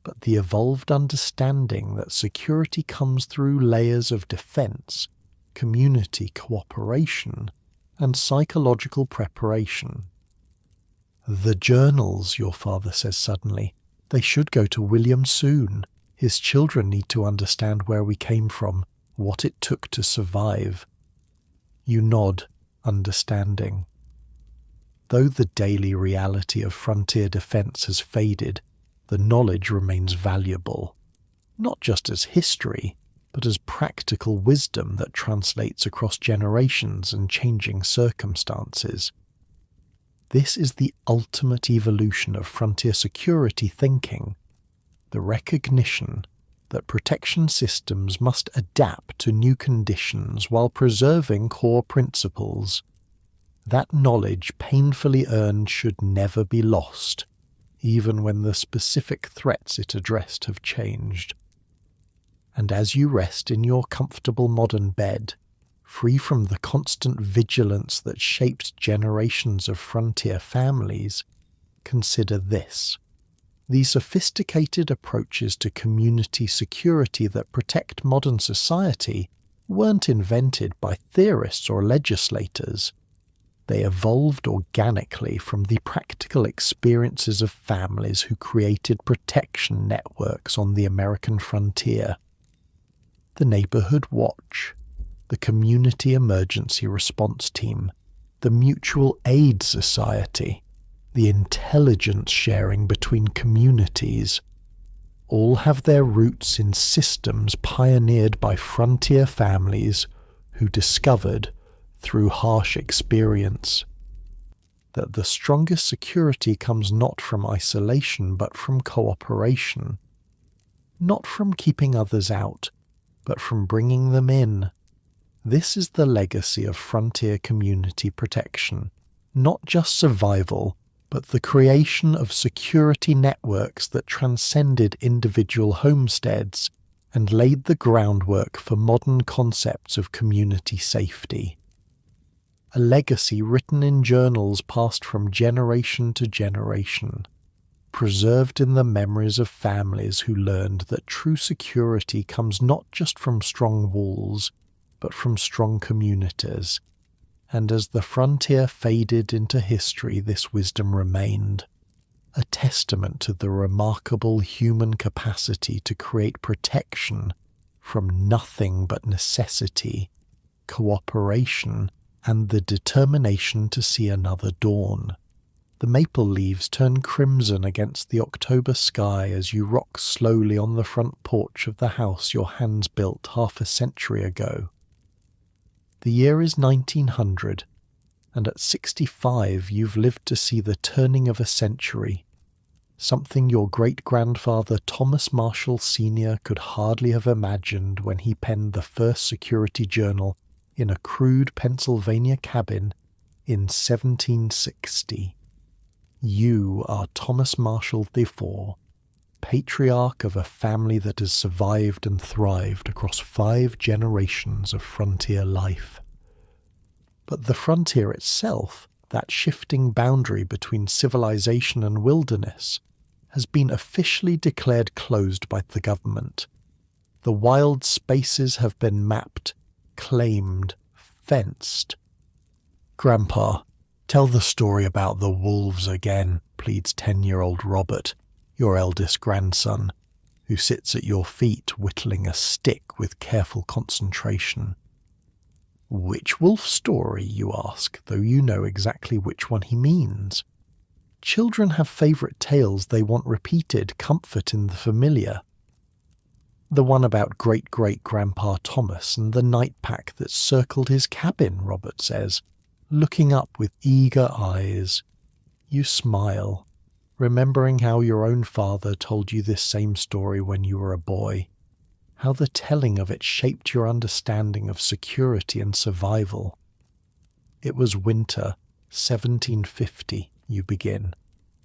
but the evolved understanding that security comes through layers of defense, community cooperation, and psychological preparation. "The journals," your father says suddenly, "they should go to William soon. His children need to understand where we came from, what it took to survive." You nod, understanding. Though the daily reality of frontier defense has faded, the knowledge remains valuable, not just as history, but as practical wisdom that translates across generations and changing circumstances. This is the ultimate evolution of frontier security thinking, the recognition that protection systems must adapt to new conditions while preserving core principles. That knowledge painfully earned should never be lost, even when the specific threats it addressed have changed. And as you rest in your comfortable modern bed, free from the constant vigilance that shaped generations of frontier families, consider this. The sophisticated approaches to community security that protect modern society weren't invented by theorists or legislators. They evolved organically from the practical experiences of families who created protection networks on the American frontier. The neighborhood watch, the community emergency response team, the mutual aid society, the intelligence sharing between communities, all have their roots in systems pioneered by frontier families who discovered, through harsh experience, that the strongest security comes not from isolation but from cooperation, not from keeping others out, but from bringing them in. This is the legacy of frontier community protection, not just survival, but the creation of security networks that transcended individual homesteads and laid the groundwork for modern concepts of community safety. A legacy written in journals passed from generation to generation, preserved in the memories of families who learned that true security comes not just from strong walls, but from strong communities. And as the frontier faded into history, this wisdom remained, a testament to the remarkable human capacity to create protection from nothing but necessity, cooperation, and the determination to see another dawn. The maple leaves turn crimson against the October sky as you rock slowly on the front porch of the house your hands built half a century ago. The year is 1900, and at 65 you've lived to see the turning of a century, something your great-grandfather Thomas Marshall Sr. could hardly have imagined when he penned the first security journal in a crude Pennsylvania cabin in 1760. You are Thomas Marshall IV, patriarch of a family that has survived and thrived across 5 generations of frontier life. But the frontier itself, that shifting boundary between civilization and wilderness, has been officially declared closed by the government. The wild spaces have been mapped, claimed, fenced. "Grandpa, tell the story about the wolves again," pleads 10-year-old Robert, your eldest grandson, who sits at your feet whittling a stick with careful concentration. "Which wolf story?" you ask, though you know exactly which one he means. Children have favourite tales they want repeated, comfort in the familiar. "The one about great-great-grandpa Thomas and the night pack that circled his cabin," Robert says, looking up with eager eyes. You smile, remembering how your own father told you this same story when you were a boy, how the telling of it shaped your understanding of security and survival. "It was winter, 1750, you begin,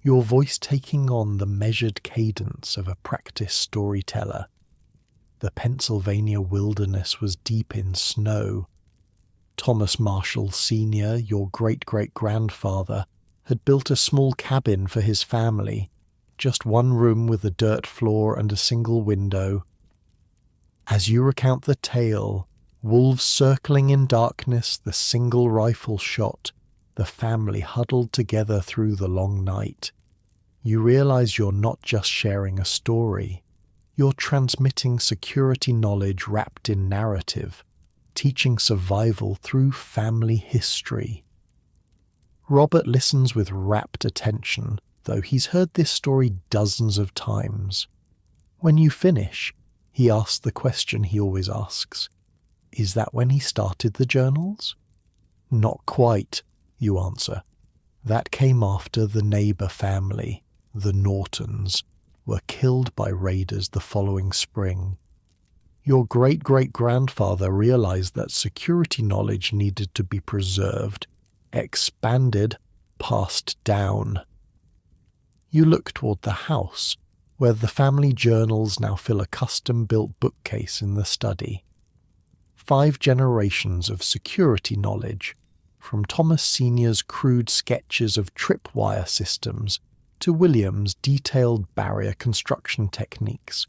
your voice taking on the measured cadence of a practiced storyteller. The Pennsylvania wilderness was deep in snow. Thomas Marshall Sr., your great-great-grandfather, had built a small cabin for his family, just one room with a dirt floor and a single window. As you recount the tale, wolves circling in darkness, the single rifle shot, the family huddled together through the long night, you realize you're not just sharing a story. You're transmitting security knowledge wrapped in narrative, teaching survival through family history." Robert listens with rapt attention, though he's heard this story dozens of times. When you finish, he asks the question he always asks. "Is that when he started the journals?" "Not quite," you answer. "That came after the neighbour family, the Nortons, were killed by raiders the following spring. Your great-great-grandfather realized that security knowledge needed to be preserved, expanded, passed down." You look toward the house, where the family journals now fill a custom-built bookcase in the study. 5 generations of security knowledge, from Thomas Sr.'s crude sketches of tripwire systems to William's detailed barrier construction techniques,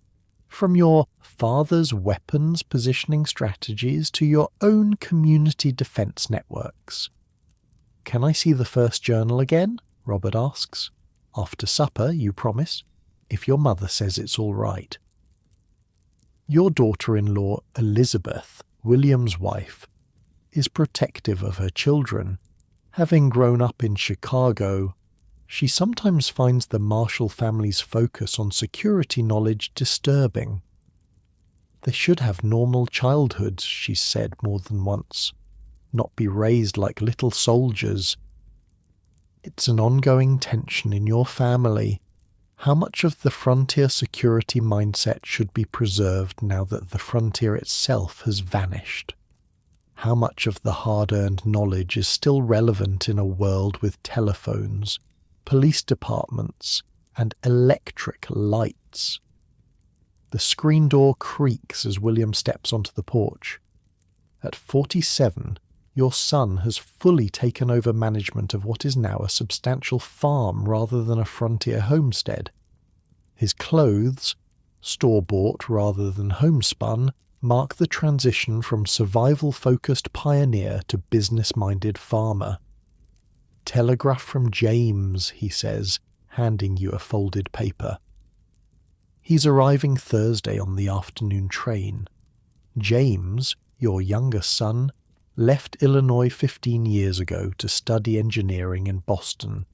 from your father's weapons positioning strategies to your own community defense networks. "Can I see the first journal again?" Robert asks. "After supper, you promise, if your mother says it's all right." Your daughter-in-law, Elizabeth, William's wife, is protective of her children. Having grown up in Chicago, she sometimes finds the Marshall family's focus on security knowledge disturbing. "They should have normal childhoods," she's said more than once, "not be raised like little soldiers." It's an ongoing tension in your family. How much of the frontier security mindset should be preserved now that the frontier itself has vanished? How much of the hard-earned knowledge is still relevant in a world with telephones, police departments, and electric lights? The screen door creaks as William steps onto the porch. At 47, your son has fully taken over management of what is now a substantial farm rather than a frontier homestead. His clothes, store-bought rather than homespun, mark the transition from survival-focused pioneer to business-minded farmer. "Telegraph from James," he says, handing you a folded paper. He's arriving Thursday on the afternoon train. James, your youngest son, left Illinois 15 years ago to study engineering in Boston.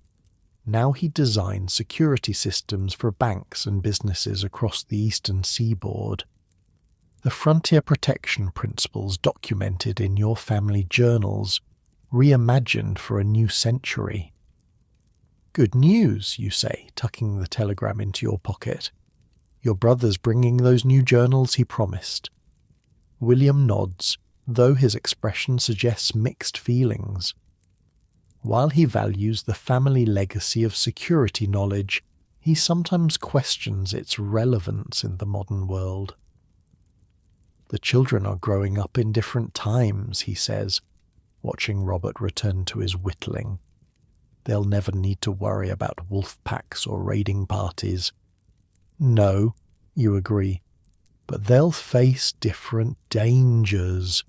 Now he designed security systems for banks and businesses across the eastern seaboard. The frontier protection principles documented in your family journals, reimagined for a new century. Good news, you say, tucking the telegram into your pocket. Your brother's bringing those new journals he promised. William nods, though his expression suggests mixed feelings. While he values the family legacy of security knowledge, he sometimes questions its relevance in the modern world. The children are growing up in different times, he says, watching Robert return to his whittling. They'll never need to worry about wolf packs or raiding parties. No, you agree, but they'll face different dangers.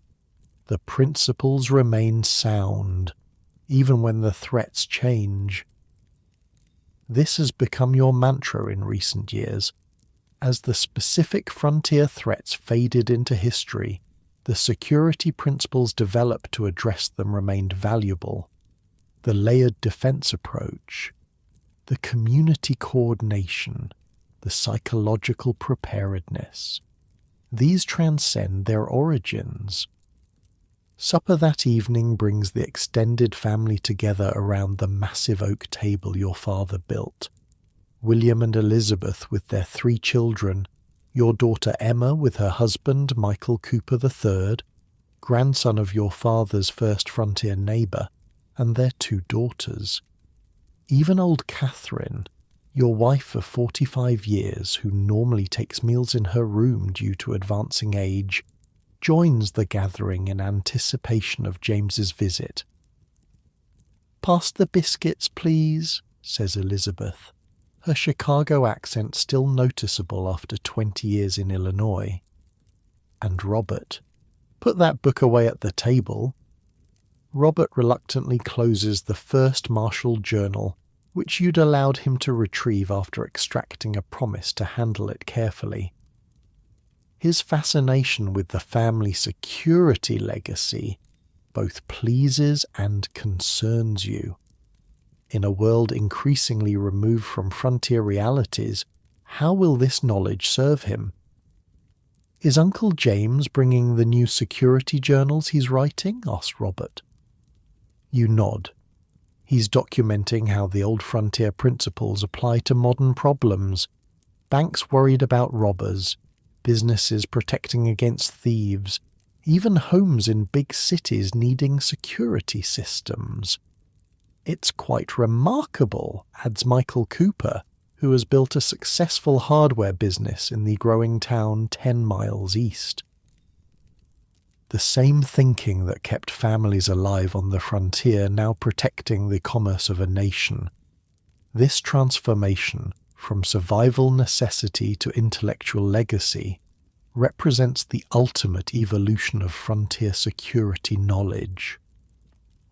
The principles remain sound, even when the threats change. This has become your mantra in recent years. As the specific frontier threats faded into history, the security principles developed to address them remained valuable. The layered defense approach, the community coordination, the psychological preparedness. These transcend their origins. Supper that evening brings the extended family together around the massive oak table your father built. William and Elizabeth with their 3 children, your daughter Emma with her husband Michael Cooper III, grandson of your father's first frontier neighbour, and their 2 daughters. Even old Catherine, your wife of 45 years who normally takes meals in her room due to advancing age, joins the gathering in anticipation of James's visit. "Pass the biscuits, please," says Elizabeth, her Chicago accent still noticeable after 20 years in Illinois. And Robert, "Put that book away at the table." Robert reluctantly closes the first Marshall journal, which you'd allowed him to retrieve after extracting a promise to handle it carefully. His fascination with the family security legacy both pleases and concerns you. In a world increasingly removed from frontier realities, how will this knowledge serve him? "Is Uncle James bringing the new security journals he's writing?" asks Robert. You nod. He's documenting how the old frontier principles apply to modern problems. Banks worried about robbers, businesses protecting against thieves, even homes in big cities needing security systems. "It's quite remarkable," adds Michael Cooper, who has built a successful hardware business in the growing town 10 miles east. The same thinking that kept families alive on the frontier now protecting the commerce of a nation. This transformation from survival necessity to intellectual legacy represents the ultimate evolution of frontier security knowledge.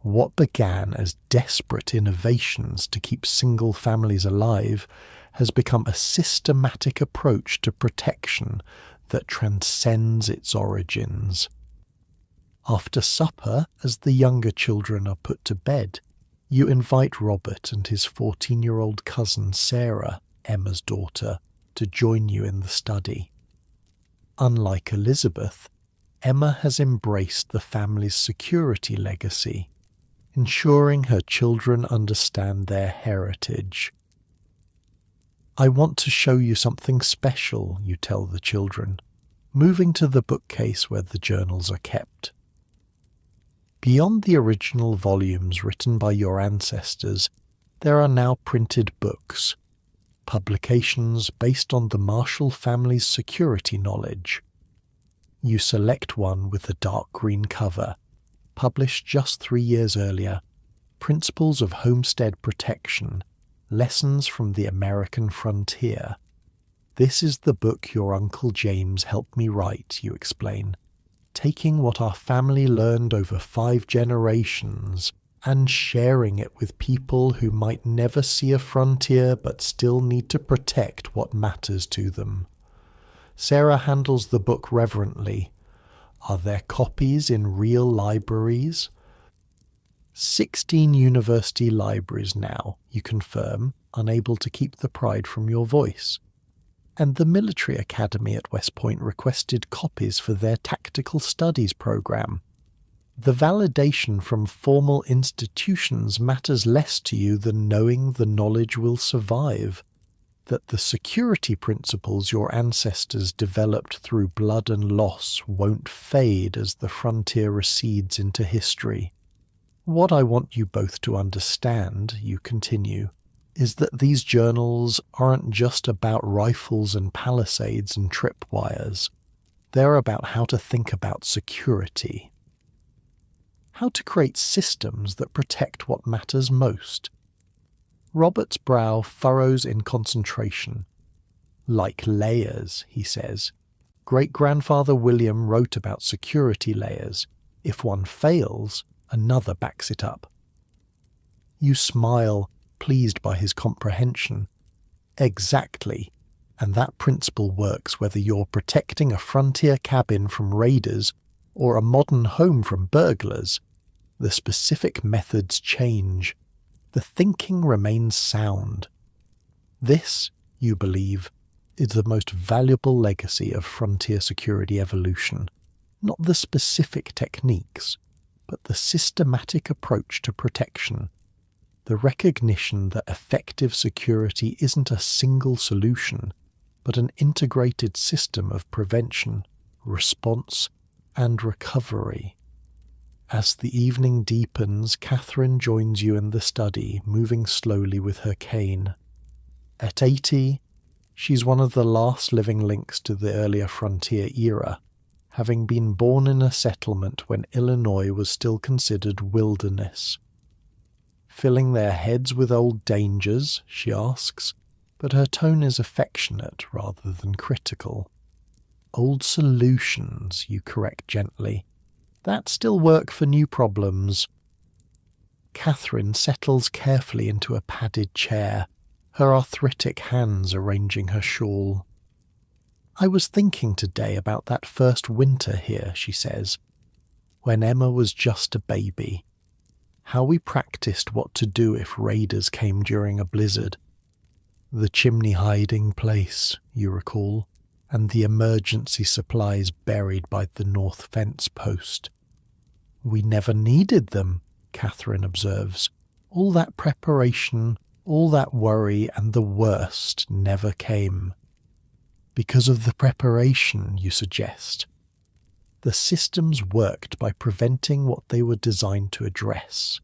What began as desperate innovations to keep single families alive has become a systematic approach to protection that transcends its origins. After supper, as the younger children are put to bed, you invite Robert and his 14-year-old cousin Sarah, Emma's daughter, to join you in the study. Unlike Elizabeth, Emma has embraced the family's security legacy, ensuring her children understand their heritage. "I want to show you something special," you tell the children, moving to the bookcase where the journals are kept. Beyond the original volumes written by your ancestors, there are now printed books, publications based on the Marshall family's security knowledge. You select one with a dark green cover, published just 3 years earlier, Principles of Homestead Protection, Lessons from the American Frontier. "This is the book your Uncle James helped me write," you explain, "taking what our family learned over 5 generations and sharing it with people who might never see a frontier but still need to protect what matters to them." Sarah handles the book reverently. "Are there copies in real libraries?" 16 university libraries now, you confirm, unable to keep the pride from your voice. And the military academy at West Point requested copies for their tactical studies program. The validation from formal institutions matters less to you than knowing the knowledge will survive, that the security principles your ancestors developed through blood and loss won't fade as the frontier recedes into history. What I want you both to understand, you continue, is that these journals aren't just about rifles and palisades and tripwires. They're about how to think about security. How to create systems that protect what matters most. Robert's brow furrows in concentration. Like layers, he says. Great-grandfather William wrote about security layers. If one fails, another backs it up. You smile, pleased by his comprehension. Exactly, and that principle works whether you're protecting a frontier cabin from raiders or a modern home from burglars. The specific methods change. The thinking remains sound. This, you believe, is the most valuable legacy of frontier security evolution, not the specific techniques, but the systematic approach to protection. The recognition that effective security isn't a single solution, but an integrated system of prevention, response, and recovery. As the evening deepens, Catherine joins you in the study, moving slowly with her cane. At 80, she's one of the last living links to the earlier frontier era, having been born in a settlement when Illinois was still considered wilderness. Filling their heads with old dangers, she asks, but her tone is affectionate rather than critical. Old solutions, you correct gently. That still work for new problems. Catherine settles carefully into a padded chair, her arthritic hands arranging her shawl. I was thinking today about that first winter here, she says, when Emma was just a baby. How we practiced what to do if raiders came during a blizzard. The chimney hiding place, you recall, and the emergency supplies buried by the north fence post. We never needed them, Catherine observes. All that preparation, all that worry, and the worst never came. Because of the preparation, you suggest. The systems worked by preventing what they were designed to address.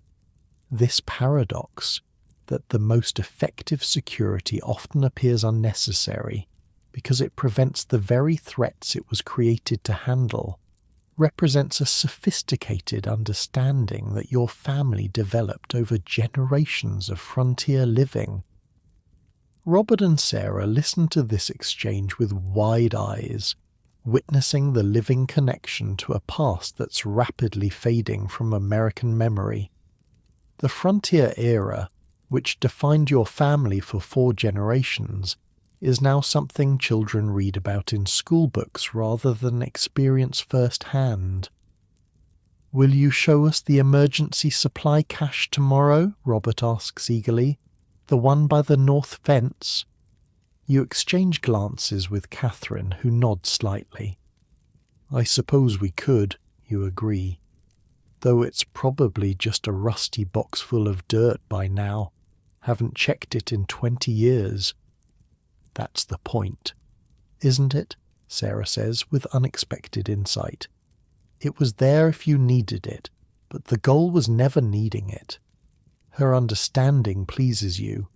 This paradox, that the most effective security often appears unnecessary because it prevents the very threats it was created to handle, represents a sophisticated understanding that your family developed over generations of frontier living. Robert and Sarah listened to this exchange with wide eyes, witnessing the living connection to a past that's rapidly fading from American memory. The frontier era, which defined your family for 4 generations, is now something children read about in school books rather than experience firsthand. Will you show us the emergency supply cache tomorrow? Robert asks eagerly. The one by the north fence? You exchange glances with Catherine, who nods slightly. I suppose we could, you agree, though it's probably just a rusty box full of dirt by now. Haven't checked it in 20 years. That's the point, isn't it? Sarah says with unexpected insight. It was there if you needed it, but the goal was never needing it. Her understanding pleases you.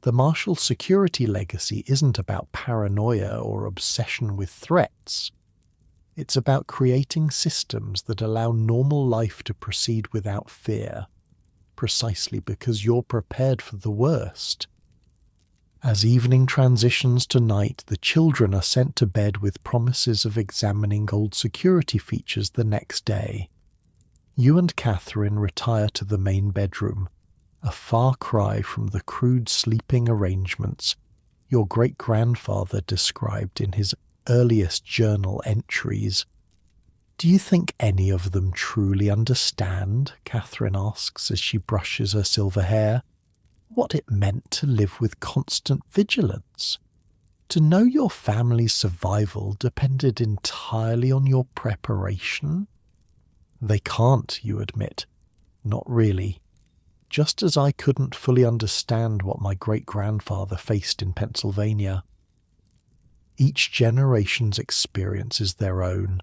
The Marshall security legacy isn't about paranoia or obsession with threats. It's about creating systems that allow normal life to proceed without fear, precisely because you're prepared for the worst. As evening transitions to night, the children are sent to bed with promises of examining old security features the next day. You and Catherine retire to the main bedroom, a far cry from the crude sleeping arrangements your great-grandfather described in his earliest journal entries. Do you think any of them truly understand, Catherine asks as she brushes her silver hair, what it meant to live with constant vigilance? To know your family's survival depended entirely on your preparation? They can't, you admit. Not really. Just as I couldn't fully understand what my great-grandfather faced in Pennsylvania. Each generation's experience is their own,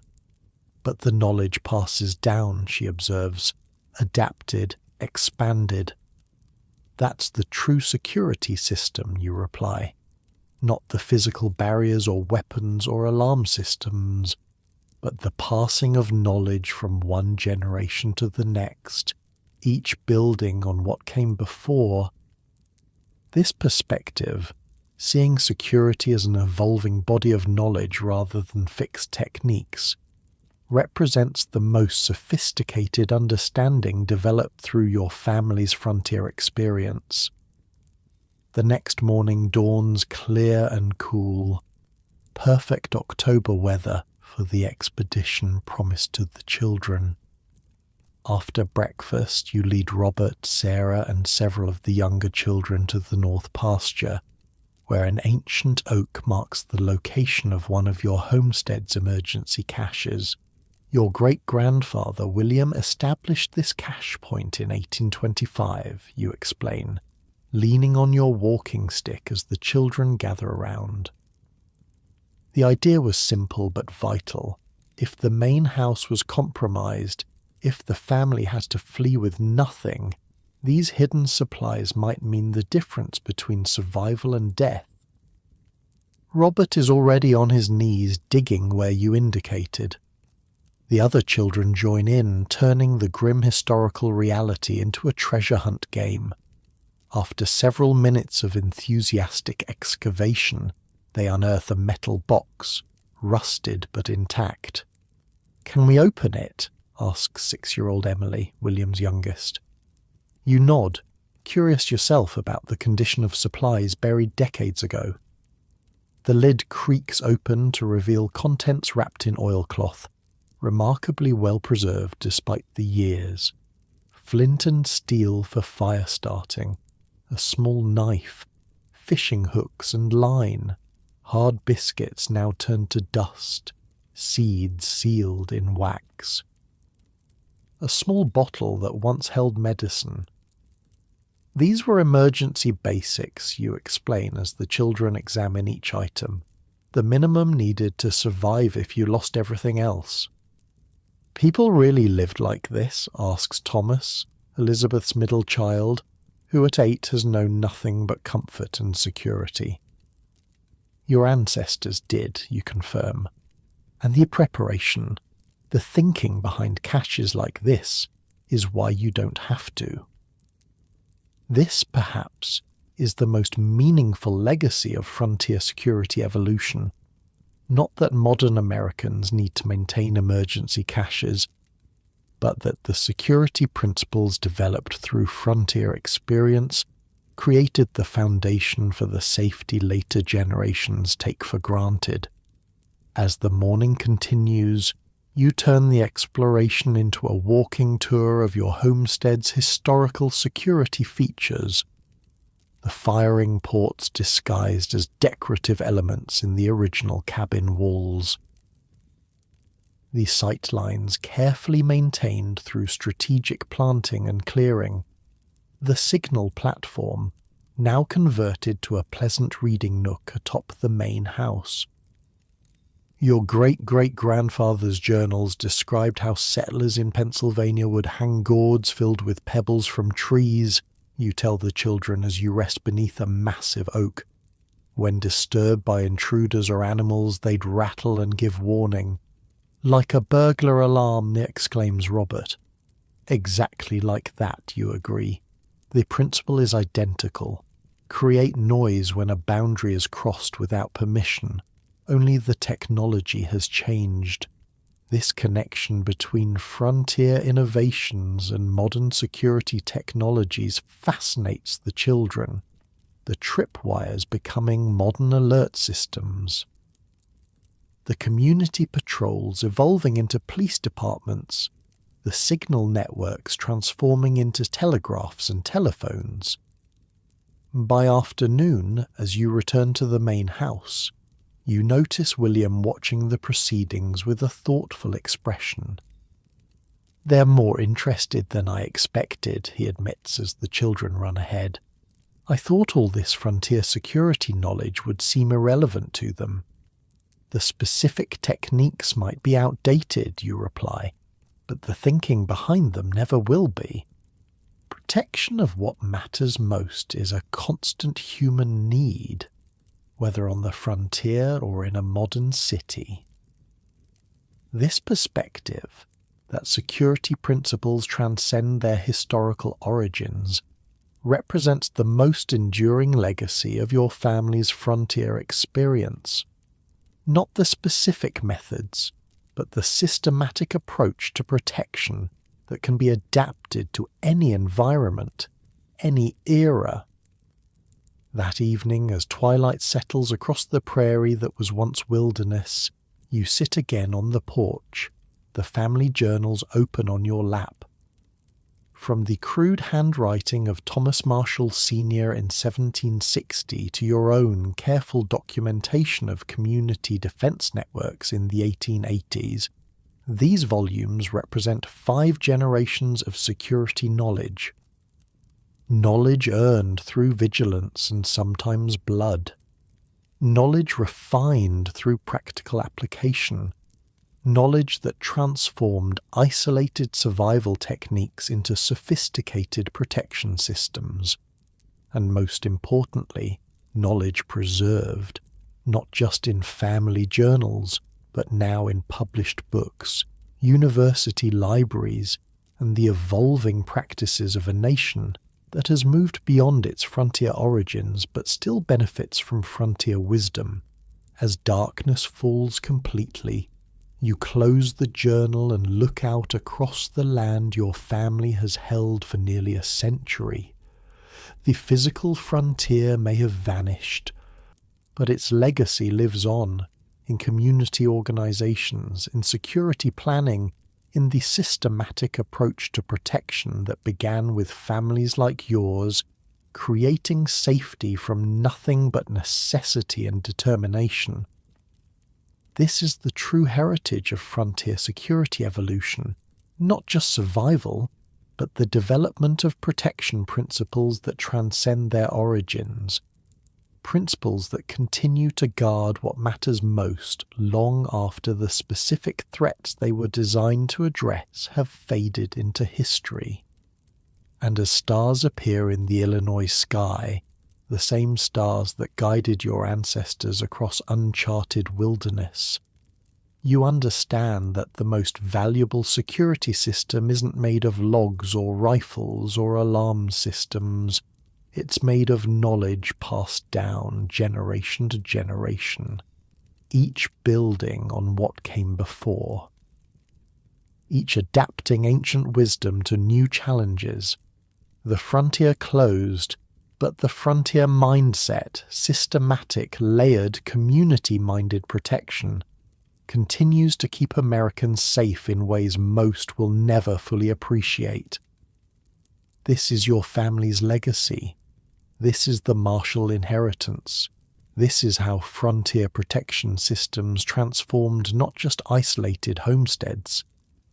but the knowledge passes down, she observes, adapted, expanded. That's the true security system, you reply, not the physical barriers or weapons or alarm systems, but the passing of knowledge from one generation to the next, each building on what came before. This perspective, seeing security as an evolving body of knowledge rather than fixed techniques, represents the most sophisticated understanding developed through your family's frontier experience. The next morning dawns clear and cool, perfect October weather for the expedition promised to the children. After breakfast, you lead Robert, Sarah, and several of the younger children to the north pasture, where an ancient oak marks the location of one of your homestead's emergency caches. Your great-grandfather William established this cache point in 1825, you explain, leaning on your walking stick as the children gather around. The idea was simple but vital. If the main house was compromised, if the family had to flee with nothing, these hidden supplies might mean the difference between survival and death. Robert is already on his knees digging where you indicated. The other children join in, turning the grim historical reality into a treasure hunt game. After several minutes of enthusiastic excavation, they unearth a metal box, rusted but intact. "Can we open it?" asks 6-year-old Emily, William's youngest. You nod, curious yourself about the condition of supplies buried decades ago. The lid creaks open to reveal contents wrapped in oilcloth, remarkably well preserved despite the years. Flint and steel for fire starting, a small knife, fishing hooks and line, hard biscuits now turned to dust, seeds sealed in wax. A small bottle that once held medicine. These were emergency basics, you explain as the children examine each item, the minimum needed to survive if you lost everything else. "People really lived like this?" asks Thomas, Elizabeth's middle child, who at 8 has known nothing but comfort and security. "Your ancestors did," you confirm, "and the preparation, the thinking behind caches like this, is why you don't have to." This, perhaps, is the most meaningful legacy of frontier security evolution. Not that modern Americans need to maintain emergency caches, but that the security principles developed through frontier experience created the foundation for the safety later generations take for granted. As the morning continues, you turn the exploration into a walking tour of your homestead's historical security features, the firing ports disguised as decorative elements in the original cabin walls. The sightlines carefully maintained through strategic planting and clearing. The signal platform, now converted to a pleasant reading nook atop the main house. Your great-great-grandfather's journals described how settlers in Pennsylvania would hang gourds filled with pebbles from trees, you tell the children as you rest beneath a massive oak. When disturbed by intruders or animals, they'd rattle and give warning. "Like a burglar alarm," exclaims Robert. Exactly like that, you agree. The principle is identical. Create noise when a boundary is crossed without permission. Only the technology has changed. This connection between frontier innovations and modern security technologies fascinates the children, the tripwires becoming modern alert systems. the community patrols evolving into police departments, the signal networks transforming into telegraphs and telephones. By afternoon, as you return to the main house, you notice William watching the proceedings with a thoughtful expression. "They're more interested than I expected," he admits as the children run ahead. "I thought all this frontier security knowledge would seem irrelevant to them." "The specific techniques might be outdated," you reply, "but the thinking behind them never will be. Protection of what matters most is a constant human need, whether on the frontier or in a modern city." This perspective, that security principles transcend their historical origins, represents the most enduring legacy of your family's frontier experience. Not the specific methods, but the systematic approach to protection that can be adapted to any environment, any era. That evening, as twilight settles across the prairie that was once wilderness, you sit again on the porch, the family journals open on your lap. From the crude handwriting of Thomas Marshall Sr. in 1760 to your own careful documentation of community defense networks in the 1880s, these volumes represent 5 generations of security knowledge. Knowledge earned through vigilance and sometimes blood. Knowledge refined through practical application. Knowledge that transformed isolated survival techniques into sophisticated protection systems. And most importantly, knowledge preserved, not just in family journals, but now in published books, university libraries, and the evolving practices of a nation that has moved beyond its frontier origins but still benefits from frontier wisdom. As darkness falls completely, you close the journal and look out across the land your family has held for nearly a century. The physical frontier may have vanished, but its legacy lives on in community organizations, in security planning, in the systematic approach to protection that began with families like yours, creating safety from nothing but necessity and determination. This is the true heritage of frontier security evolution, not just survival, but the development of protection principles that transcend their origins, principles that continue to guard what matters most long after the specific threats they were designed to address have faded into history. And as stars appear in the Illinois sky, the same stars that guided your ancestors across uncharted wilderness, you understand that the most valuable security system isn't made of logs or rifles or alarm systems. It's made of knowledge passed down generation to generation, each building on what came before, each adapting ancient wisdom to new challenges. The frontier closed, but the frontier mindset, systematic, layered, community-minded protection, continues to keep Americans safe in ways most will never fully appreciate. This is your family's legacy. This is the Marshall inheritance. This is how frontier protection systems transformed not just isolated homesteads,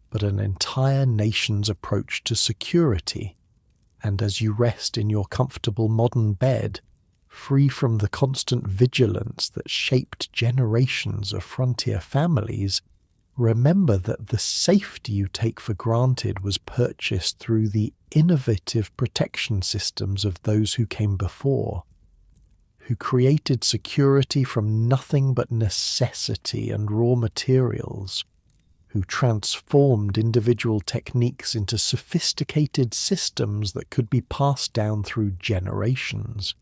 but an entire nation's approach to security. And as you rest in your comfortable modern bed, free from the constant vigilance that shaped generations of frontier families, remember that the safety you take for granted was purchased through the innovative protection systems of those who came before, who created security from nothing but necessity and raw materials, who transformed individual techniques into sophisticated systems that could be passed down through generations.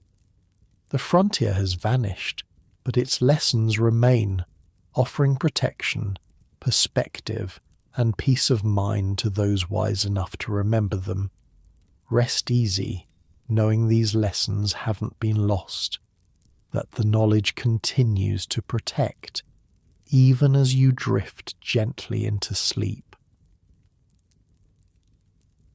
The frontier has vanished, but its lessons remain, offering protection, perspective, and peace of mind to those wise enough to remember them. Rest easy, knowing these lessons haven't been lost, that the knowledge continues to protect, even as you drift gently into sleep.